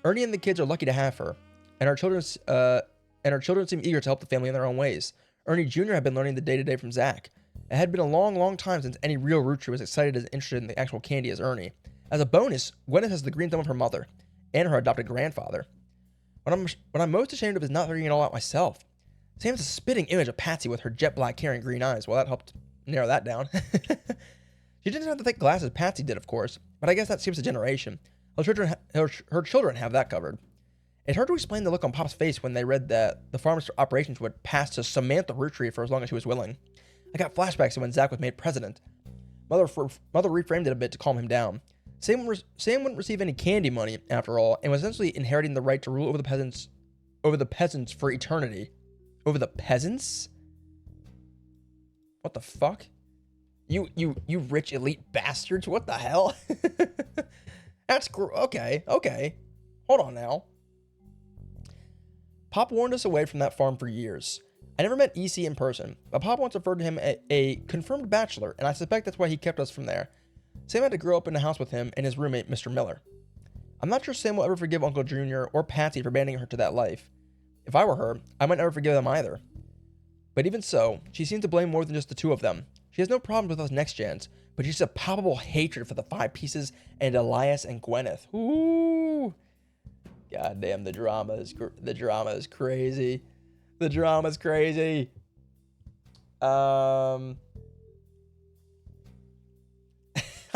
Ernie and the kids are lucky to have her, and our children seem eager to help the family in their own ways. Ernie Jr. had been learning the day-to-day from Zach. It had been a long, long time since any real Roottrie was excited and interested in the actual candy as Ernie. As a bonus, Gwyneth has the green thumb of her mother and her adopted grandfather. What I'm most ashamed of is not figuring it all out myself. Sam's a spitting image of Patsy with her jet black hair and green eyes. Well, that helped narrow that down. She didn't have the thick glasses Patsy did, of course, but I guess that seems a generation. Her children have that covered. It's hard to explain the look on Pop's face when they read that the farm's operations would pass to Samantha Roottrie for as long as she was willing. I got flashbacks to when Zach was made president. Mother reframed it a bit to calm him down. Sam wouldn't receive any candy money, after all, and was essentially inheriting the right to rule over the peasants for eternity. Over the peasants? What the fuck? You rich elite bastards, what the hell? That's okay. Hold on now. Pop warned us away from that farm for years. I never met EC in person, but Pop once referred to him as a confirmed bachelor, and I suspect that's why he kept us from there. Sam had to grow up in the house with him and his roommate, Mr. Miller. I'm not sure Sam will ever forgive Uncle Junior or Patsy for abandoning her to that life. If I were her, I might never forgive them either. But even so, she seems to blame more than just the two of them. She has no problems with us next gens, but she's a palpable hatred for the Five Pieces and Elias and Gwyneth. Ooh. God damn, the drama is crazy. The drama's crazy. I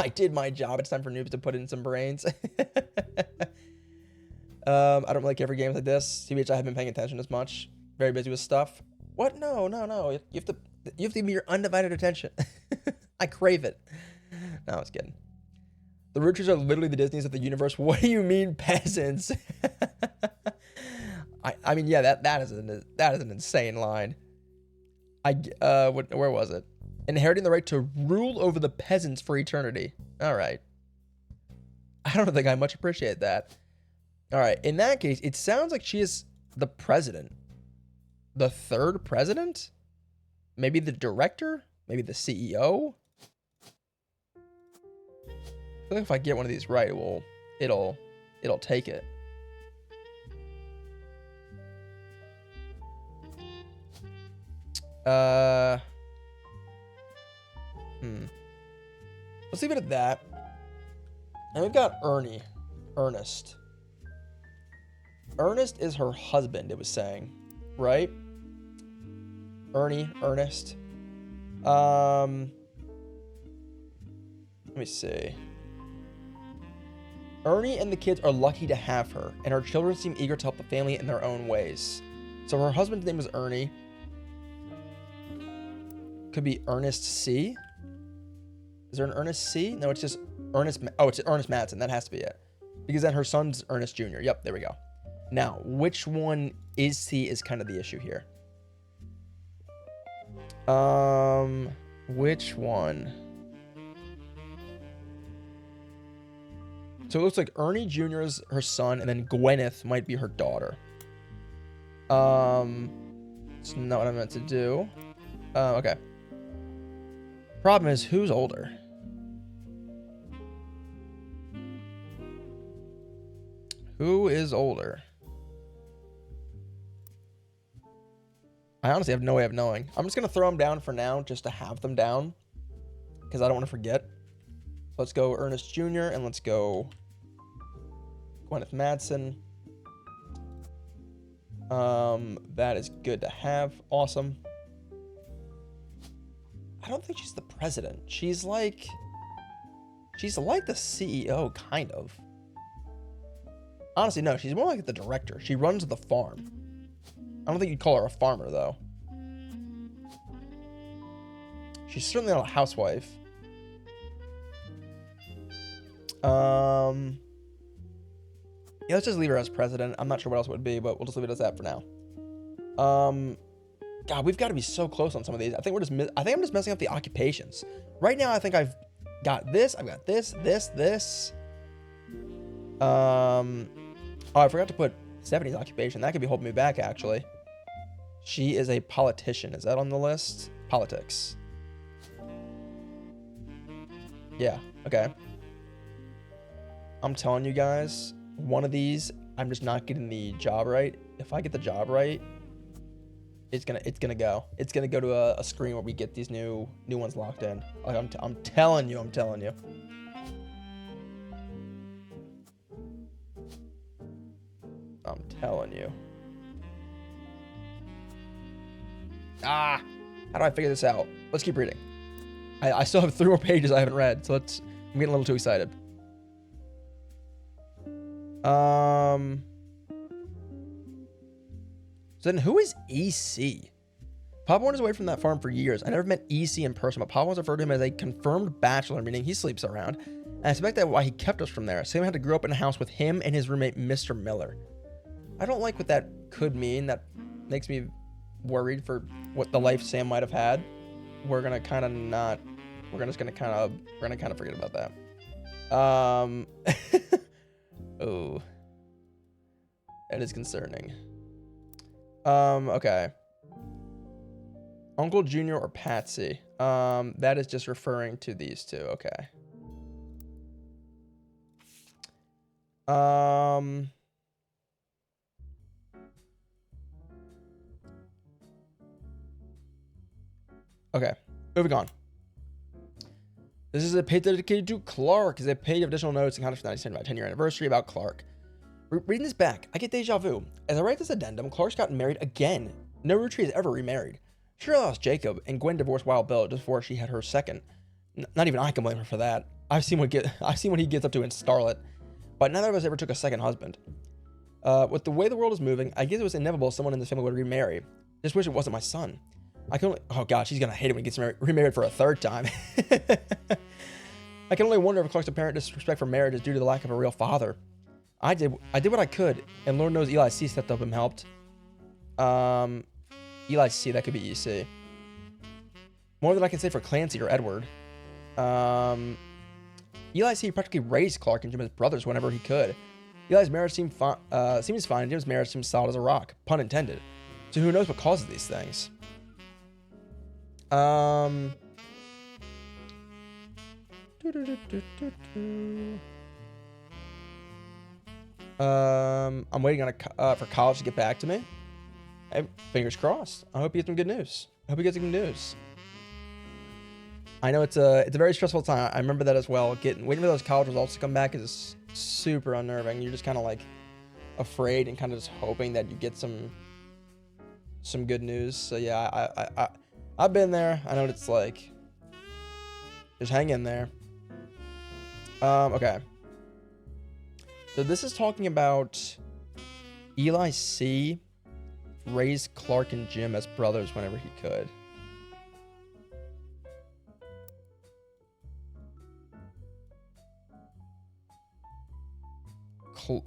did my job. It's time for noobs to put in some brains. I don't really care for games like this. TBH, I haven't been paying attention as much. Very busy with stuff. What? No. You have to give me your undivided attention. I crave it. No, I was kidding. The Roottrees are literally the Disneys of the universe. What do you mean, peasants? I mean, yeah, that is an insane line. Where was it? Inheriting the right to rule over the peasants for eternity. All right. I don't think I much appreciate that. All right. In that case, it sounds like she is the president. The third president? Maybe the director? Maybe the CEO? I feel like if I get one of these right, it'll take it. Let's leave it at that. And we've got Ernest. Ernest is her husband, it was saying, right? Ernest. Let me see. Ernie and the kids are lucky to have her, and her children seem eager to help the family in their own ways. So her husband's name is Ernie. Could be Ernest C. Is there an Ernest C? No, it's just Ernest. Oh, it's Ernest Madsen. That has to be it. Because then her son's Ernest Jr. Yep, there we go. Now, which one is C is kind of the issue here. Which one? So it looks like Ernie Jr. is her son, and then Gwyneth might be her daughter. It's not what I meant to do. Okay. Problem is, who's older? Who is older? I honestly have no way of knowing. I'm just going to throw them down for now, just to have them down, because I don't want to forget. Let's go Ernest Jr. and let's go Gwyneth Madsen. That is good to have. Awesome. I don't think she's the president. She's like the CEO, kind of. Honestly, no, she's more like the director. She runs the farm. I don't think you'd call her a farmer, though. She's certainly not a housewife. Yeah, let's just leave her as president. I'm not sure what else it would be, but we'll just leave it as that for now. God, we've got to be so close on some of these. I think I'm just messing up the occupations. Right now, I think I've got this. I've got this. Oh, I forgot to put Stephanie's occupation. That could be holding me back, actually. She is a politician. Is that on the list? Politics. Yeah, okay. I'm telling you guys, one of these I'm just not getting the job right. If I get the job right, it's gonna go. It's gonna go to a screen where we get these new ones locked in. Like I'm telling you. I'm telling you. Ah, how do I figure this out? Let's keep reading. I still have 3 more pages I haven't read, so I'm getting a little too excited. So then who is EC? Papa was away from that farm for years. I never met EC in person, but Papa was referred to him as a confirmed bachelor, meaning he sleeps around. And I suspect that's why he kept us from there. Sam had to grow up in a house with him and his roommate, Mr. Miller. I don't like what that could mean. That makes me worried for what the life Sam might have had. We're gonna kind of forget about that. Oh, that is concerning. Okay. Uncle Junior or Patsy? That is just referring to these two. Okay. Okay, moving on. This is a page dedicated to Clark. It's a page of additional notes and comments for the 1975 10-year anniversary about Clark. Reading this back, I get deja vu. As I write this addendum, Clark's gotten married again. No Roottrees has ever remarried. She lost Jacob, and Gwen divorced Wild Bill just before she had her second. Not even I can blame her for that. I've seen what he gets up to in Starlet, but neither of us ever took a second husband. With the way the world is moving, I guess it was inevitable someone in this family would remarry. Just wish it wasn't my son. I can only, oh god, she's gonna hate it when he gets remarried for a third time. I can only wonder if Clark's apparent disrespect for marriage is due to the lack of a real father. I did what I could, and Lord knows Eli C stepped up and helped. Eli C, that could be EC. More than I can say for Clancy or Edward. Eli C practically raised Clark and Jim as brothers whenever he could. Eli's marriage seems fine, and Jim's marriage seems solid as a rock, pun intended. So who knows what causes these things? I'm waiting on for college to get back to me. Hey, fingers crossed. I hope you get some good news. I know it's a very stressful time. I remember that as well. Waiting for those college results to come back is super unnerving. You're just kind of like afraid and kind of just hoping that you get some good news. So yeah, I've been there. I know what it's like. Just hang in there. Okay. So this is talking about Eli C raised Clark and Jim as brothers whenever he could.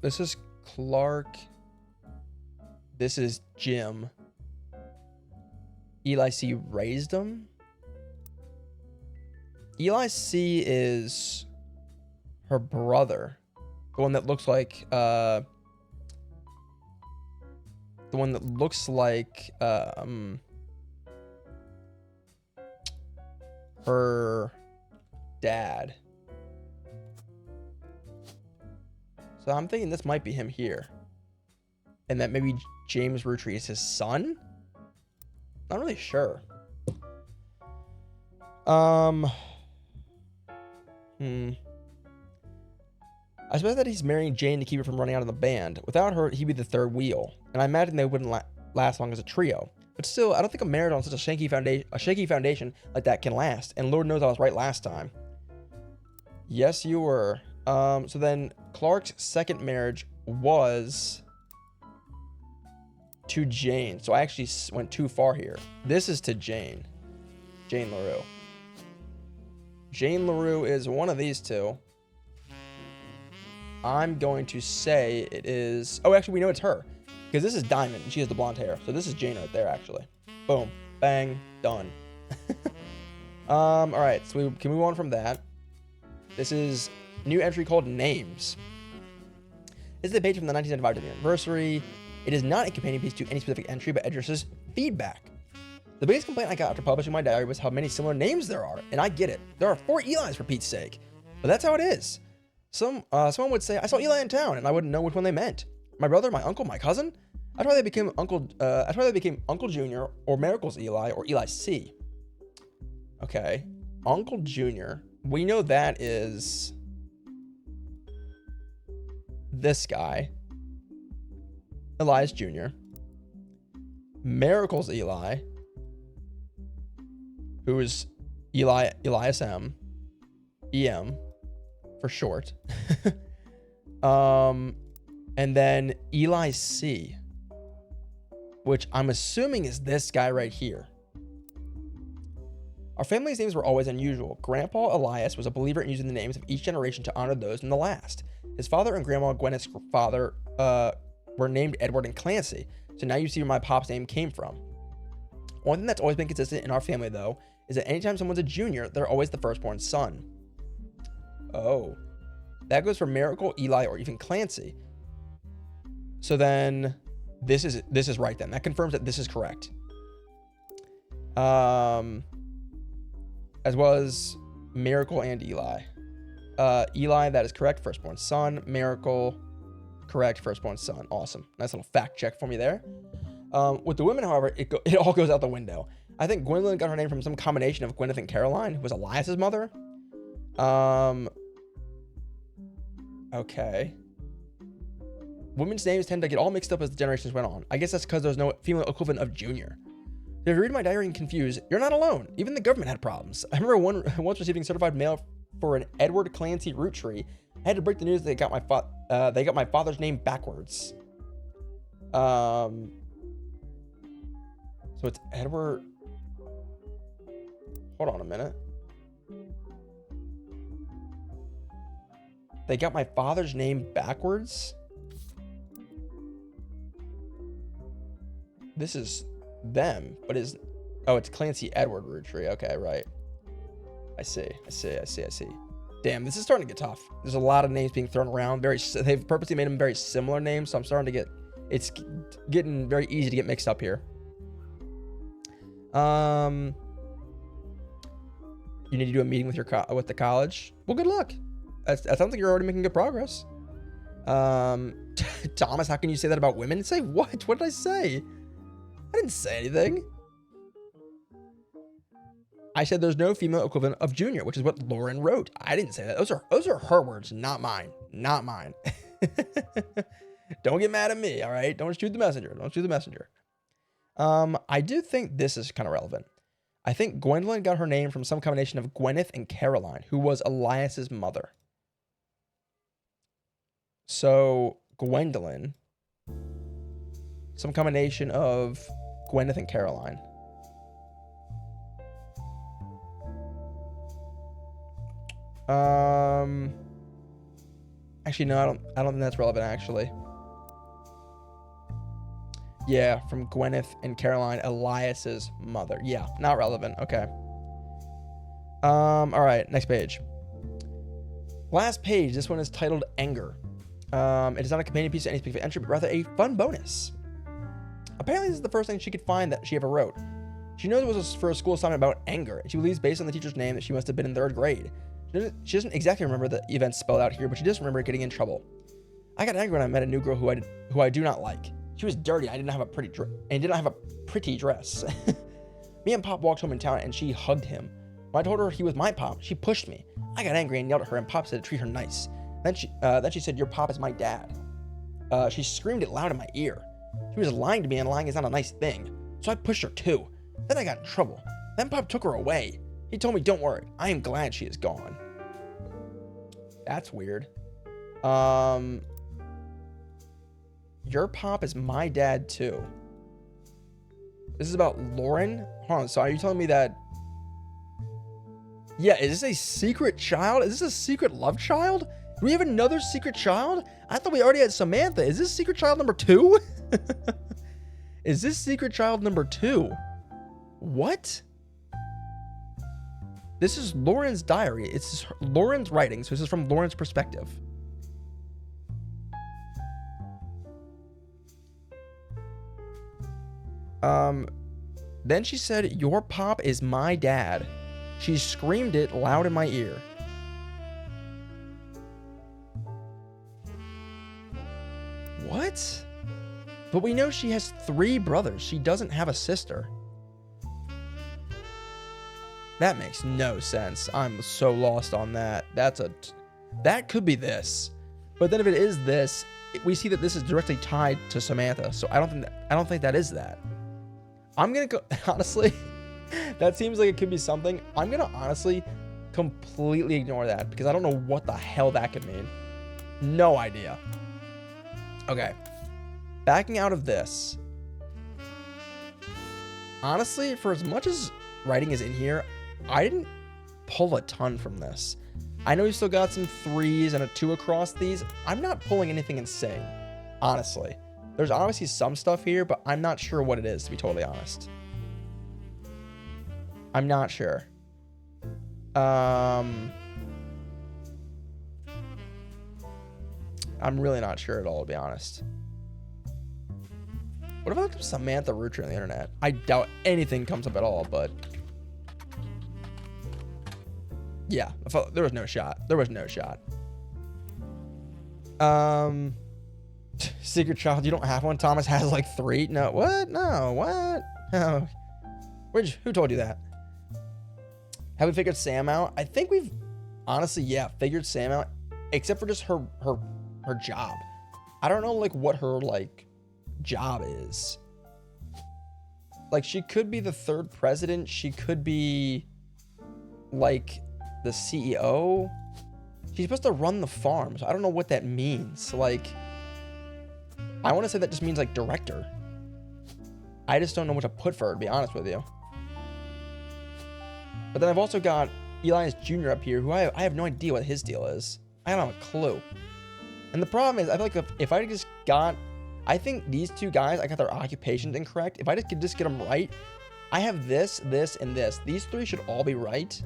This is Clark. This is Jim. Eli C raised him. Eli C is her brother. The one that looks like her dad. So I'm thinking this might be him here. And that maybe James Roottrees is his son? Not really sure. I suppose that he's marrying Jane to keep her from running out of the band. Without her, he'd be the third wheel. And I imagine they wouldn't last long as a trio. But still, I don't think a marriage on such a shaky foundation like that can last. And Lord knows I was right last time. Yes, you were. So then Clark's second marriage was to Jane. So I actually went too far here. This is to Jane. Jane LaRue. Jane LaRue is one of these two. I'm going to say it is... Oh, actually, we know it's her. Because this is Diamond, and she has the blonde hair. So this is Jane right there, actually. Boom. Bang. Done. All right, so we can move on from that. This is new entry called Names. This is a page from the 1975 anniversary. It is not a companion piece to any specific entry, but addresses feedback. The biggest complaint I got after publishing my diary was how many similar names there are, and I get it. There are 4 Eli's for Pete's sake. But that's how it is. Someone would say, I saw Eli in town, and I wouldn't know which one they meant. my brother, my uncle, my cousin? I'd rather they became Uncle Junior or Miracle's Eli or Eli C. Okay. Uncle Junior. We know that is this guy. Elias Jr. Miracle's Eli, who is Elias M. EM for short. And then Eli C, which I'm assuming is this guy right here. Our family's names were always unusual. Grandpa Elias was a believer in using the names of each generation to honor those in the last. His father and Grandma Gwyneth's father were named Edward and Clancy. So now you see where my pop's name came from. One thing that's always been consistent in our family, though, is that anytime someone's a junior, they're always the firstborn son. Oh. That goes for Miracle, Eli, or even Clancy. So then this is right then. That confirms that this is correct. As well as Miracle and Eli. Eli, that is correct. Firstborn son. Miracle, correct. Firstborn son. Awesome. Nice little fact check for me there. With the women, however, it all goes out the window. I think Gwendolyn got her name from some combination of Gwyneth and Caroline, who was Elias's mother. Okay. Women's names tend to get all mixed up as the generations went on. I guess that's because there's no female equivalent of Junior. If you read my diary and confused, you're not alone. Even the government had problems. I remember once receiving certified mail for an Edward Clancy root tree. I had to break the news that they got my father's name backwards. So it's Edward. Hold on a minute. They got my father's name backwards. This is them, but it's Clancy Edward root tree. Okay, right. I see. Damn, this is starting to get tough. There's a lot of names being thrown around. They've purposely made them very similar names, so I'm starting to it's getting very easy to get mixed up here. You need to do a meeting with with the college. Well, good luck. That sounds like you're already making good progress. Thomas, how can you say that about women? Say what? What did I say? I didn't say anything. I said there's no female equivalent of Junior, which is what Lauren wrote. I didn't say that. Those are her words, not mine. Not mine. Don't get mad at me, all right? Don't shoot the messenger. I do think this is kind of relevant. I think Gwendolyn got her name from some combination of Gwyneth and Caroline, who was Elias's mother. So Gwendolyn, some combination of Gwyneth and Caroline. Actually, no, I don't think that's relevant, actually. Yeah, from Gwyneth and Caroline, Elias's mother. Yeah, not relevant. Okay. All right, next page. Last page. This one is titled Anger. It is not a companion piece to any specific entry, but rather a fun bonus. Apparently, this is the first thing she could find that she ever wrote. She knows it was for a school assignment about anger, and she believes based on the teacher's name that she must have been in 3rd grade. She doesn't exactly remember the events spelled out here, but she does remember getting in trouble. I got angry when I met a new girl who I do not like. She was dirty. I didn't have a pretty dress. Me and Pop walked home in town, and she hugged him. When I told her he was my Pop, she pushed me. I got angry and yelled at her, and Pop said to treat her nice. Then she said, "Your Pop is my dad." She screamed it loud in my ear. She was lying to me, and lying is not a nice thing. So I pushed her too. Then I got in trouble. Then Pop took her away. He told me, "Don't worry, I am glad she is gone." That's weird. Your Pop is my dad too. This is about Lauren? Hold on, so are you telling me that... Yeah, is this a secret child? Is this a secret love child? Do we have another secret child? I thought we already had Samantha. Is this secret child number 2? Is this secret child number 2? What? This is Lauren's diary. It's Lauren's writing, so this is from Lauren's perspective. Then she said, "Your Pop is my dad." She screamed it loud in my ear. What? But we know she has 3 brothers. She doesn't have a sister. That makes no sense. I'm so lost on that. That could be this. But then if it is this, we see that this is directly tied to Samantha. So I don't think that is that. I'm going to go, honestly, that seems like it could be something. I'm going to honestly completely ignore that because I don't know what the hell that could mean. No idea. Okay. Backing out of this. Honestly, for as much as writing is in here, I didn't pull a ton from this. I know you still got some 3s and a 2 across these. I'm not pulling anything insane, honestly. There's obviously some stuff here, but I'm not sure what it is, to be totally honest. I'm not sure. I'm really not sure at all, to be honest. What if I looked up Samantha Roottrees on the internet? I doubt anything comes up at all, but... yeah, there was no shot. There was no shot. Secret child, you don't have one? Thomas has like 3? No, what? No, what? No. Who told you that? Have we figured Sam out? I think we've, honestly, yeah, figured Sam out, except for just her job. I don't know, like, what her, like, job is. Like, she could be the 3rd president. She could be, like, the CEO. She's supposed to run the farm, so I don't know what that means. Like, I want to say that just means, like, director. I just don't know what to put for her, to be honest with you. But then I've also got Elias Jr. up here, who I have no idea what his deal is. I don't have a clue. And the problem is, I feel like if I just got... I think these 2 guys, I got their occupations incorrect. If I could just get them right, I have this, this, and this. These 3 should all be right.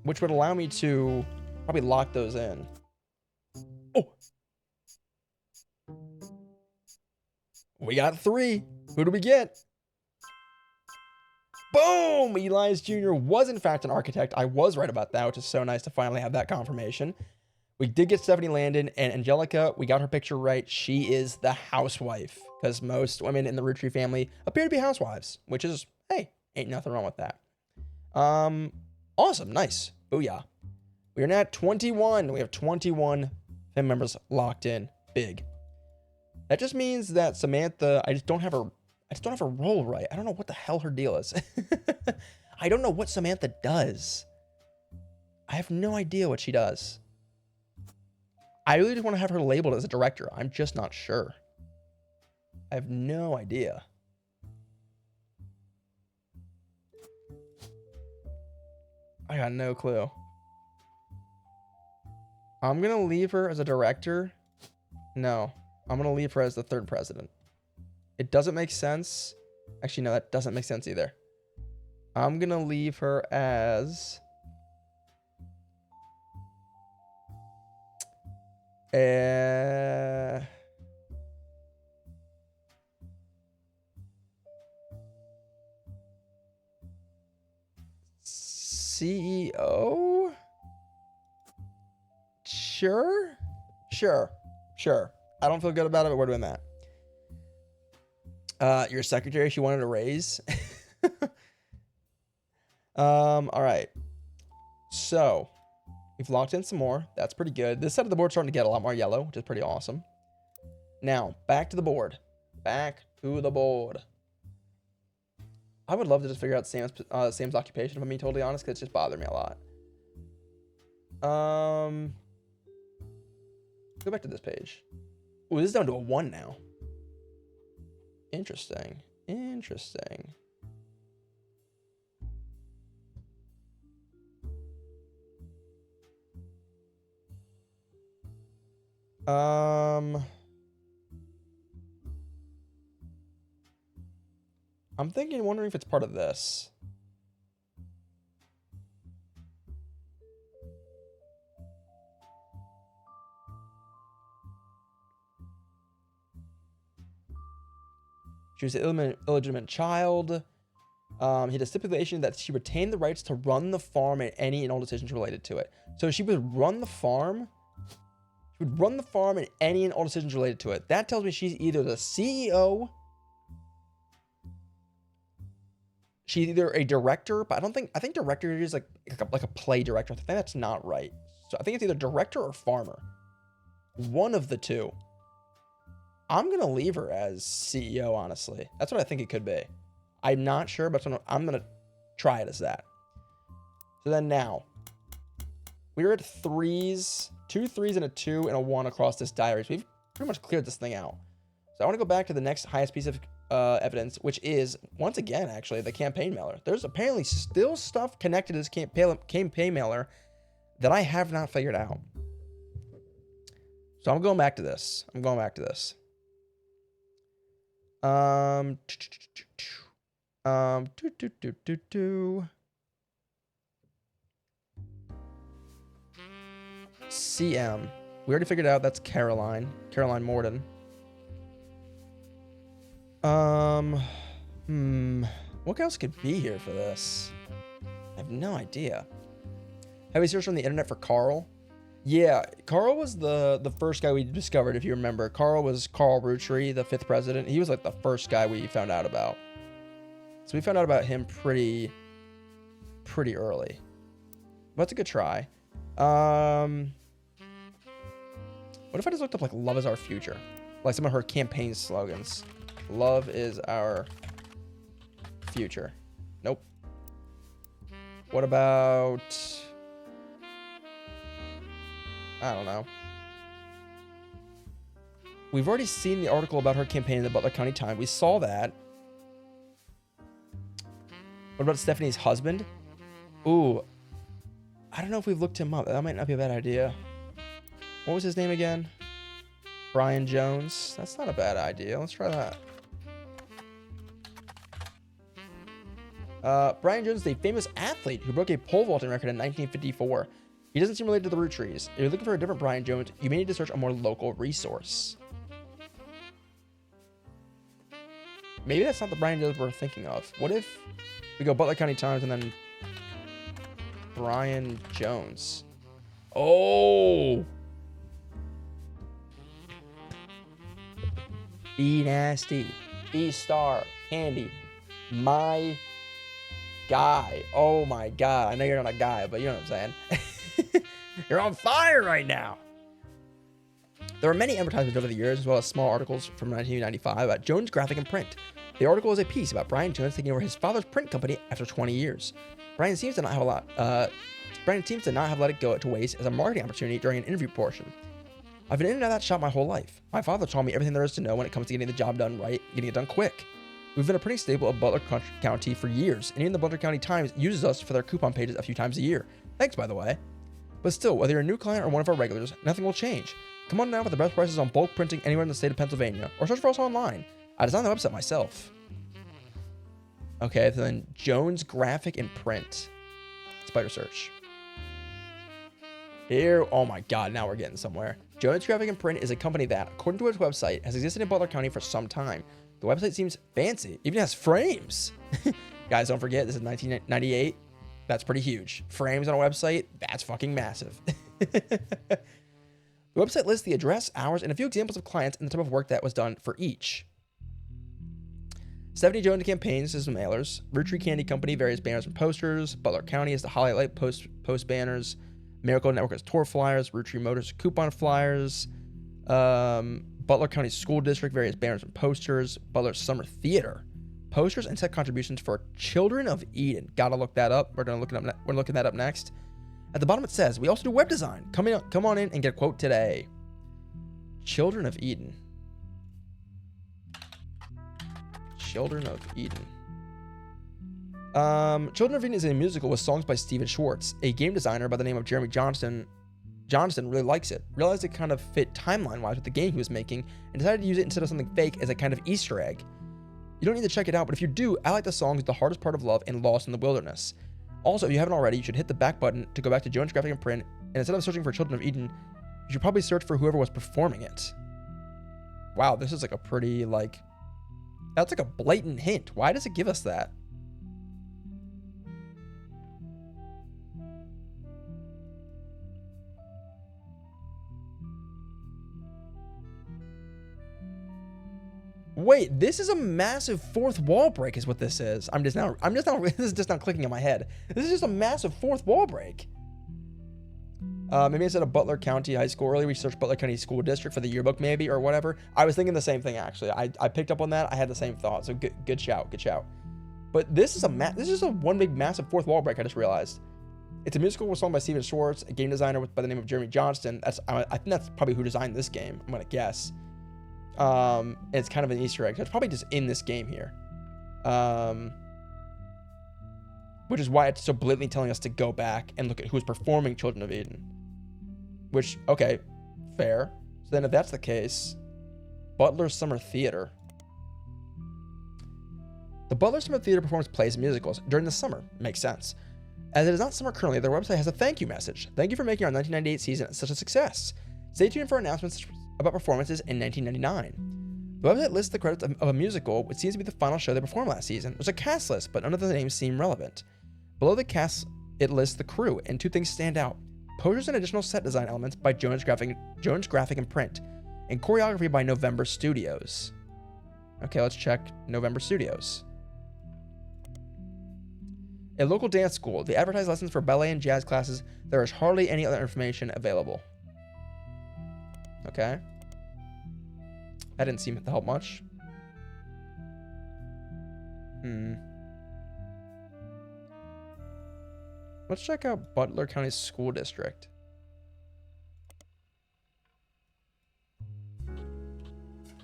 Which would allow me to probably lock those in. Oh! We got 3. Who do we get? Boom! Elias Jr. was in fact an architect. I was right about that, which is so nice to finally have that confirmation. We did get Stephanie Landon and Angelica. We got her picture right. She is the housewife, because most women in the Roottrees family appear to be housewives, which is, hey, ain't nothing wrong with that. Awesome, nice, booyah. We are now at 21. We have 21 family members locked in, big. That just means that Samantha, I just don't have her role right. I don't know what the hell her deal is. I don't know what Samantha does. I have no idea what she does. I really just want to have her labeled as a director. I'm just not sure. I have no idea. I got no clue. I'm going to leave her as a director. No, I'm going to leave her as the 3rd president. It doesn't make sense. Actually, no, that doesn't make sense either. I'm going to leave her as... CEO? Sure. I don't feel good about it, but we're doing that. Your secretary, she wanted a raise. All right. So we've locked in some more. That's pretty good. This side of the board's starting to get a lot more yellow, which is pretty awesome. Now, back to the board. Back to the board. I would love to just figure out Sam's occupation, if I'm being totally honest, because it's just bothered me a lot. Go back to this page. Oh, this is down to a 1 now. Interesting. I'm wondering if it's part of this. She was an illegitimate child. He had a stipulation that she retained the rights to run the farm and any and all decisions related to it. So she would run the farm. She who would run the farm and any and all decisions related to it. That tells me she's either the CEO, she's either a director, but I think director is like a play director. I think that's not right. So I think it's either director or farmer. One of the two. I'm going to leave her as CEO, honestly. That's what I think it could be. I'm not sure, but I'm going to try it as that. So then now, we're at 3s, 2 3s and a 2 and a 1 across this diary. So we've pretty much cleared this thing out. So I want to go back to the next highest piece of evidence, which is, once again, actually, the campaign mailer. There's apparently still stuff connected to this campaign mailer that I have not figured out. So I'm going back to this. CM. We already figured out that's Caroline Morden. What else could be here for this? I have no idea. Have we searched on the internet for Carl? Yeah, Carl was the first guy we discovered, if you remember. Carl was Carl Roottrees, the 5th president. He was like the first guy we found out about. So we found out about him pretty early. But it's a good try. What if I just looked up like "Love is our future"? Like some of her campaign slogans. Love is our future. Nope. What about... I don't know. We've already seen the article about her campaign in the Butler County Times. We saw that. What about Stephanie's husband? Ooh. I don't know if we've looked him up. That might not be a bad idea. What was his name again? Brian Jones. That's not a bad idea. Let's try that. Brian Jones is a famous athlete who broke a pole vaulting record in 1954. He doesn't seem related to the Roottrees. If you're looking for a different Brian Jones, you may need to search a more local resource. Maybe that's not the Brian Jones we're thinking of. What if we go Butler County Times and then Brian Jones? Oh! Be nasty. Be star. Candy. My guy. Oh my god. I know you're not a guy, but you know what I'm saying. You're on fire right now. There are many advertisements over the years, as well as small articles from 1995 about Jones Graphic and Print. The article is a piece about Brian Jones taking over his father's print company after 20 years. Brian seems to not have let it go to waste as a marketing opportunity during an interview portion. I've been in and out of that shop my whole life. My father taught me everything there is to know when it comes to getting the job done right, getting it done quick. We've been a pretty staple of Butler County for years, and even the Butler County Times uses us for their coupon pages a few times a year. Thanks, by the way. But still, whether you're a new client or one of our regulars, nothing will change. Come on down for the best prices on bulk printing anywhere in the state of Pennsylvania, or search for us online. I designed the website myself. Okay, then Jones Graphic and Print. Spider search. Here, oh my god, now we're getting somewhere. Jones Graphic and Print is a company that, according to its website, has existed in Butler County for some time. The website seems fancy, even has frames. Guys, don't forget, this is 1998. That's pretty huge. Frames on a website, that's fucking massive. The website lists the address, hours, and a few examples of clients and the type of work that was done for each. Stephanie Jones campaigns as mailers. Roottrees Candy Company, various banners and posters. Butler County is the highlight post banners. Miracle Network has tour flyers. Roottrees Motors coupon flyers. Butler County School District, various banners and posters. Butler Summer Theater, posters and set contributions for Children of Eden. Gotta look that up. We're looking that up next. At the bottom it says, we also do web design. Come on in and get a quote today. Children of Eden. Children of Eden. Children of Eden is a musical with songs by Steven Schwartz. A game designer by the name of Jeremy Johnston really likes it, realized it kind of fit timeline-wise with the game he was making, and decided to use it instead of something fake as a kind of Easter egg. You don't need to check it out, but if you do, I like the songs The Hardest Part of Love and Lost in the Wilderness. Also, if you haven't already, you should hit the back button to go back to Jones Graphic and Print, and instead of searching for Children of Eden, you should probably search for whoever was performing it. Wow, this is like a pretty, that's like a blatant hint. Why does it give us that? Wait, this is a massive fourth wall break is what this is. This is just not clicking in my head. This is just a massive fourth wall break. Maybe instead of Butler County High School, earlier we searched Butler County School District for the yearbook maybe, or whatever. I was thinking the same thing, actually. I picked up on that. I had the same thought, so good shout. But this is a one big massive fourth wall break, I just realized. It's a musical was sung by Steven Schwartz, a game designer by the name of Jeremy Johnston. I think that's probably who designed this game, I'm going to guess. It's kind of an Easter egg. So it's probably just in this game here. Which is why it's so blatantly telling us to go back and look at who's performing Children of Eden. Which, okay, fair. So then if that's the case, Butler Summer Theater. The Butler Summer Theater performs plays and musicals during the summer. Makes sense. As it is not summer currently, their website has a thank you message. Thank you for making our 1998 season such a success. Stay tuned for announcements about performances in 1999. The website lists the credits of a musical, which seems to be the final show they performed last season. There's a cast list, but none of the names seem relevant. Below the cast, it lists the crew, and two things stand out. Posters and additional set design elements by Jones Graphic and Print, and choreography by November Studios. Okay, let's check November Studios. A local dance school. They advertise lessons for ballet and jazz classes. There is hardly any other information available. Okay. That didn't seem to help much. Let's check out Butler County School District.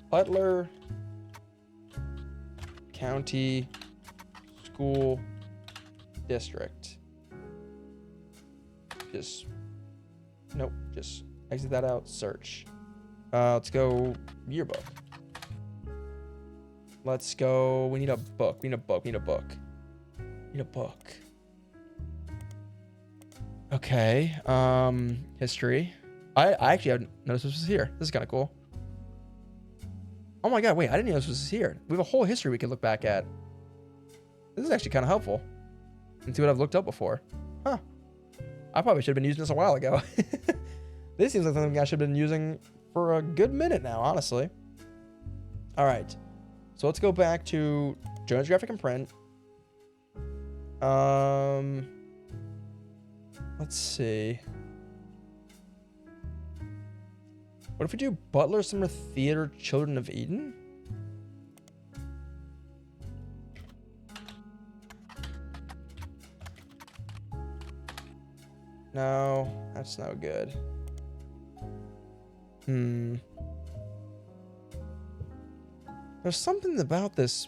Butler County School District. Just exit that out. Search. Let's go yearbook. Let's go. We need a book. Okay. History. I actually haven't noticed this was here. This is kind of cool. Oh my god, wait, I didn't know this was here. We have a whole history we could look back at. This is actually kind of helpful. And see what I've looked up before. Huh. I probably should have been using this a while ago. This seems like something I should have been using for a good minute now, honestly. All right. So let's go back to Jones Graphic and Print. Let's see. What if we do Butler Summer Theater Children of Eden? No, that's no good. There's something about this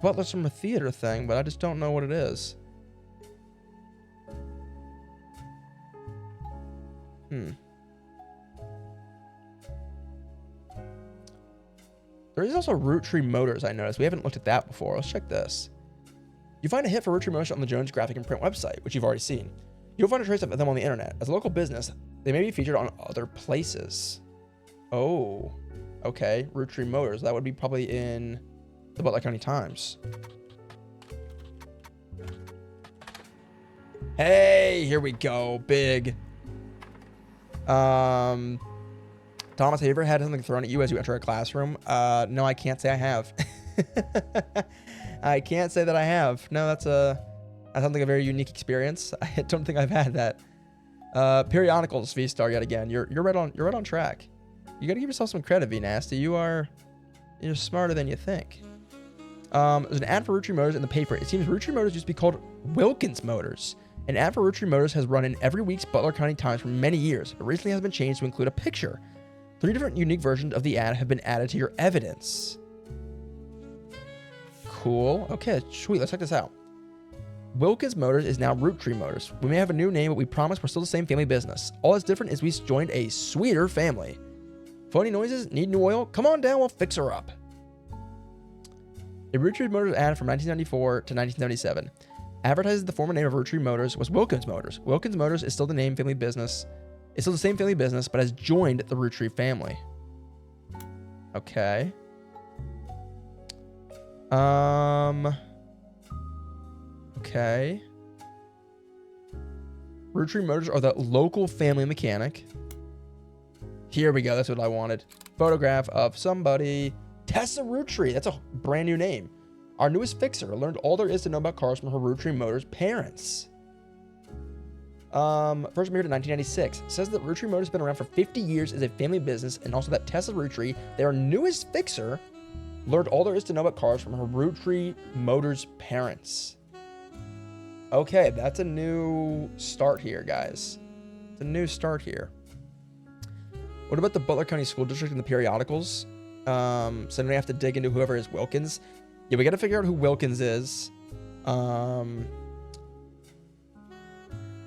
Butler Summer Theater thing, but I just don't know what it is. There is also Roottrees Motors, I noticed. We haven't looked at that before. Let's check this. You find a hit for Roottrees Motors on the Jones Graphic and Print website, which you've already seen. You'll find a trace of them on the internet. As a local business, they may be featured on other places. Oh, okay. Roottrees Motors. That would be probably in the Butler County Times. Hey, here we go. Big. Thomas, have you ever had something thrown at you as you enter a classroom? No, I can't say I have. I can't say that I have. No, that sounds like a very unique experience. I don't think I've had that. Periodicals, V-Star, yet again. You're right on track. You gotta give yourself some credit, V-Nasty. You're smarter than you think. There's an ad for Roottrees Motors in the paper. It seems Roottrees Motors used to be called Wilkins Motors. An ad for Roottrees Motors has run in every week's Butler County Times for many years, but recently has been changed to include a picture. 3 different unique versions of the ad have been added to your evidence. Cool. Okay, sweet. Let's check this out. Wilkins Motors is now Roottrees Motors. We may have a new name, but we promise we're still the same family business. All that's different is we joined a sweeter family. Phony noises? Need new oil? Come on down, we'll fix her up. A Roottrees Motors ad from 1994 to 1977 advertises the former name of Roottrees Motors was Wilkins Motors. Wilkins Motors is still the same family business. It's still the same family business, but has joined the Roottrees family. Okay. Okay. Roottrees Motors are the local family mechanic. Here we go. That's what I wanted. Photograph of somebody Tessa Roottrees. That's a brand new name. Our newest fixer learned all there is to know about cars from her Roottrees Motors parents. First appeared in 1996. Says that Roottrees Motors has been around for 50 years as a family business, and also that Tessa Roottrees, their newest fixer, learned all there is to know about cars from her Roottrees Motors parents. Okay, that's a new start here, guys. It's a new start here. What about the Butler County School District and the periodicals? So then we have to dig into whoever is Wilkins. Yeah, we got to figure out who Wilkins is.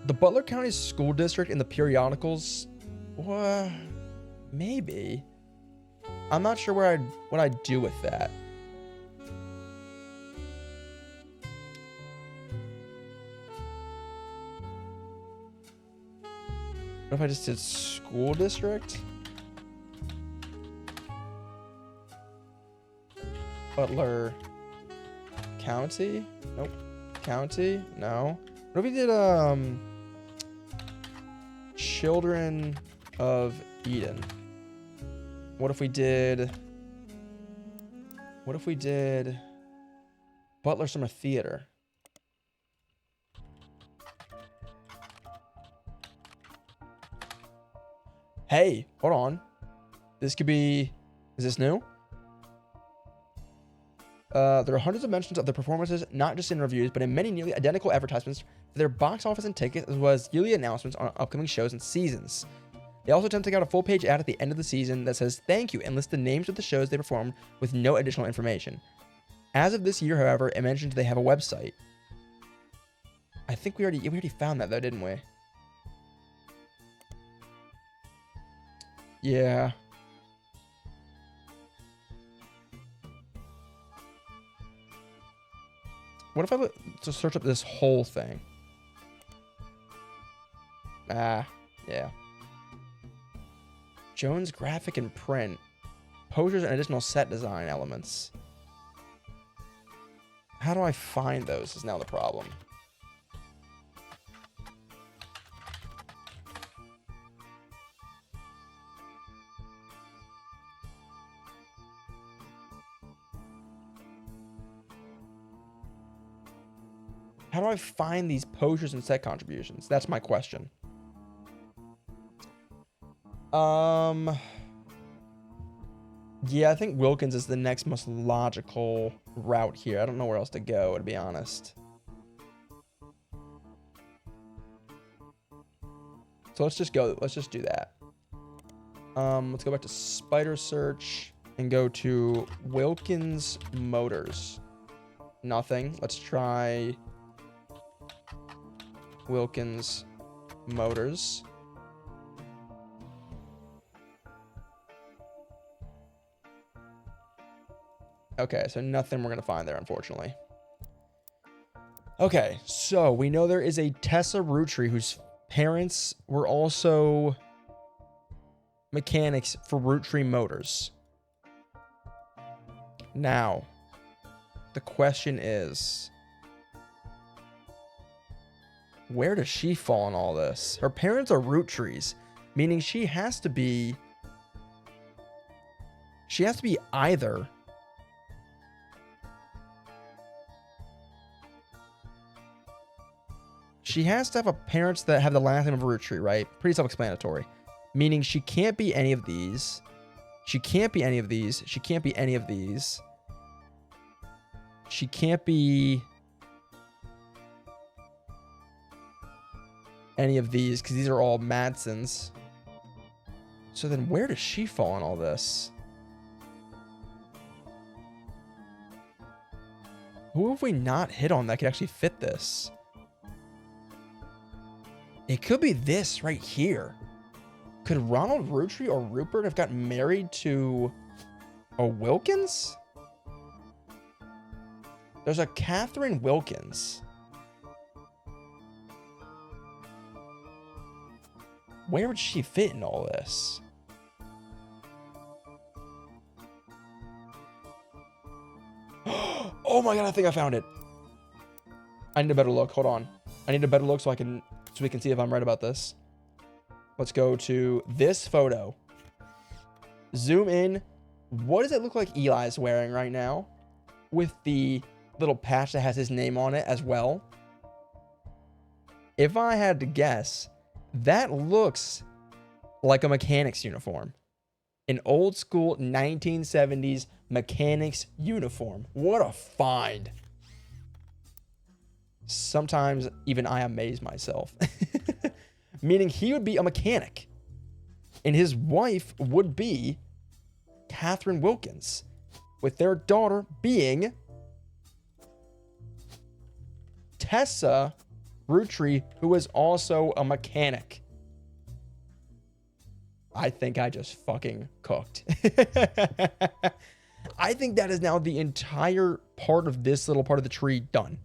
The Butler County School District and the periodicals, well, maybe. I'm not sure what I'd do with that. What if I just did school district? Butler County? Nope. County? No. What if we did Children of Eden? What if we did Butler Summer Theater? Hey, hold on. This could be, is this new? There are hundreds of mentions of their performances, not just in reviews, but in many nearly identical advertisements for their box office and tickets, as well as yearly announcements on upcoming shows and seasons. They also attempt to take out a full-page ad at the end of the season that says thank you and lists the names of the shows they performed with no additional information. As of this year, however, it mentions they have a website. I think we already found that though, didn't we? Yeah. What if I were to search up this whole thing? Yeah. Jones graphic and print. Posters and additional set design elements. How do I find those is now the problem. How do I find these posters and set contributions? That's my question. Yeah, I think Wilkins is the next most logical route here. I don't know where else to go, to be honest. So let's just go. Let's just do that. Let's go back to Spider Search and go to Wilkins Motors. Nothing. Let's try Wilkins Motors. Okay, so nothing we're going to find there, unfortunately. Okay, so we know there is a Tessa Roottrees whose parents were also mechanics for Roottrees Motors. Now, the question is, where does she fall in all this? Her parents are Roottrees, meaning she has to be either she has to have a parents that have the last name of Roottrees, right? Pretty self-explanatory. Meaning she can't be any of these. She can't be any of these. She can't be any of these. She can't be any of these because these are all Madsons. So then where does she fall in all this? Who have we not hit on that could actually fit this? It could be this right here. Could Ronald Roottrees or Rupert have gotten married to a Wilkins? There's a Catherine Wilkins. Where would she fit in all this? Oh my god, I think I found it. I need a better look. Hold on. I need a better look so we can see if I'm right about this. Let's go to this photo. Zoom in What does it look like Eli's wearing right now? With the little patch that has his name on it as well. If I had to guess, that looks like a mechanic's uniform. An old school 1970s mechanic's uniform. What a find. Sometimes even I amaze myself. Meaning he would be a mechanic. And his wife would be Catherine Wilkins. With their daughter being Tessa Roottrees, who is also a mechanic. I think I just fucking cooked. I think that is now the entire part of this little part of the tree done.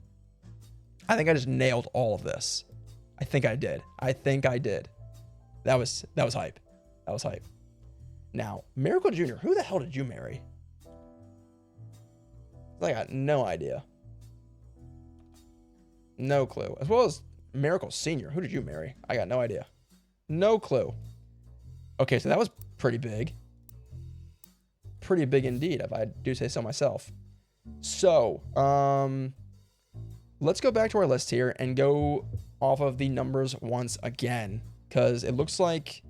I think I just nailed all of this. I think I did. That was hype. That was hype. Now, Miracle Jr., who the hell did you marry? I got no idea. No clue. As well as Miracle Sr., who did you marry? I got no idea. No clue. Okay, so that was pretty big. Pretty big indeed, if I do say so myself. So, let's go back to our list here and go off of the numbers once again, because it looks like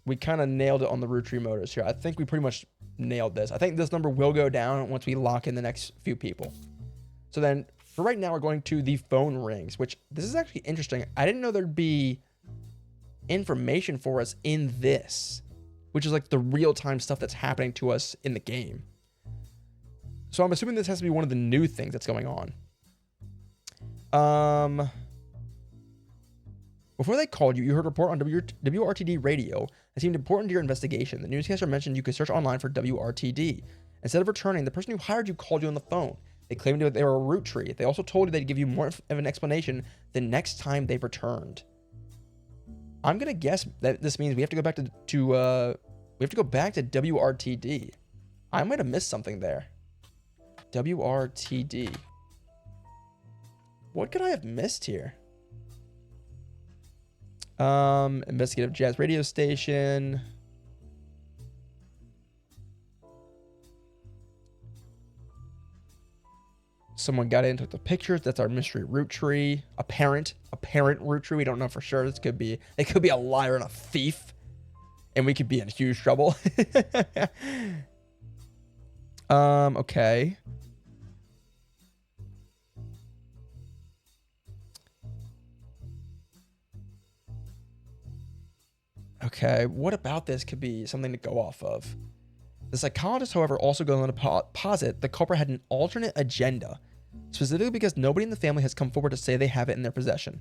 we kind of nailed it on the Roottrees motors here. I think we pretty much nailed this. I think this number will go down once we lock in the next few people. So then, for right now, we're going to the phone rings, which this is actually interesting. I didn't know there'd be information for us in this, which is like the real-time stuff that's happening to us in the game. So I'm assuming this has to be one of the new things that's going on. Before they called you, you heard a report on WRTD radio that seemed important to your investigation. The newscaster mentioned you could search online for WRTD. Instead of returning, the person who hired you called you on the phone. They claimed that they were a Roottrees. They also told you they'd give you more of an explanation the next time they returned. I'm gonna guess that this means we have to go back to WRTD. I might have missed something there. WRTD. What could I have missed here? Investigative jazz radio station. Someone got in and took the pictures. That's our mystery Roottrees. Apparent Roottrees. We don't know for sure. It could be a liar and a thief, and we could be in huge trouble. Okay. Okay, what about this could be something to go off of? The psychologist, however, also goes on to posit the culprit had an alternate agenda, specifically because nobody in the family has come forward to say they have it in their possession.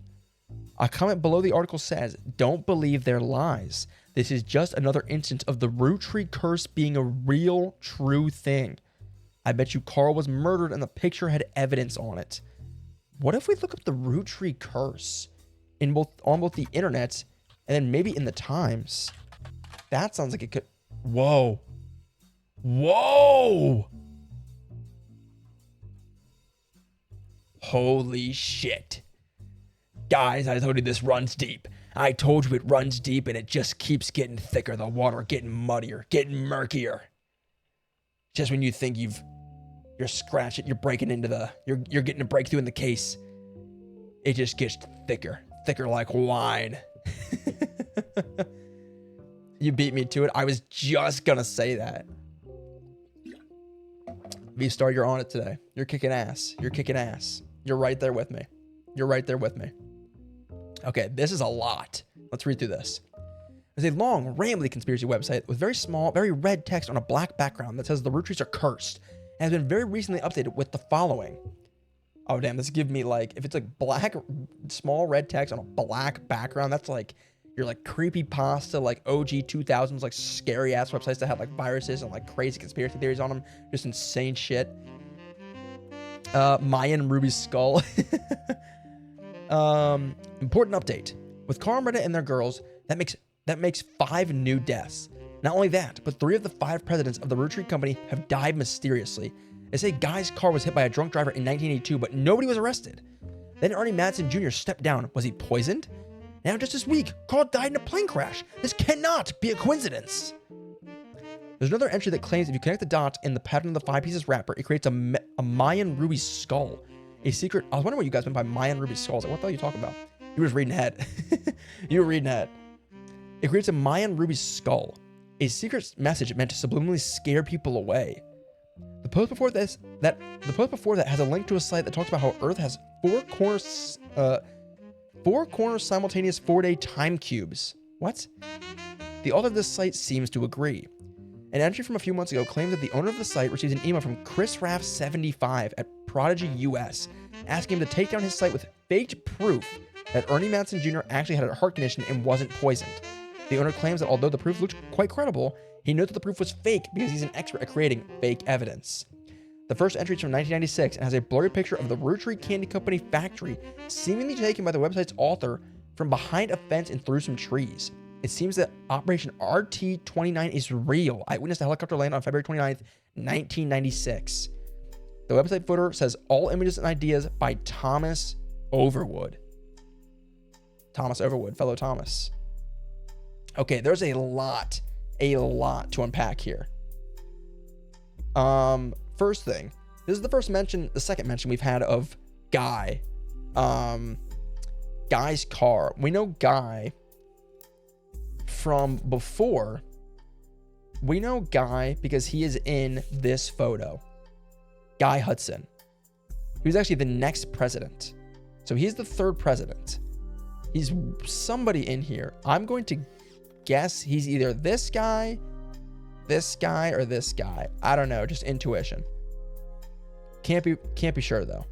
A comment below the article says, "Don't believe their lies. This is just another instance of the Roottrees curse being a real, true thing. I bet you Carl was murdered and the picture had evidence on it." What if we look up the Roottrees curse on both the internet and then maybe in the Times? That sounds like it could... Whoa. Whoa! Holy shit. Guys, I told you this runs deep. I told you it runs deep and it just keeps getting thicker. The water getting muddier, getting murkier. Just when you think you're scratching, you're breaking into you're getting a breakthrough in the case, it just gets thicker like wine. You beat me to it. I was just gonna say that. V-Star, you're on it today. You're kicking ass. You're right there with me. Okay, this is a lot. Let's read through this. There's a long, rambly conspiracy website with very small, very red text on a black background that says the Roottrees are cursed and has been very recently updated with the following. Oh, damn, this give me like, if it's like black, small red text on a black background, that's like your like creepypasta, like OG 2000s, like scary ass websites that have like viruses and like crazy conspiracy theories on them. Just insane shit. Mayan Ruby's skull. Important update. With Carl and Retta and their girls, that makes 5 new deaths. Not only that, but 3 of the 5 presidents of the Roottrees company have died mysteriously. They say Guy's car was hit by a drunk driver in 1982, but nobody was arrested. Then Ernie Madsen Jr. stepped down. Was he poisoned? Now just this week, Carl died in a plane crash. This cannot be a coincidence. There's another entry that claims if you connect the dots in the pattern of the 5 pieces wrapper, it creates a Mayan ruby skull. A secret. I was wondering what you guys meant by Mayan ruby skulls. Like, what the hell are you talking about? You were just reading ahead. You were reading ahead. It creates a Mayan ruby skull. A secret message meant to subliminally scare people away. The post before that has a link to a site that talks about how Earth has 4 corners simultaneous 4-day time cubes. What? The author of this site seems to agree. An entry from a few months ago claims that the owner of the site received an email from Chris Raff75 at Prodigy US asking him to take down his site with faked proof that Ernie Madsen Jr. actually had a heart condition and wasn't poisoned. The owner claims that although the proof looked quite credible, he noted that the proof was fake because he's an expert at creating fake evidence. The first entry is from 1996 and has a blurry picture of the Roottrees Candy Company factory, seemingly taken by the website's author from behind a fence and through some trees. It seems that Operation RT-29 is real. I witnessed a helicopter land on February 29th, 1996. The website footer says all images and ideas by Thomas Overwood. Thomas Overwood, fellow Thomas. Okay, there's a lot to unpack here. First thing, this is the second mention we've had of Guy. Guy's car. We know Guy from before. We know Guy because he is in this photo. Guy Hudson. He was actually the next president. So he's the 3rd president. He's somebody in here. I'm going to guess he's either this guy, or this guy. I don't know, just intuition. Can't be sure though.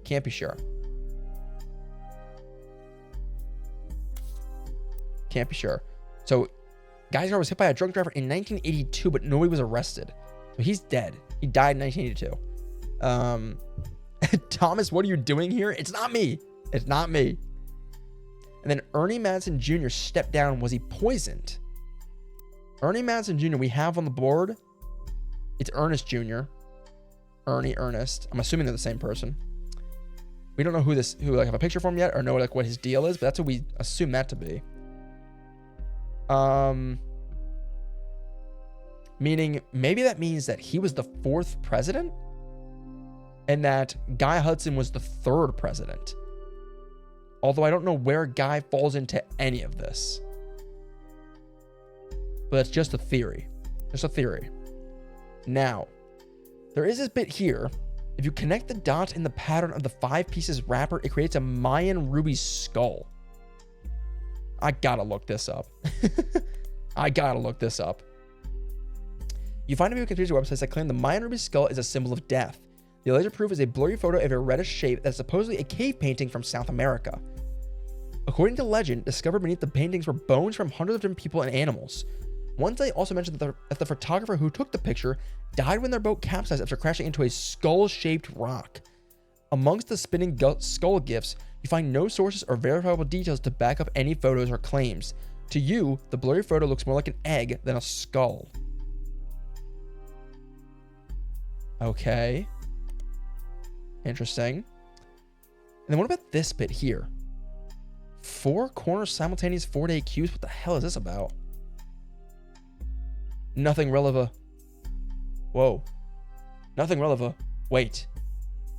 Can't be sure. Can't be sure. So, Guy's car was hit by a drunk driver in 1982, but nobody was arrested. So he's dead. He died in 1982. Thomas, what are you doing here? It's not me. It's not me. And then Ernie Madsen Jr. stepped down. Was he poisoned? Ernie Madsen Jr. we have on the board. It's Ernest Jr. Ernest. I'm assuming they're the same person. We don't know who have a picture for him yet or know what his deal is, but that's what we assume that to be. Meaning maybe that means that he was the 4th president and that Guy Hudson was the 3rd president. Although I don't know where Guy falls into any of this. But it's just a theory. Just a theory. Now, there is this bit here. If you connect the dots in the pattern of the 5 pieces wrapper, it creates a Mayan ruby skull. I gotta look this up. You find a few conspiracy websites that claim the Mayan ruby skull is a symbol of death. The laser proof is a blurry photo of a reddish shape that is supposedly a cave painting from South America. According to legend, discovered beneath the paintings were bones from hundreds of different people and animals. One site also mentioned that the photographer who took the picture died when their boat capsized after crashing into a skull-shaped rock. Amongst the spinning skull gifts, you find no sources or verifiable details to back up any photos or claims. To you, the blurry photo looks more like an egg than a skull. Okay. Interesting. And then what about this bit here? 4 corners simultaneous 4-day cubes? What the hell is this about? Nothing relevant. Whoa. Nothing relevant. Wait.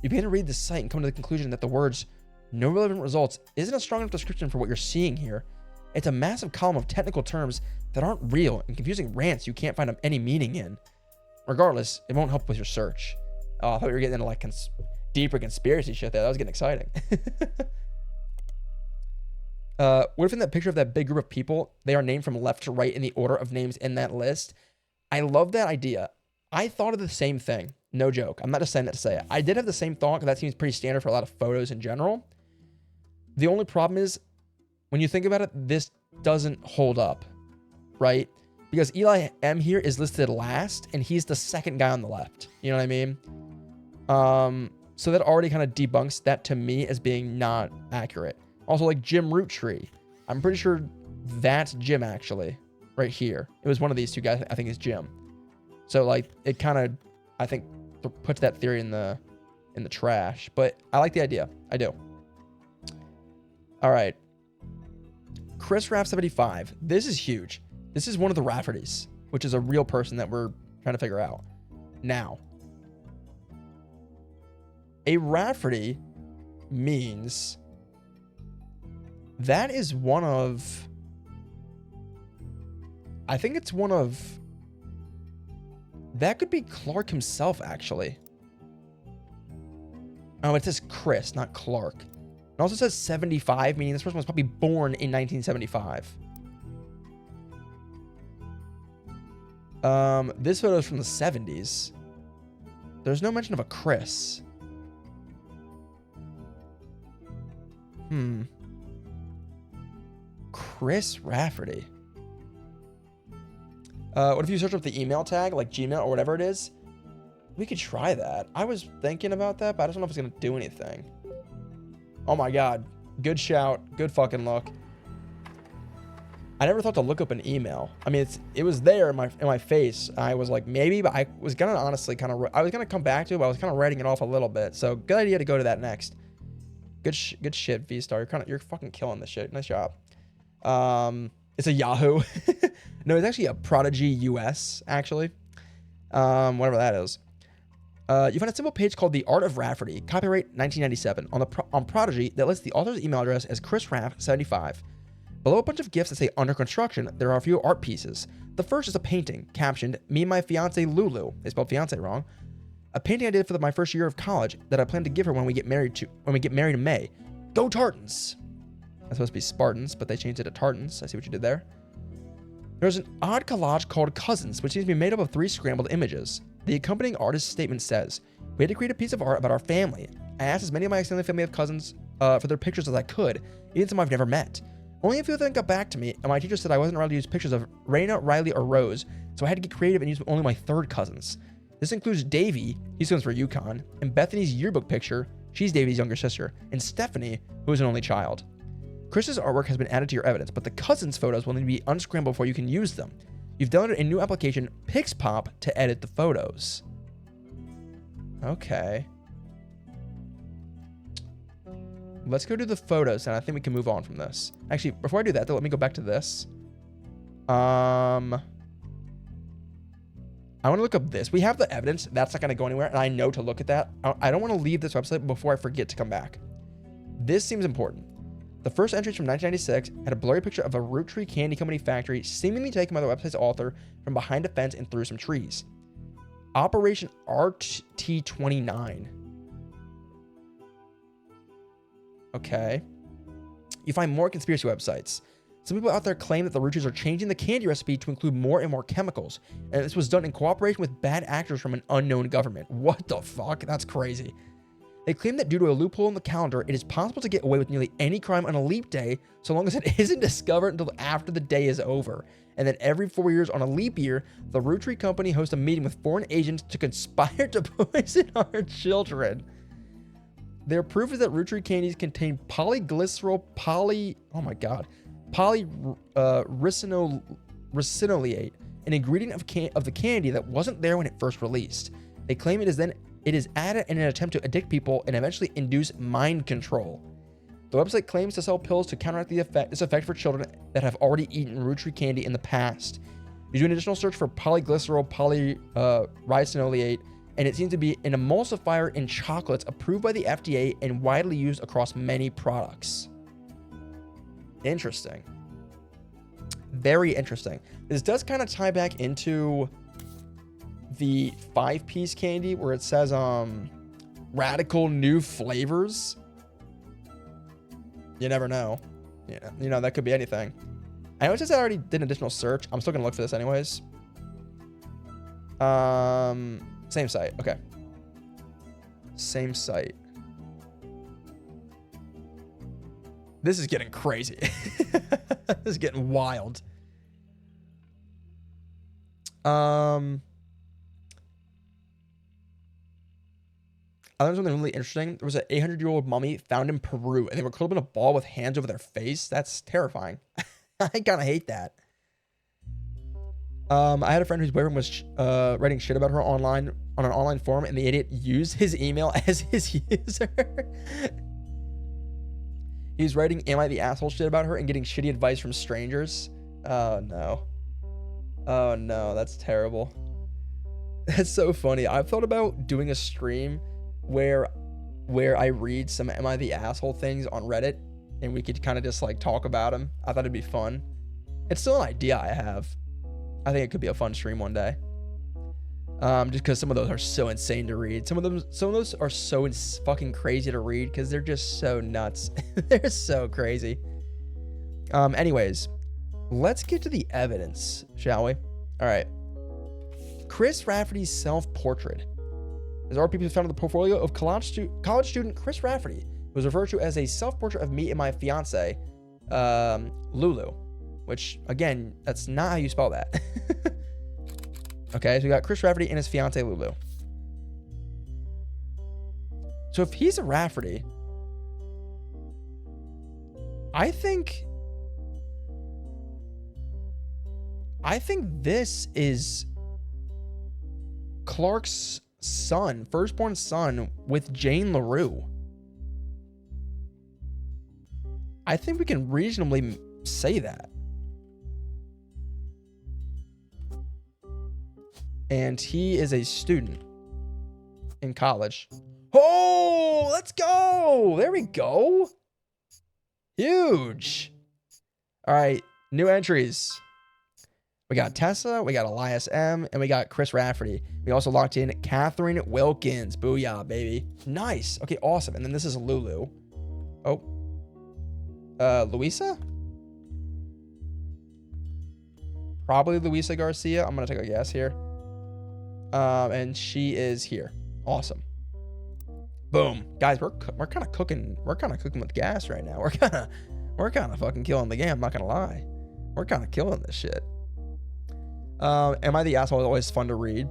You begin to read this site and come to the conclusion that the words "no relevant results" isn't a strong enough description for what you're seeing here. It's a massive column of technical terms that aren't real and confusing rants you can't find any meaning in. Regardless, it won't help with your search. Oh, I thought we were getting into like deeper conspiracy shit there. That was getting exciting. What if in that picture of that big group of people, they are named from left to right in the order of names in that list? I love that idea. I thought of the same thing. No joke. I'm not just saying that to say it. I did have the same thought because that seems pretty standard for a lot of photos in general. The only problem is, when you think about it, this doesn't hold up, right? Because Eli M here is listed last, and he's the second guy on the left. You know what I mean? So that already kind of debunks that to me as being not accurate. Also, like Jim Roottree. I'm pretty sure that's Jim, actually, right here. It was one of these two guys, I think is Jim. So, like, it kind of, I think, puts that theory in the trash. But I like the idea. I do. All right. Chris Raff 75. This is huge. This is one of the Raffertys. which is a real person that we're trying to figure out. Now, a Rafferty means that is one of, I think it's one of, that could be Clark himself, actually. Oh, it says Chris, not Clark. It also says 75, meaning this person was probably born in 1975. This photo is from the 70s. There's no mention of a Chris. Chris Rafferty. What if you search up the email tag, like Gmail or whatever it is? We could try that. I was thinking about that, but I just don't know if it's going to do anything. Oh my God. Good shout. Good fucking look. I never thought to look up an email. I mean, it was there in my face. I was like, maybe, but I was going to honestly I was going to come back to it, but I was kind of writing it off a little bit. So good idea to go to that next. Good shit, V-Star. You're fucking killing this shit. Nice job. It's a Yahoo. No, it's actually a Prodigy US, actually. Whatever that is. You find a simple page called The Art of Rafferty, copyright 1997, on Prodigy that lists the author's email address as chrisraff75. Below a bunch of gifts that say under construction, there are a few art pieces. The first is a painting, captioned, "Me and my fiance Lulu." They spelled fiance wrong. A painting I did for my first year of college that I plan to give her when we get married in May. Go Tartans! That's supposed to be Spartans, but they changed it to Tartans. I see what you did there. There's an odd collage called Cousins, which seems to be made up of 3 scrambled images. The accompanying artist's statement says, "We had to create a piece of art about our family. I asked as many of my extended family of cousins for their pictures as I could, even some I've never met. Only a few of them got back to me, and my teacher said I wasn't allowed to use pictures of Raina, Riley, or Rose, so I had to get creative and use only my 3rd cousins. This includes Davy, he swims for UConn, and Bethany's yearbook picture, she's Davy's younger sister, and Stephanie, who is an only child. Chris's artwork has been added to your evidence, but the cousins' photos will need to be unscrambled before you can use them. You've downloaded a new application, Pixpop, to edit the photos." Okay. Let's go to the photos, and I think we can move on from this. Actually, before I do that, though, let me go back to this. I want to look up this. We have the evidence. That's not going to go anywhere, and I know to look at that. I don't want to leave this website before I forget to come back. This seems important. The first entries from 1996 had a blurry picture of a Roottrees candy company factory seemingly taken by the website's author from behind a fence and through some trees. Operation RT29. Okay. You find more conspiracy websites. Some people out there claim that the Roottrees are changing the candy recipe to include more and more chemicals, and this was done in cooperation with bad actors from an unknown government. What the fuck? That's crazy. They claim that due to a loophole in the calendar, it is possible to get away with nearly any crime on a leap day so long as it isn't discovered until after the day is over. And that every 4 years on a leap year, the Roottrees company hosts a meeting with foreign agents to conspire to poison our children. Their proof is that Roottrees candies contain polyglycerol ricinoleate, an ingredient of the candy that wasn't there when it first released. They claim it is added in an attempt to addict people and eventually induce mind control. The website claims to sell pills to counteract this effect for children that have already eaten Roottrees candy in the past. You do an additional search for polyglycerol ricinoleate, and it seems to be an emulsifier in chocolates approved by the FDA and widely used across many products. Interesting. Very interesting. This does kind of tie back into the 5-piece candy where it says radical new flavors. You never know. Yeah, you know, that could be anything. I know it says I already did an additional search. I'm still gonna look for this anyways. Same site. Okay. Same site. This is getting crazy. This is getting wild. I learned something really interesting. There was an 800-year-old mummy found in Peru, and they were curled up in a ball with hands over their face. That's terrifying. I kind of hate that. I had a friend whose boyfriend was writing shit about her online on an online forum, and the idiot used his email as his user. He was writing "Am I the asshole?" shit about her and getting shitty advice from strangers. Oh no. Oh no, that's terrible. That's so funny. I've thought about doing a stream where I read some Am I the Asshole things on Reddit and we could kind of just like talk about them. I thought it'd be fun. It's still an idea I have. I think it could be a fun stream one day. Just because some of those are so insane to read. Some of those are so fucking crazy to read because they're just so nuts. They're so crazy. Anyways, let's get to the evidence, shall we? All right. Chris Rafferty's self-portrait. As RPP found in the portfolio of college student Chris Rafferty, who was referred to as a self-portrait of me and my fiance, Lulu. Which, again, that's not how you spell that. Okay, so we got Chris Rafferty and his fiance, Lulu. So if he's a Rafferty, I think this is Clark's son, firstborn son, with Jane LaRue. I think we can reasonably say that. And he is a student in college. Oh, let's go. There we go. Huge. All right, new entries. We got Tessa, we got Elias M, and we got Chris Rafferty. We also locked in Catherine Wilkins. Booyah, baby. Nice. Okay, awesome. And then this is Lulu. Oh. Luisa? Probably Luisa Garcia. I'm going to take a guess here. And she is here. Awesome. Boom. Guys, we're kind of cooking. We're kind of cooking with gas right now. We're kind of fucking killing the game. I'm not going to lie. We're kind of killing this shit. Am I the Asshole is always fun to read.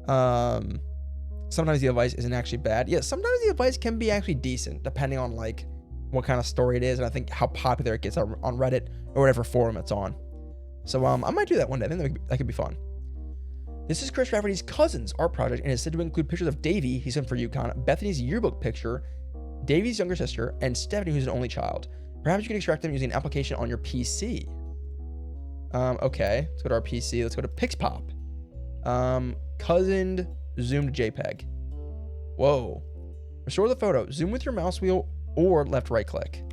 Sometimes the advice isn't actually bad. Yeah, sometimes the advice can be actually decent, depending on like what kind of story it is, and I think how popular it gets on Reddit or whatever forum it's on. So I might do that one day. I think that could be fun. This is Chris Rafferty's cousin's art project and is said to include pictures of Davy, he's in for UConn, Bethany's yearbook picture, Davy's younger sister, and Stephanie, who's an only child. Perhaps you can extract them using an application on your PC. Okay, let's go to our PC. Let's go to Pixpop. Cousined zoomed JPEG. Whoa. Restore the photo. Zoom with your mouse wheel or left right click.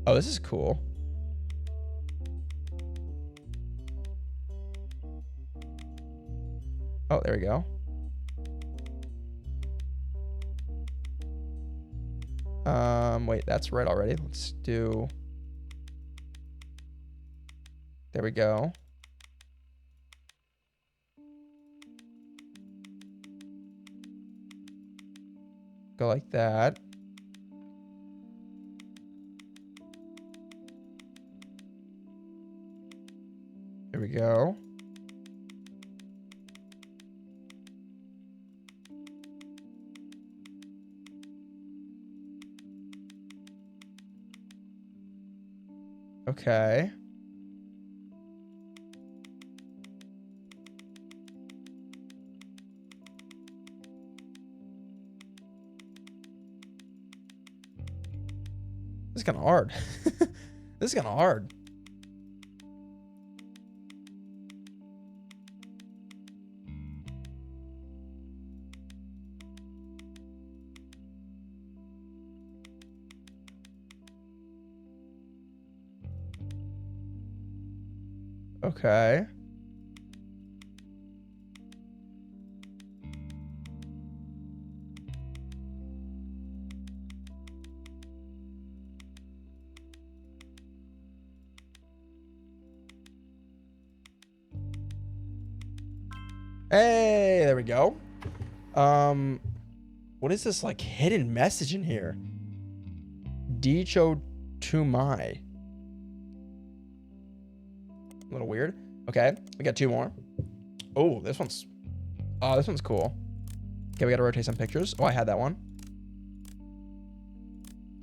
Oh, this is cool. Oh, there we go. Wait, that's red already. Let's do... There we go. Go like that. There we go. Okay. This is kind of hard. This is kind of hard. Okay. Hey, there we go. What is this like hidden message in here? Dicho to my. A little weird. Okay, we got two more. Oh, this one's cool. Okay, we gotta rotate some pictures. Oh, I had that one.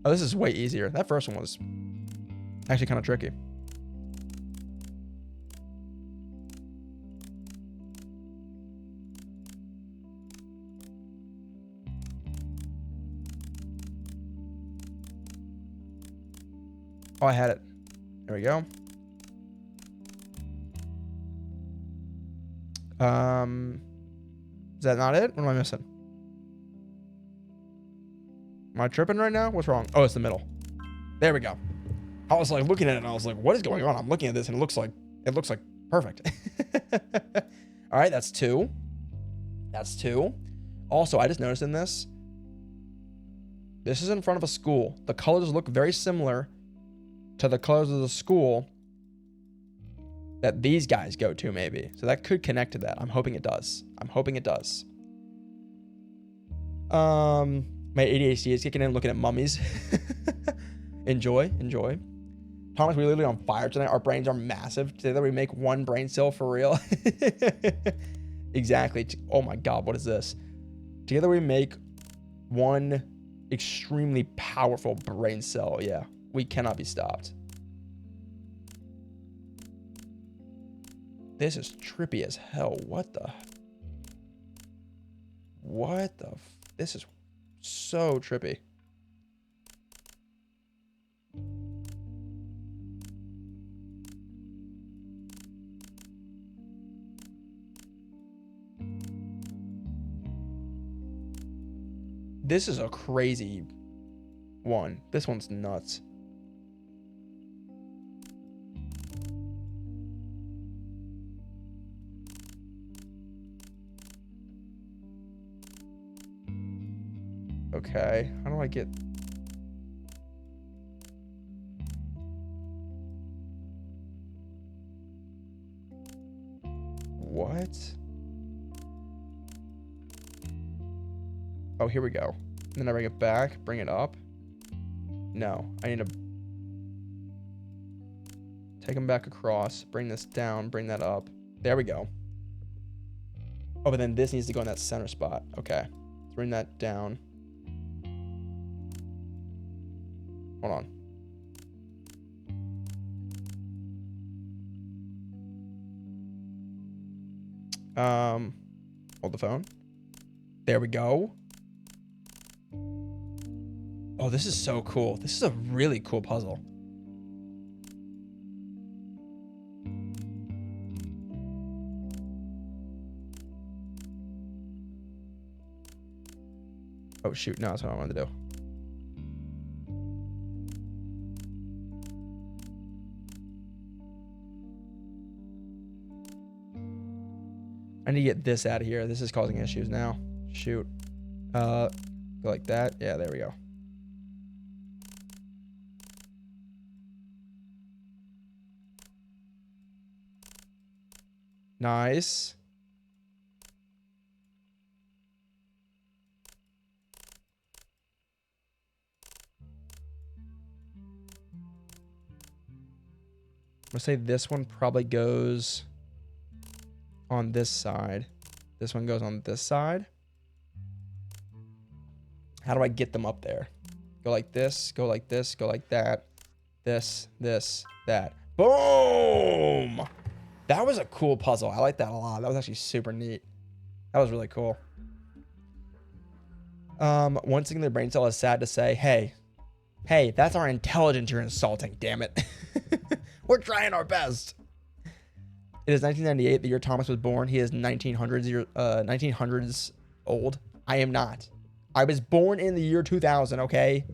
Oh, this is way easier. That first one was actually kind of tricky. Oh, I had it. There we go. Is that not it? What am I missing? Am I tripping right now? What's wrong? Oh, it's the middle. There we go. I was like looking at it and I was like, what is going on? I'm looking at this and it looks like perfect. All right, that's 2. That's 2. Also, I just noticed in this is in front of a school. The colors look very similar to the colors of the school that these guys go to, maybe. So that could connect to that. I'm hoping it does. My ADHD is kicking in looking at mummies. Enjoy. Thomas, we're literally on fire tonight. Our brains are massive. Together we make one brain cell for real. Exactly. Oh my God, what is this? Together we make one extremely powerful brain cell. Yeah, we cannot be stopped. This is trippy as hell. This is so trippy. This is a crazy one. This one's nuts. Okay, how do I get... What? Oh, here we go. And then I bring it back, bring it up. No, I need to take them back across, bring this down, bring that up. There we go. Oh, but then this needs to go in that center spot. Okay, let's bring that down. Hold on. Hold the phone. There we go. Oh, this is so cool. This is a really cool puzzle. Oh shoot, no, that's what I wanted to do. I need to get this out of here. This is causing issues now. Shoot. Go like that. Yeah, there we go. Nice. I'm gonna say this one probably goes on this side. This one goes on this side. How do I get them up there? Go like this, go like this, go like that. This, that. Boom! That was a cool puzzle. I like that a lot. That was actually super neat. That was really cool. One singular brain cell is sad to say, hey, that's our intelligence you're insulting, damn it. We're trying our best. It is 1998, the year Thomas was born. He is 1900s old. I am not. I was born in the year 2000, okay?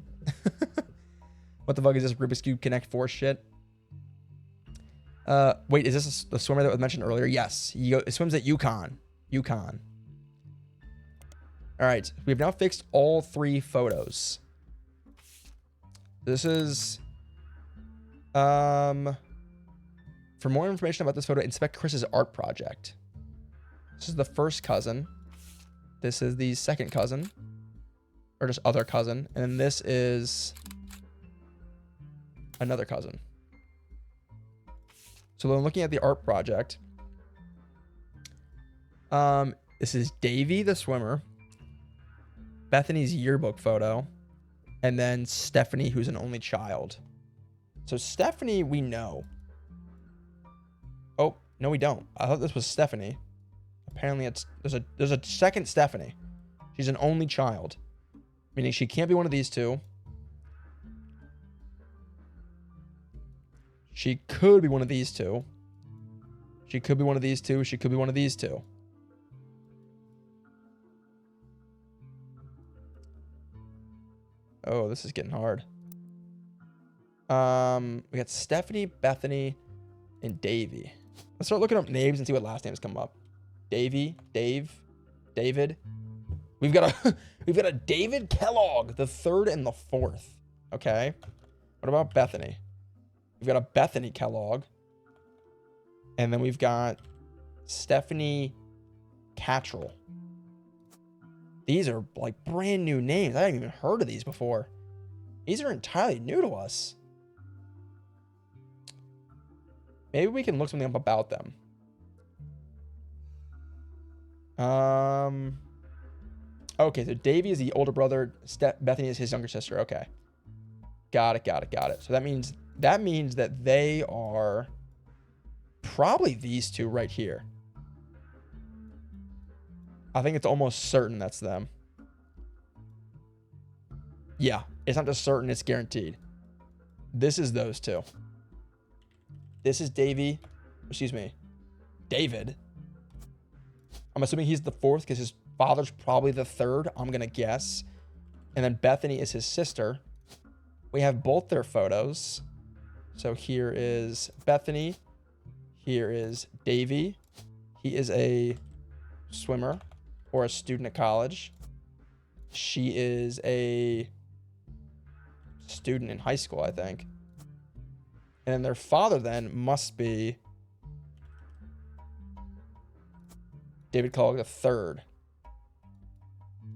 What the fuck is this Rubik's Cube Connect 4 shit? Wait, is this the swimmer that was mentioned earlier? Yes. It swims at UConn. UConn. All right. We've now fixed all 3 photos. This is... For more information about this photo, inspect Chris's art project. This is the first cousin. This is the second cousin. Or just other cousin. And then this is another cousin. So when looking at the art project, this is Davy the swimmer, Bethany's yearbook photo, and then Stephanie, who's an only child. So Stephanie, we know. Oh, no, we don't. I thought this was Stephanie. Apparently there's a second Stephanie. She's an only child, meaning she can't be one of these two. She could be one of these two. She could be one of these two. She could be one of these two. Oh, this is getting hard. We got Stephanie, Bethany, and Davy. Let's start looking up names and see what last names come up. Davy, Dave, David. We've got a David Kellogg, the 3rd and the 4th. Okay. What about Bethany? We've got a Bethany Kellogg. And then we've got Stephanie Cattrall. These are like brand new names. I haven't even heard of these before. These are entirely new to us. Maybe we can look something up about them. Okay, so Davey is the older brother. Bethany is his younger sister. Okay. Got it. So that means that they are probably these two right here. I think it's almost certain that's them. Yeah, it's not just certain, it's guaranteed. This is those two. This is David. I'm assuming he's the 4th because his father's probably the 3rd, I'm going to guess. And then Bethany is his sister. We have both their photos. So here is Bethany. Here is Davy. He is a swimmer or a student at college. She is a student in high school, I think. And then their father then must be David Kellogg III.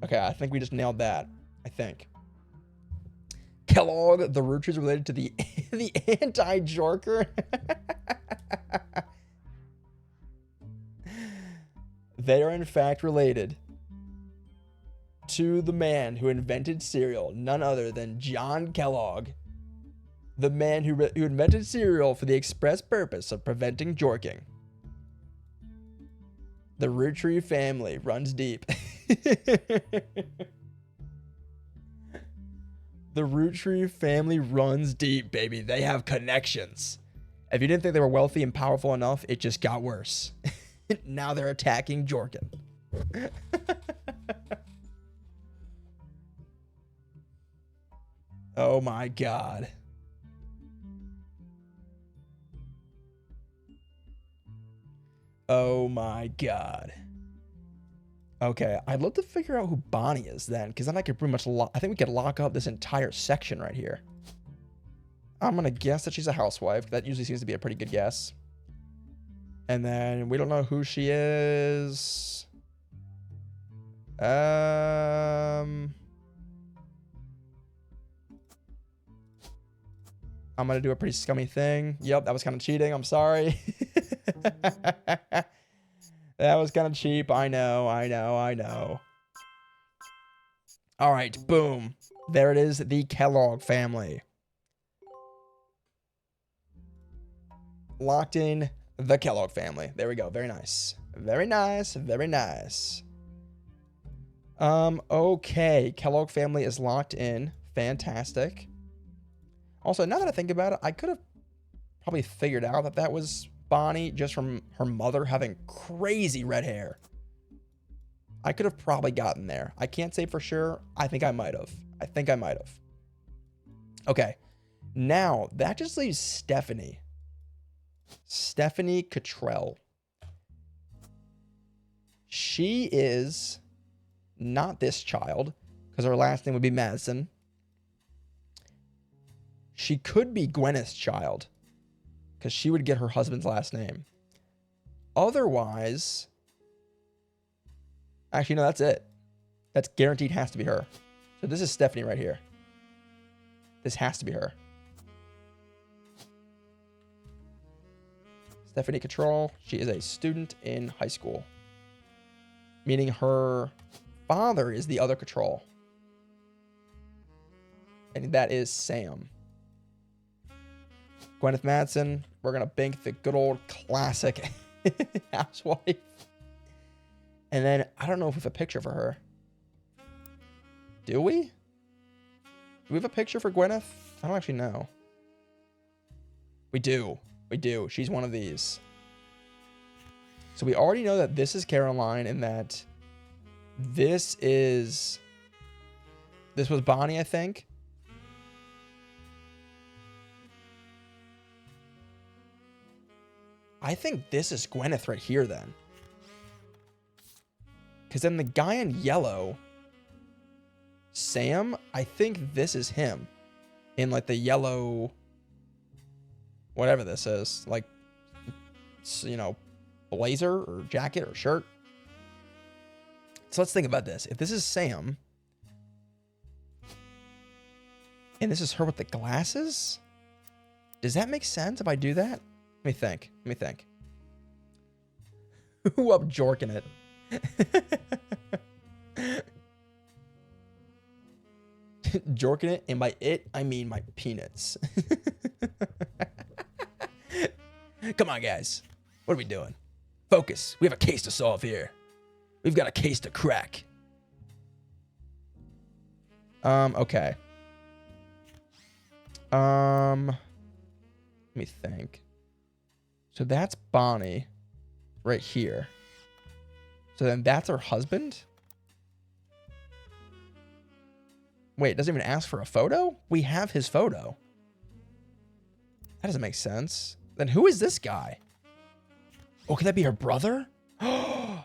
Okay, I think we just nailed that. I think. Kellogg, the Roottrees are related to the anti-jorker. They are in fact related to the man who invented cereal, none other than John Kellogg, the man who invented cereal for the express purpose of preventing jorking. The Roottrees family runs deep. The Roottrees family runs deep, baby. They have connections. If you didn't think they were wealthy and powerful enough, it just got worse. Now they're attacking Jorkin. Oh my God. Oh my God. Okay, I'd love to figure out who Bonnie is then, because then I could pretty much I think we could lock up this entire section right here. I'm going to guess that she's a housewife. That usually seems to be a pretty good guess. And then we don't know who she is. I'm going to do a pretty scummy thing. Yep, that was kind of cheating. I'm sorry. That was kind of cheap. I know. All right, boom. There it is, the Kellogg family. Locked in the Kellogg family. There we go. Very nice. Very nice. Okay. Kellogg family is locked in. Fantastic. Also, now that I think about it, I could have probably figured out that that was Bonnie just from her mother having crazy red hair. I could have probably gotten there. I can't say for sure. I think I might have. Okay. Now, that just leaves Stephanie. Stephanie Cattrall. She is not this child, because her last name would be Madison. She could be Gwyneth's child, because she would get her husband's last name. Otherwise, actually, no, that's it. That's guaranteed has to be her. So this is Stephanie right here. This has to be her. Stephanie Cattrall. She is a student in high school. Meaning her father is the other Cattrall. And that is Sam. Gwyneth Madsen. We're going to bank the good old classic housewife. And then, I don't know if we have a picture for her. Do we? Do we have a picture for Gwyneth? I don't actually know. We do. She's one of these. So we already know that this is Caroline and that this was Bonnie, I think. I think this is Gwyneth right here then. Because then the guy in yellow, Sam, I think this is him. In like the yellow, whatever this is. Like, you know, blazer or jacket or shirt. So let's think about this. If this is Sam, and this is her with the glasses, does that make sense if I do that? Let me think. Who up jorking it? Jorking it, and by it, I mean my peanuts. Come on, guys. What are we doing? Focus. We have a case to solve here. We've got a case to crack. Okay. Let me think. So that's Bonnie right here. So then that's her husband? Wait, it doesn't even ask for a photo? We have his photo. That doesn't make sense. Then who is this guy? Oh, could that be her brother? Oh,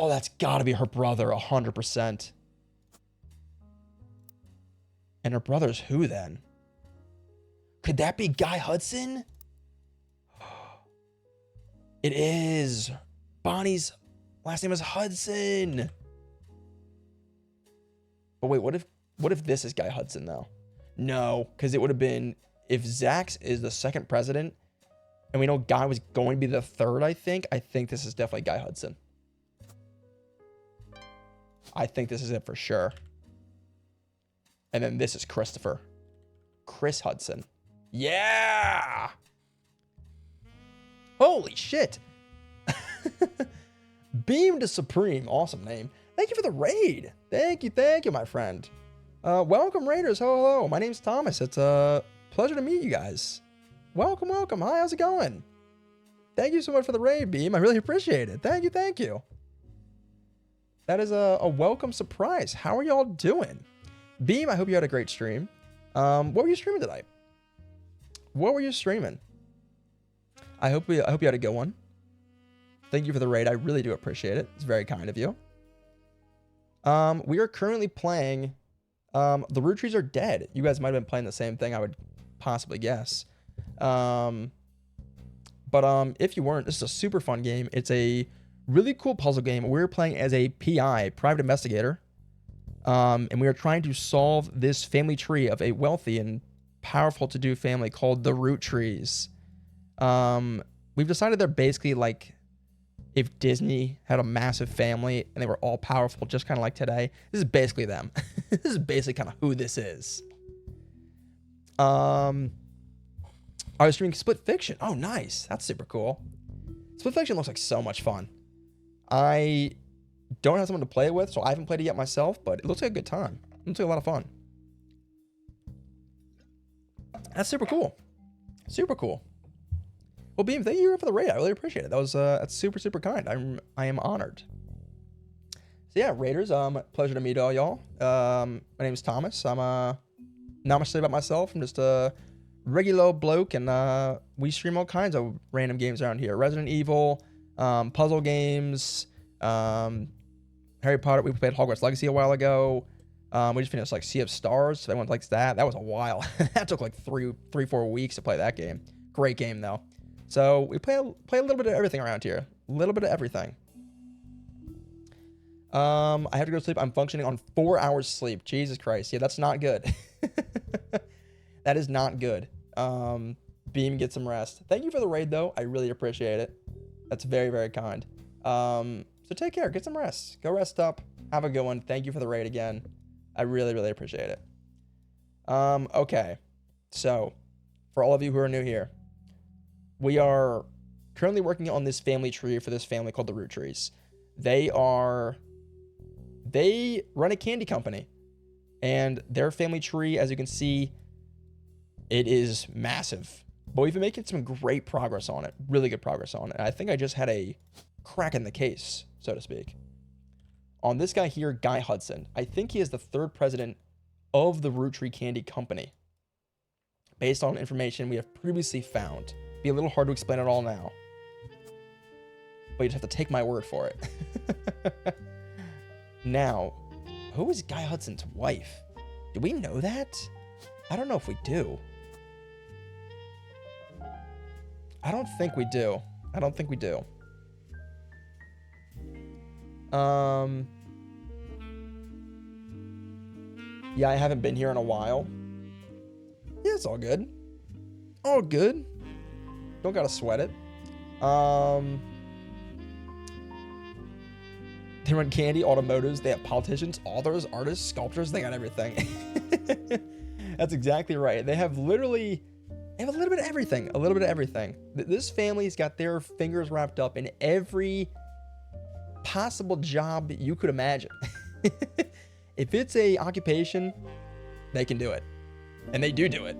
that's gotta be her brother, 100%. And her brother's who then? Could that be Guy Hudson? It is. Bonnie's last name is Hudson. But wait, what if this is Guy Hudson though? No, because it would have been, if Zach's is the second president, and we know Guy was going to be the third, I think this is definitely Guy Hudson. I think this is it for sure. And then this is Christopher. Chris Hudson. Yeah! Holy shit! Beam to Supreme. Awesome name. Thank you for the raid. Thank you, my friend. Welcome, Raiders. Hello. My name's Thomas. It's a pleasure to meet you guys. Welcome. Hi, how's it going? Thank you so much for the raid, Beam. I really appreciate it. Thank you. That is a welcome surprise. How are y'all doing? Beam, I hope you had a great stream. What were you streaming tonight? What were you streaming? I hope you had a good one. Thank you for the raid. I really do appreciate it. It's very kind of you. We are currently playing the Roottrees are dead. You guys might have been playing the same thing, I would possibly guess. But if you weren't, this is a super fun game. It's a really cool puzzle game. We're playing as a PI, private investigator. And we are trying to solve this family tree of a wealthy and powerful to-do family called the Roottrees. We've decided they're basically like if Disney had a massive family and they were all powerful, just kind of like today. This is basically them. This is basically kind of who this is. I was streaming Split Fiction. Oh, nice. That's super cool. Split Fiction looks like so much fun. I don't have someone to play it with, so I haven't played it yet myself, but it looks like a good time. It looks like a lot of fun. That's super cool. Super cool. Well, Beam, thank you for the raid. I really appreciate it. That was that's super, super kind. I am honored. So yeah, Raiders, pleasure to meet all y'all. My name is Thomas. I'm not much to say about myself. I'm just a regular bloke, and we stream all kinds of random games around here. Resident Evil, puzzle games, Harry Potter. We played Hogwarts Legacy a while ago. We just finished like Sea of Stars. If anyone likes that, that was a while. That took like 4 weeks to play that game. Great game though. So we play a little bit of everything around here. A little bit of everything. I have to go to sleep. I'm functioning on 4 hours sleep. Jesus Christ. Yeah, that's not good. That is not good. Beam, get some rest. Thank you for the raid though. I really appreciate it. That's very, very kind. So take care. Get some rest. Go rest up. Have a good one. Thank you for the raid again. I really, really appreciate it. Okay. So for all of you who are new here, we are currently working on this family tree for this family called the Roottrees. They run a candy company, and their family tree, as you can see, it is massive. But we've been making some great progress on it, really good progress on it. And I think I just had a crack in the case, so to speak. On this guy here, Guy Hudson, I think he is the third president of the Roottrees Candy Company, based on information we have previously found. Be a little hard to explain it all now. but you just have to take my word for it. Now, who is Guy Hudson's wife? Do we know that? I don't know if we do. I don't think we do. I don't think we do. Yeah, I haven't been here in a while. Yeah, it's all good. All good. Don't gotta sweat it. They run candy, automotives, they have politicians, authors, artists, sculptors, they got everything. That's exactly right. They have literally, they have a little bit of everything. A little bit of everything. This family's got their fingers wrapped up in every possible job you could imagine. If it's a occupation, they can do it. And they do it.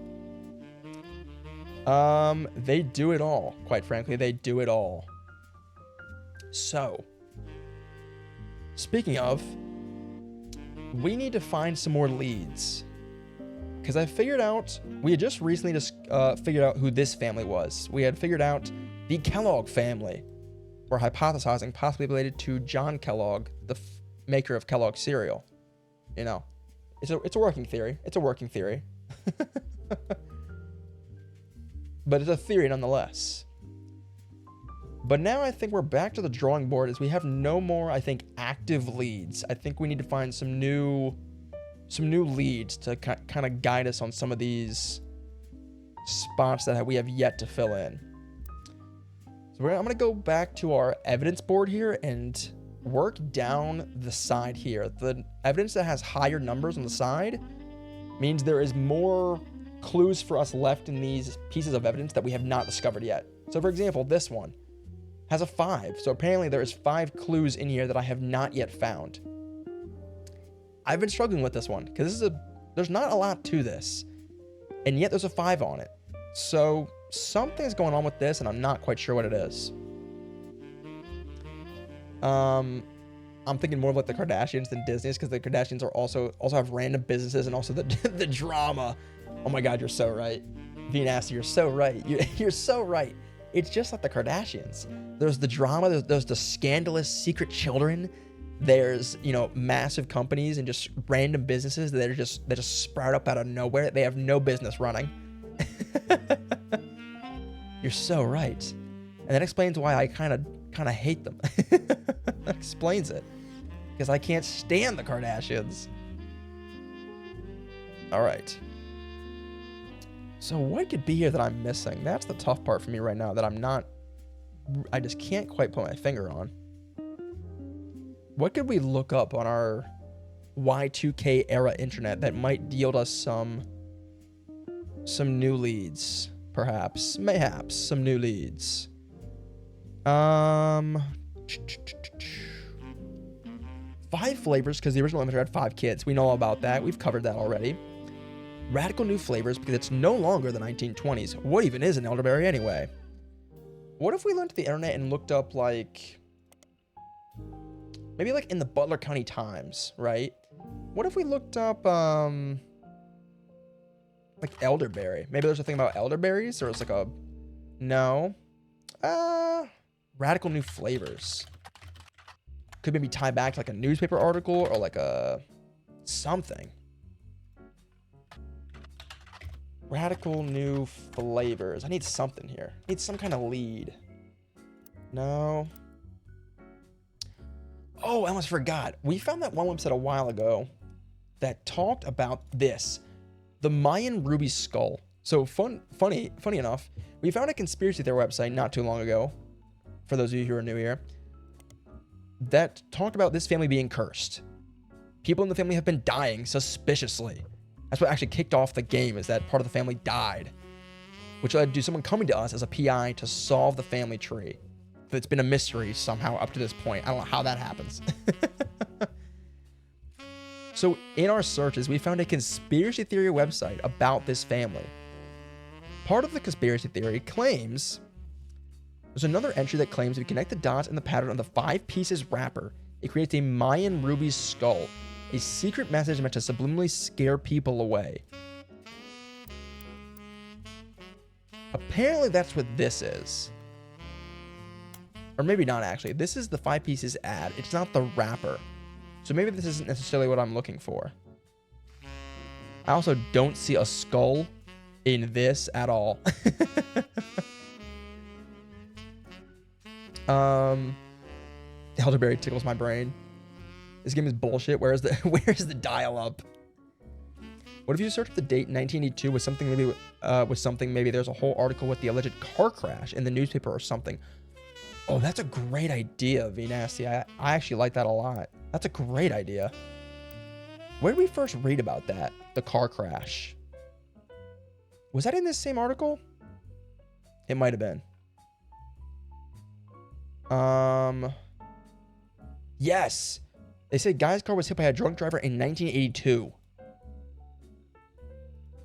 They do it all. Quite frankly, they do it all. So, speaking of, we need to find some more leads. Because I figured out, we had just recently figured out who this family was. We had figured out the Kellogg family. We're hypothesizing possibly related to John Kellogg, the maker of Kellogg cereal. You know, it's a working theory. It's a working theory. But it's a theory nonetheless. But now I think we're back to the drawing board as we have no more, I think, active leads. I think we need to find some new leads to kind of guide us on some of these spots that we have yet to fill in. So I'm going to go back to our evidence board here and work down the side here. The evidence that has higher numbers on the side means there is more clues for us left in these pieces of evidence that we have not discovered yet. So for example, this one has a 5. So apparently there is 5 clues in here that I have not yet found. I've been struggling with this one because there's not a lot to this, and yet there's a 5 on it. So something's going on with this, and I'm not quite sure what it is. I'm thinking more of like the Kardashians than Disney's, because the Kardashians are also have random businesses and also the drama. Oh my God, you're so right. V Nasty, you're so right. You're so right. It's just like the Kardashians. There's the drama. There's the scandalous secret children. There's, massive companies and just random businesses that just sprout up out of nowhere. They have no business running. You're so right. And that explains why I kind of hate them. That explains it. Because I can't stand the Kardashians. All right. So what could be here that I'm missing? That's the tough part for me right now, that I just can't quite put my finger on. What could we look up on our Y2K era internet that might yield us some new leads? Mayhaps some new leads. 5 flavors, because the original image had 5 kids. We know all about that. We've covered that already. Radical new flavors, because it's no longer the 1920s. What even is an elderberry anyway? What if we went to the internet and looked up maybe like in the Butler County Times, right? What if we looked up like elderberry? Maybe there's a thing about elderberries, or it's like radical new flavors. Could maybe tie back to like a newspaper article or like a something. Radical new flavors. I need something here. I need some kind of lead. No. Oh, I almost forgot. We found that one website a while ago that talked about this. The Mayan ruby skull. So funny enough, we found a conspiracy theory website not too long ago, for those of you who are new here, that talked about this family being cursed. People in the family have been dying suspiciously. That's what actually kicked off the game, is that part of the family died, which led to someone coming to us as a PI to solve the family tree. It's been a mystery somehow up to this point. I don't know how that happens. So in our searches, we found a conspiracy theory website about this family. Part of the conspiracy theory claims, there's another entry that claims if you connect the dots in the pattern of the 5 pieces wrapper, it creates a Mayan ruby skull. A secret message meant to subliminally scare people away. Apparently that's what this is. Or maybe not, actually. This is the 5 pieces ad. It's not the wrapper. So maybe this isn't necessarily what I'm looking for. I also don't see a skull in this at all. Elderberry tickles my brain. This game is bullshit. Where's the dial-up? What if you search the date 1982 with something maybe there's a whole article with the alleged car crash in the newspaper or something. Oh, that's a great idea, V-Nasty. I actually like that a lot. That's a great idea. Where did we first read about that? The car crash. Was that in this same article? It might have been. Yes. They said guy's car was hit by a drunk driver in 1982.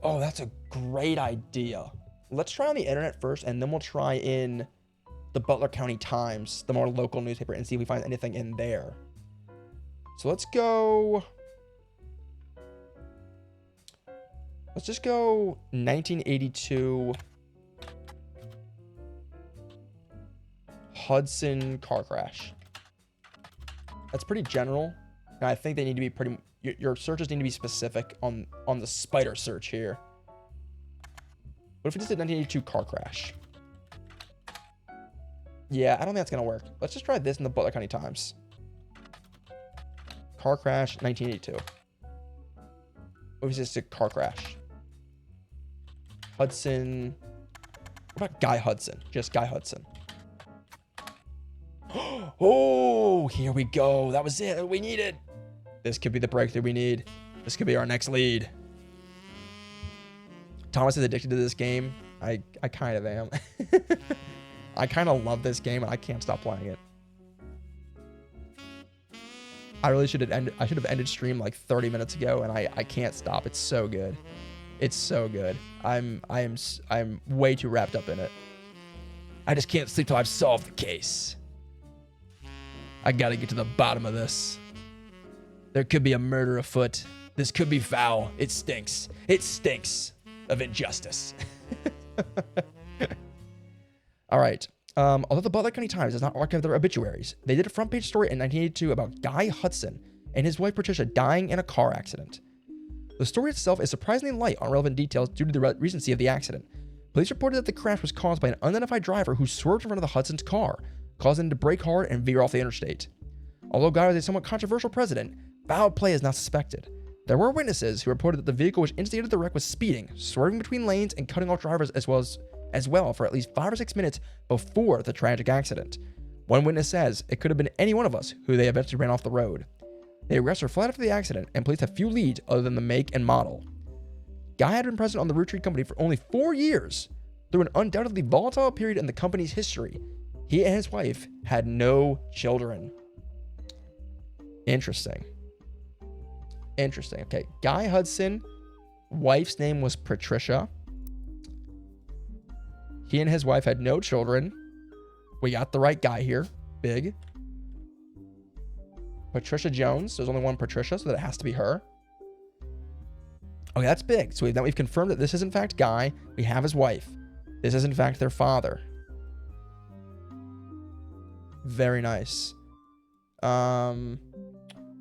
Oh, that's a great idea. Let's try on the internet first, and then we'll try in the Butler County Times, the more local newspaper, and see if we find anything in there. So let's go. Let's just go 1982 Hudson car crash. That's pretty general. And I think they need to be pretty... Your searches need to be specific on the spider search here. What if we just did 1982 car crash? Yeah, I don't think that's going to work. Let's just try this in the Butler County Times. Car crash, 1982. What if we just did car crash? Hudson... What about Guy Hudson? Just Guy Hudson. Oh, here we go. That was it. We needed. This could be the breakthrough we need. This could be our next lead. Thomas is addicted to this game. I kind of am. I kind of love this game, and I can't stop playing it. I really should have ended stream like 30 minutes ago, and I can't stop. It's so good. It's so good. I'm way too wrapped up in it. I just can't sleep till I've solved the case. I gotta get to the bottom of this. There could be a murder afoot. This could be foul. It stinks. It stinks of injustice. All right. Although the Butler County Times does not archive their obituaries, they did a front page story in 1982 about Guy Hudson and his wife Patricia dying in a car accident. The story itself is surprisingly light on relevant details due to the recency of the accident. Police reported that the crash was caused by an unidentified driver who swerved in front of the Hudson's car, causing him to brake hard and veer off the interstate. Although Guy was a somewhat controversial president, foul play is not suspected. There were witnesses who reported that the vehicle which instigated the wreck was speeding, swerving between lanes and cutting off drivers as well for at least 5 or 6 minutes before the tragic accident. One witness says it could have been any one of us who they eventually ran off the road. The arrests were flat after the accident, and police have few leads other than the make and model. Guy had been president on the Roottrees company for only 4 years, through an undoubtedly volatile period in the company's history. He and his wife had no children. Interesting. Okay, Guy Hudson, wife's name was Patricia. He and his wife had no children. We got the right guy here. Big. Patricia Jones. There's only one Patricia, so that it has to be her. Okay, that's big. So we've confirmed that this is in fact Guy. We have his wife. This is in fact their father. Very nice. Guys,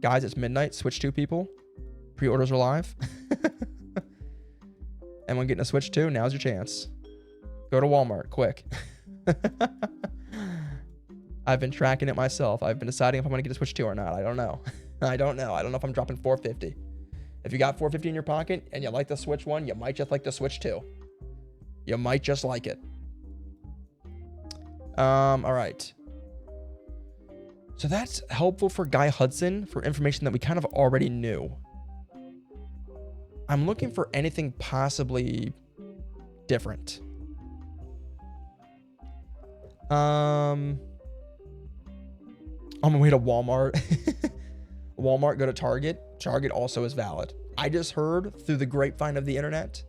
it's midnight. Switch 2 people. Pre-orders are live. Anyone getting a Switch 2? Now's your chance. Go to Walmart, quick. I've been tracking it myself. I've been deciding if I'm going to get a Switch 2 or not. I don't know. I don't know if I'm dropping $450. If you got $450 in your pocket and you like the Switch 1, you might just like the Switch 2. You might just like it. All right. So that's helpful for Guy Hudson for information that we kind of already knew. I'm looking for anything possibly different. On my way to Walmart. Walmart, go to Target. Target also is valid. I just heard through the grapevine of the internet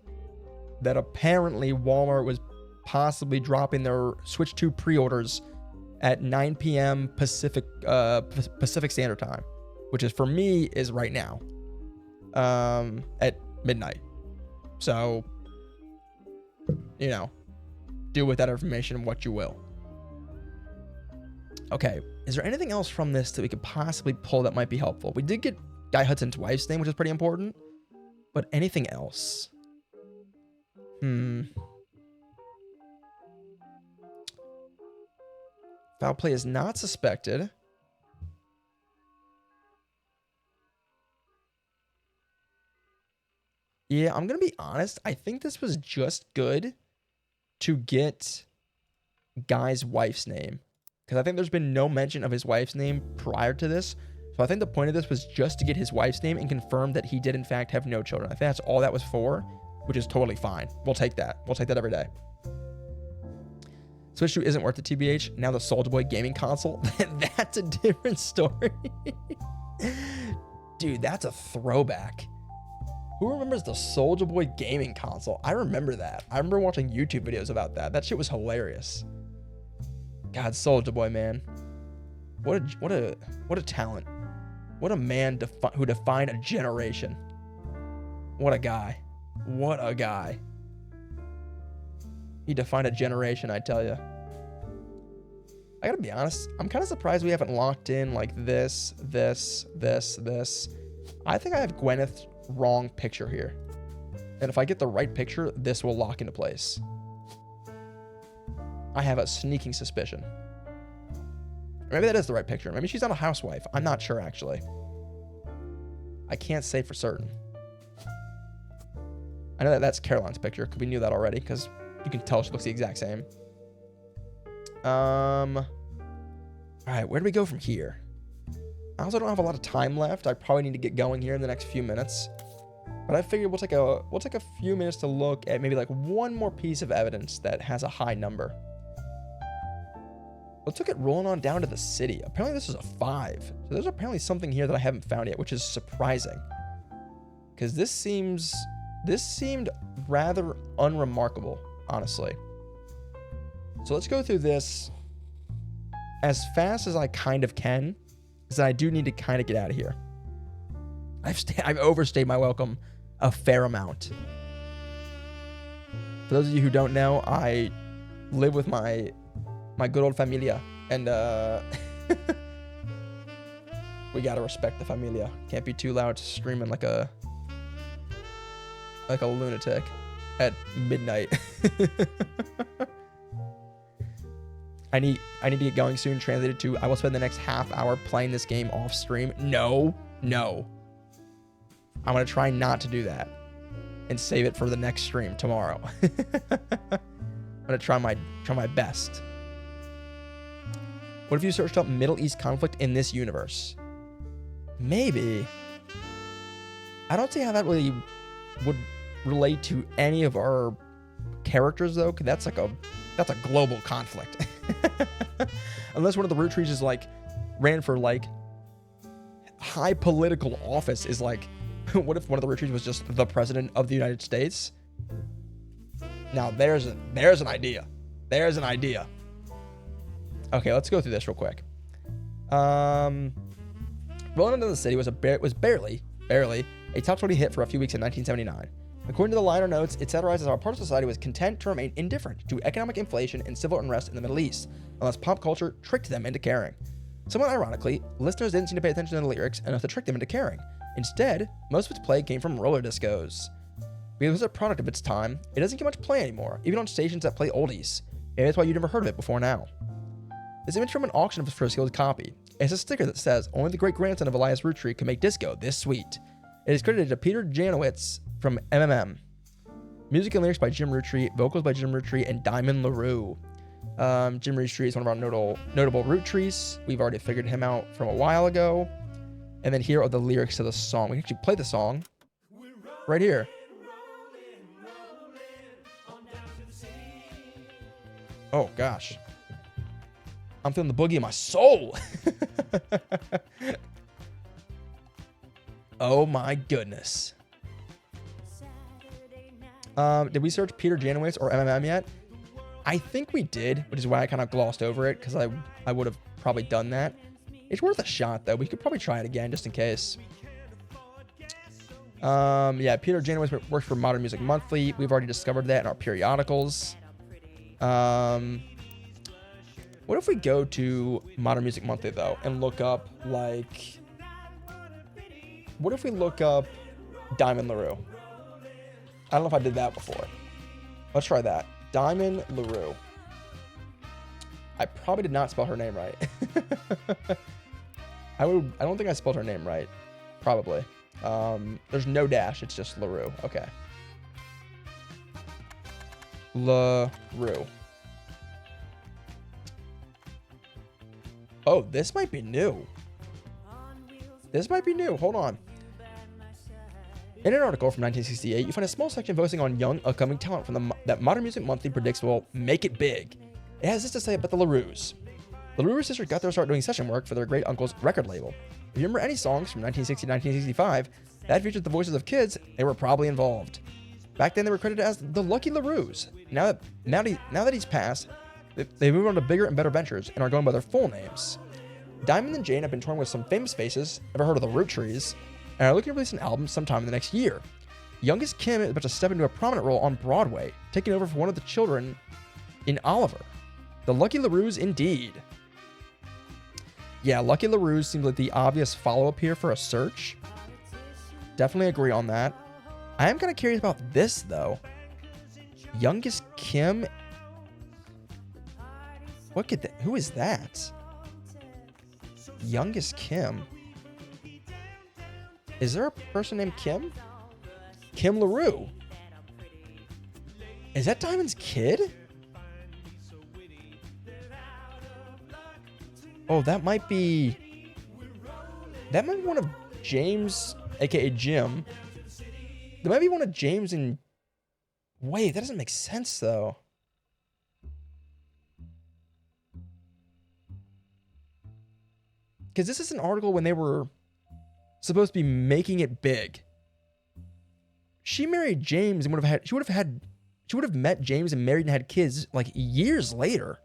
that apparently Walmart was possibly dropping their Switch 2 pre-orders at 9 p.m. Pacific Standard Time, which is for me is right now, at midnight. So, do with that information what you will. Okay, is there anything else from this that we could possibly pull that might be helpful? We did get Guy Hudson's wife's name, which is pretty important. But anything else? Foul play is not suspected. Yeah, I'm going to be honest. I think this was just good to get Guy's wife's name. Because I think there's been no mention of his wife's name prior to this. So I think the point of this was just to get his wife's name and confirm that he did in fact have no children. I think that's all that was for, which is totally fine. We'll take that. We'll take that every day. Switch 2 isn't worth the TBH. Now the Soulja Boy gaming console. That's a different story. Dude, that's a throwback. Who remembers the Soulja Boy gaming console? I remember that. I remember watching YouTube videos about that. That shit was hilarious. God, Soulja Boy, man. What a talent. What a man who defined a generation. What a guy. What a guy. He defined a generation, I tell you. I gotta be honest, I'm kind of surprised we haven't locked in like this. I think I have Gwyneth's wrong picture here. And if I get the right picture, this will lock into place. I have a sneaking suspicion. Maybe that is the right picture. Maybe she's not a housewife. I'm not sure, actually. I can't say for certain. I know that that's Caroline's picture, because we knew that already, because you can tell she looks the exact same. All right, where do we go from here? I also don't have a lot of time left. I probably need to get going here in the next few minutes. But I figured we'll take a few minutes to look at maybe like one more piece of evidence that has a high number. Let's look at rolling on down to the city. Apparently this is a 5. So there's apparently something here that I haven't found yet, which is surprising. Because this seemed rather unremarkable, honestly. So let's go through this as fast as I kind of can, because I do need to kind of get out of here. I've overstayed my welcome a fair amount. For those of you who don't know, I live with my good old familia, and we gotta respect the familia. Can't be too loud screaming like a lunatic at midnight. I need to get going soon. Translated to, I will spend the next half hour playing this game off stream. No. I'm gonna try not to do that and save it for the next stream tomorrow. I'm gonna try my best. What if you searched up Middle East conflict in this universe? Maybe. I don't see how that really would relate to any of our characters though, because that's a global conflict. Unless one of the Roottrees is like ran for like high political office, is like, what if one of the Roottrees was just the president of the United States? Now there's an idea. There's an idea. Okay, let's go through this real quick. Rolling into the City was barely a top 20 hit for a few weeks in 1979. According to the liner notes, it satirizes how part of society was content to remain indifferent to economic inflation and civil unrest in the Middle East, unless pop culture tricked them into caring. Somewhat ironically, listeners didn't seem to pay attention to the lyrics enough to trick them into caring. Instead, most of its play came from roller discos. Because it was a product of its time, it doesn't get much play anymore, even on stations that play oldies. Maybe that's why you never heard of it before now. This image from an auction of Frisco's copy. It's a sticker that says, only the great-grandson of Elias Roottrees could make disco this sweet. It is credited to Peter Janowitz from MMM. Music and lyrics by Jim Roottrees, vocals by Jim Roottrees and Diamond LaRue. Jim Roottrees is one of our notable Roottrees. We've already figured him out from a while ago. And then here are the lyrics to the song. We can actually play the song right here. Oh, gosh. I'm feeling the boogie in my soul. Oh, my goodness. Did we search Peter Janowitz or MMM yet? I think we did, which is why I kind of glossed over it, because I would have probably done that. It's worth a shot, though. We could probably try it again, just in case. Yeah, Peter Janowitz works for Modern Music Monthly. We've already discovered that in our periodicals. What if we go to Modern Music Monthly, though, and look up, like... What if we look up Diamond LaRue? I don't know if I did that before. Let's try that. Diamond LaRue. I probably did not spell her name right. I don't think I spelled her name right. Probably. There's no dash. It's just LaRue. Okay. LaRue. Oh, this might be new. This might be new. Hold on. In an article from 1968, you find a small section focusing on young, upcoming talent from that Modern Music Monthly predicts will make it big. It has this to say about the LaRues. The LaRue sisters got their start doing session work for their great uncle's record label. If you remember any songs from 1960 to 1965 that featured the voices of kids, they were probably involved. Back then, they were credited as the Lucky LaRues. Now that he's passed, they moved on to bigger and better ventures and are going by their full names. Diamond and Jane have been touring with some famous faces, ever heard of the Roottrees, and are looking to release an album sometime in the next year. Youngest Kim is about to step into a prominent role on Broadway, taking over for one of the children in Oliver. The Lucky LaRues indeed. Yeah, Lucky LaRues seems like the obvious follow-up here for a search. Definitely agree on that. I am kind of curious about this, though. Youngest Kim? What could that... Who is that? Youngest Kim? Is there a person named Kim? Kim LaRue. Is that Diamond's kid? Oh, that might be one of James, aka Jim. That might be one of James and... Wait, that doesn't make sense, though. Because this is an article when they were supposed to be making it big. She married James and she would have met James and married and had kids like years later.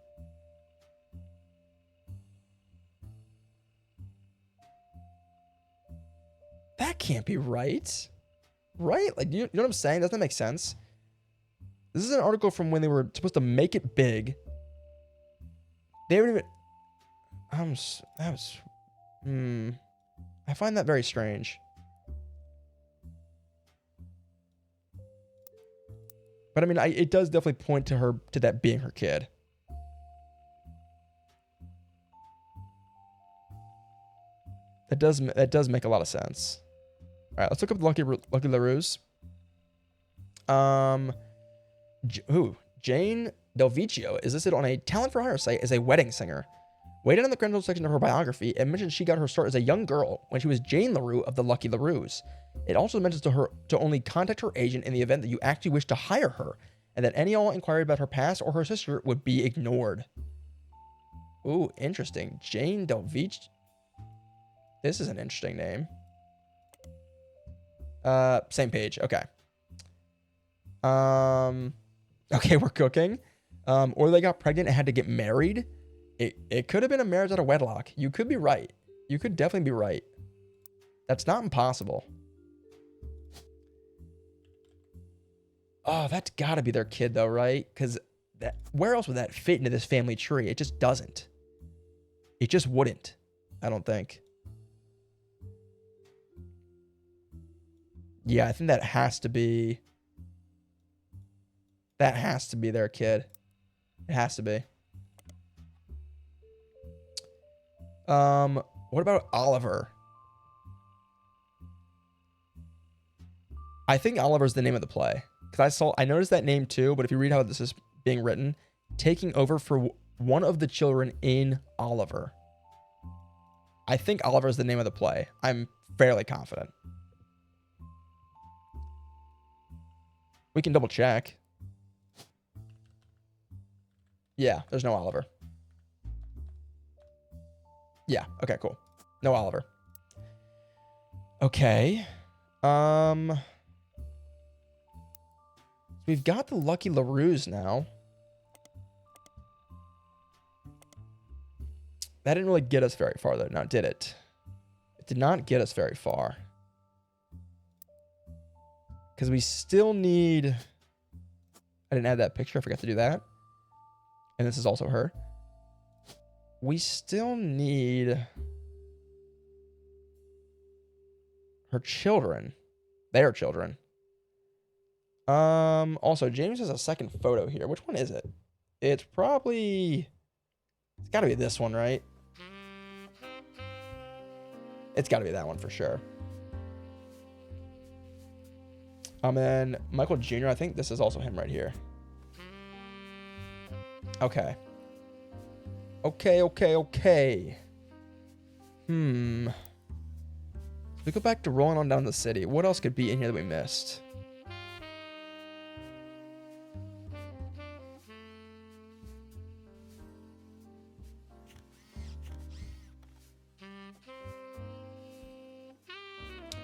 That can't be right. Right? Like, you know what I'm saying? Doesn't that make sense? This is an article from when they were supposed to make it big. They haven't even... I find that very strange. But I mean, it does definitely point to that being her kid. That does make a lot of sense. All right, let's look up Lucky LaRues. Jane Del Vecchio is listed on a talent for hire site as a wedding singer. Way down in the credentials section of her biography, it mentions she got her start as a young girl when she was Jane LaRue of the Lucky LaRues. It also mentions to her to only contact her agent in the event that you actually wish to hire her, and that any all inquiry about her past or her sister would be ignored. Ooh, interesting. Jane Del Vecchio. This is an interesting name. Same page. Okay. Okay, we're cooking. Or they got pregnant and had to get married. It could have been a marriage out of wedlock. You could be right. You could definitely be right. That's not impossible. Oh, that's got to be their kid, though, right? Because where else would that fit into this family tree? It just doesn't. It just wouldn't, I don't think. Yeah, I think that has to be their kid. It has to be. What about Oliver? I think Oliver's the name of the play. Because I noticed that name too, but if you read how this is being written, taking over for one of the children in Oliver. I think Oliver's the name of the play. I'm fairly confident. We can double check. Yeah, there's no Oliver. Yeah, okay, cool. No Oliver. Okay. We've got the Lucky LaRues now. That didn't really get us very far, though, now did it? It did not get us very far. Because we still need... I didn't add that picture. I forgot to do that. And this is also her. We still need her children. Their children. Also, James has a second photo here. Which one is it? It's probably... It's got to be this one, right? It's got to be that one for sure. And Michael Jr., I think this is also him right here. Okay. Okay. We go back to rolling on down the city. What else could be in here that we missed?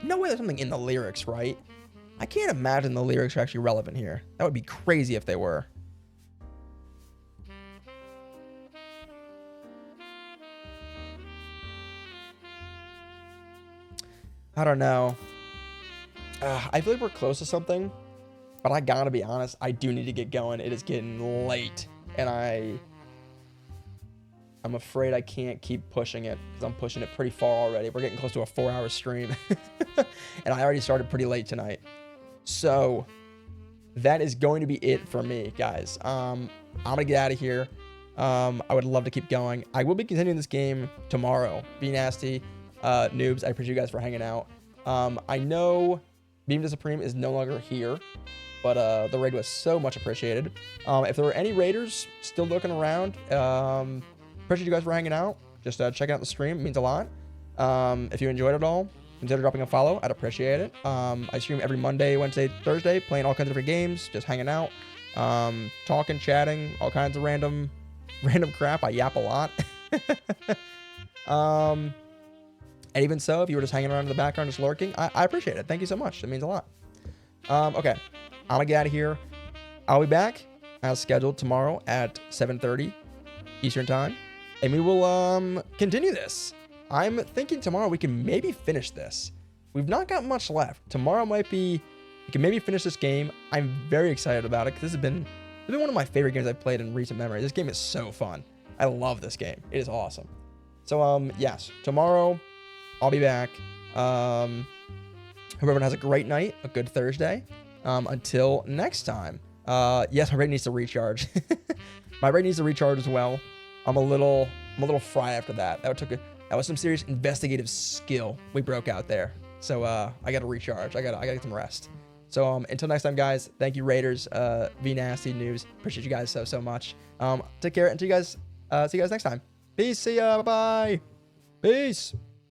No way there's something in the lyrics, right? I can't imagine the lyrics are actually relevant here. That would be crazy if they were. I don't know. I feel like we're close to something, but I gotta be honest, I do need to get going. It is getting late, and I'm afraid I can't keep pushing it because I'm pushing it pretty far already. We're getting close to a 4-hour stream, and I already started pretty late tonight. So that is going to be it for me, guys. I'm gonna get out of here. I would love to keep going. I will be continuing this game tomorrow. Be nasty. Noobs, I appreciate you guys for hanging out. I know Beam to Supreme is no longer here, but the raid was so much appreciated. If there were any raiders still looking around, appreciate you guys for hanging out. Just checking out the stream. It means a lot. If you enjoyed it all, consider dropping a follow. I'd appreciate it. I stream every Monday, Wednesday, Thursday, playing all kinds of different games, just hanging out, talking, chatting, all kinds of random crap. I yap a lot. And even so, if you were just hanging around in the background, just lurking, I appreciate it. Thank you so much. It means a lot. Okay. I'm going to get out of here. I'll be back as scheduled tomorrow at 7:30 Eastern Time. And we will continue this. I'm thinking tomorrow we can maybe finish this. We've not got much left. Tomorrow might be... We can maybe finish this game. I'm very excited about it because this has been one of my favorite games I've played in recent memory. This game is so fun. I love this game. It is awesome. So, yes. Tomorrow... I'll be back. Hope everyone has a great night, a good Thursday. Until next time. Yes, my brain needs to recharge. My brain needs to recharge as well. I'm a little fried after that. That was some serious investigative skill we broke out there. So I gotta recharge. I gotta get some rest. So until next time, guys. Thank you, Raiders. V Nasty News. Appreciate you guys so much. Take care. And see you guys next time. Peace. See ya. Bye. Peace.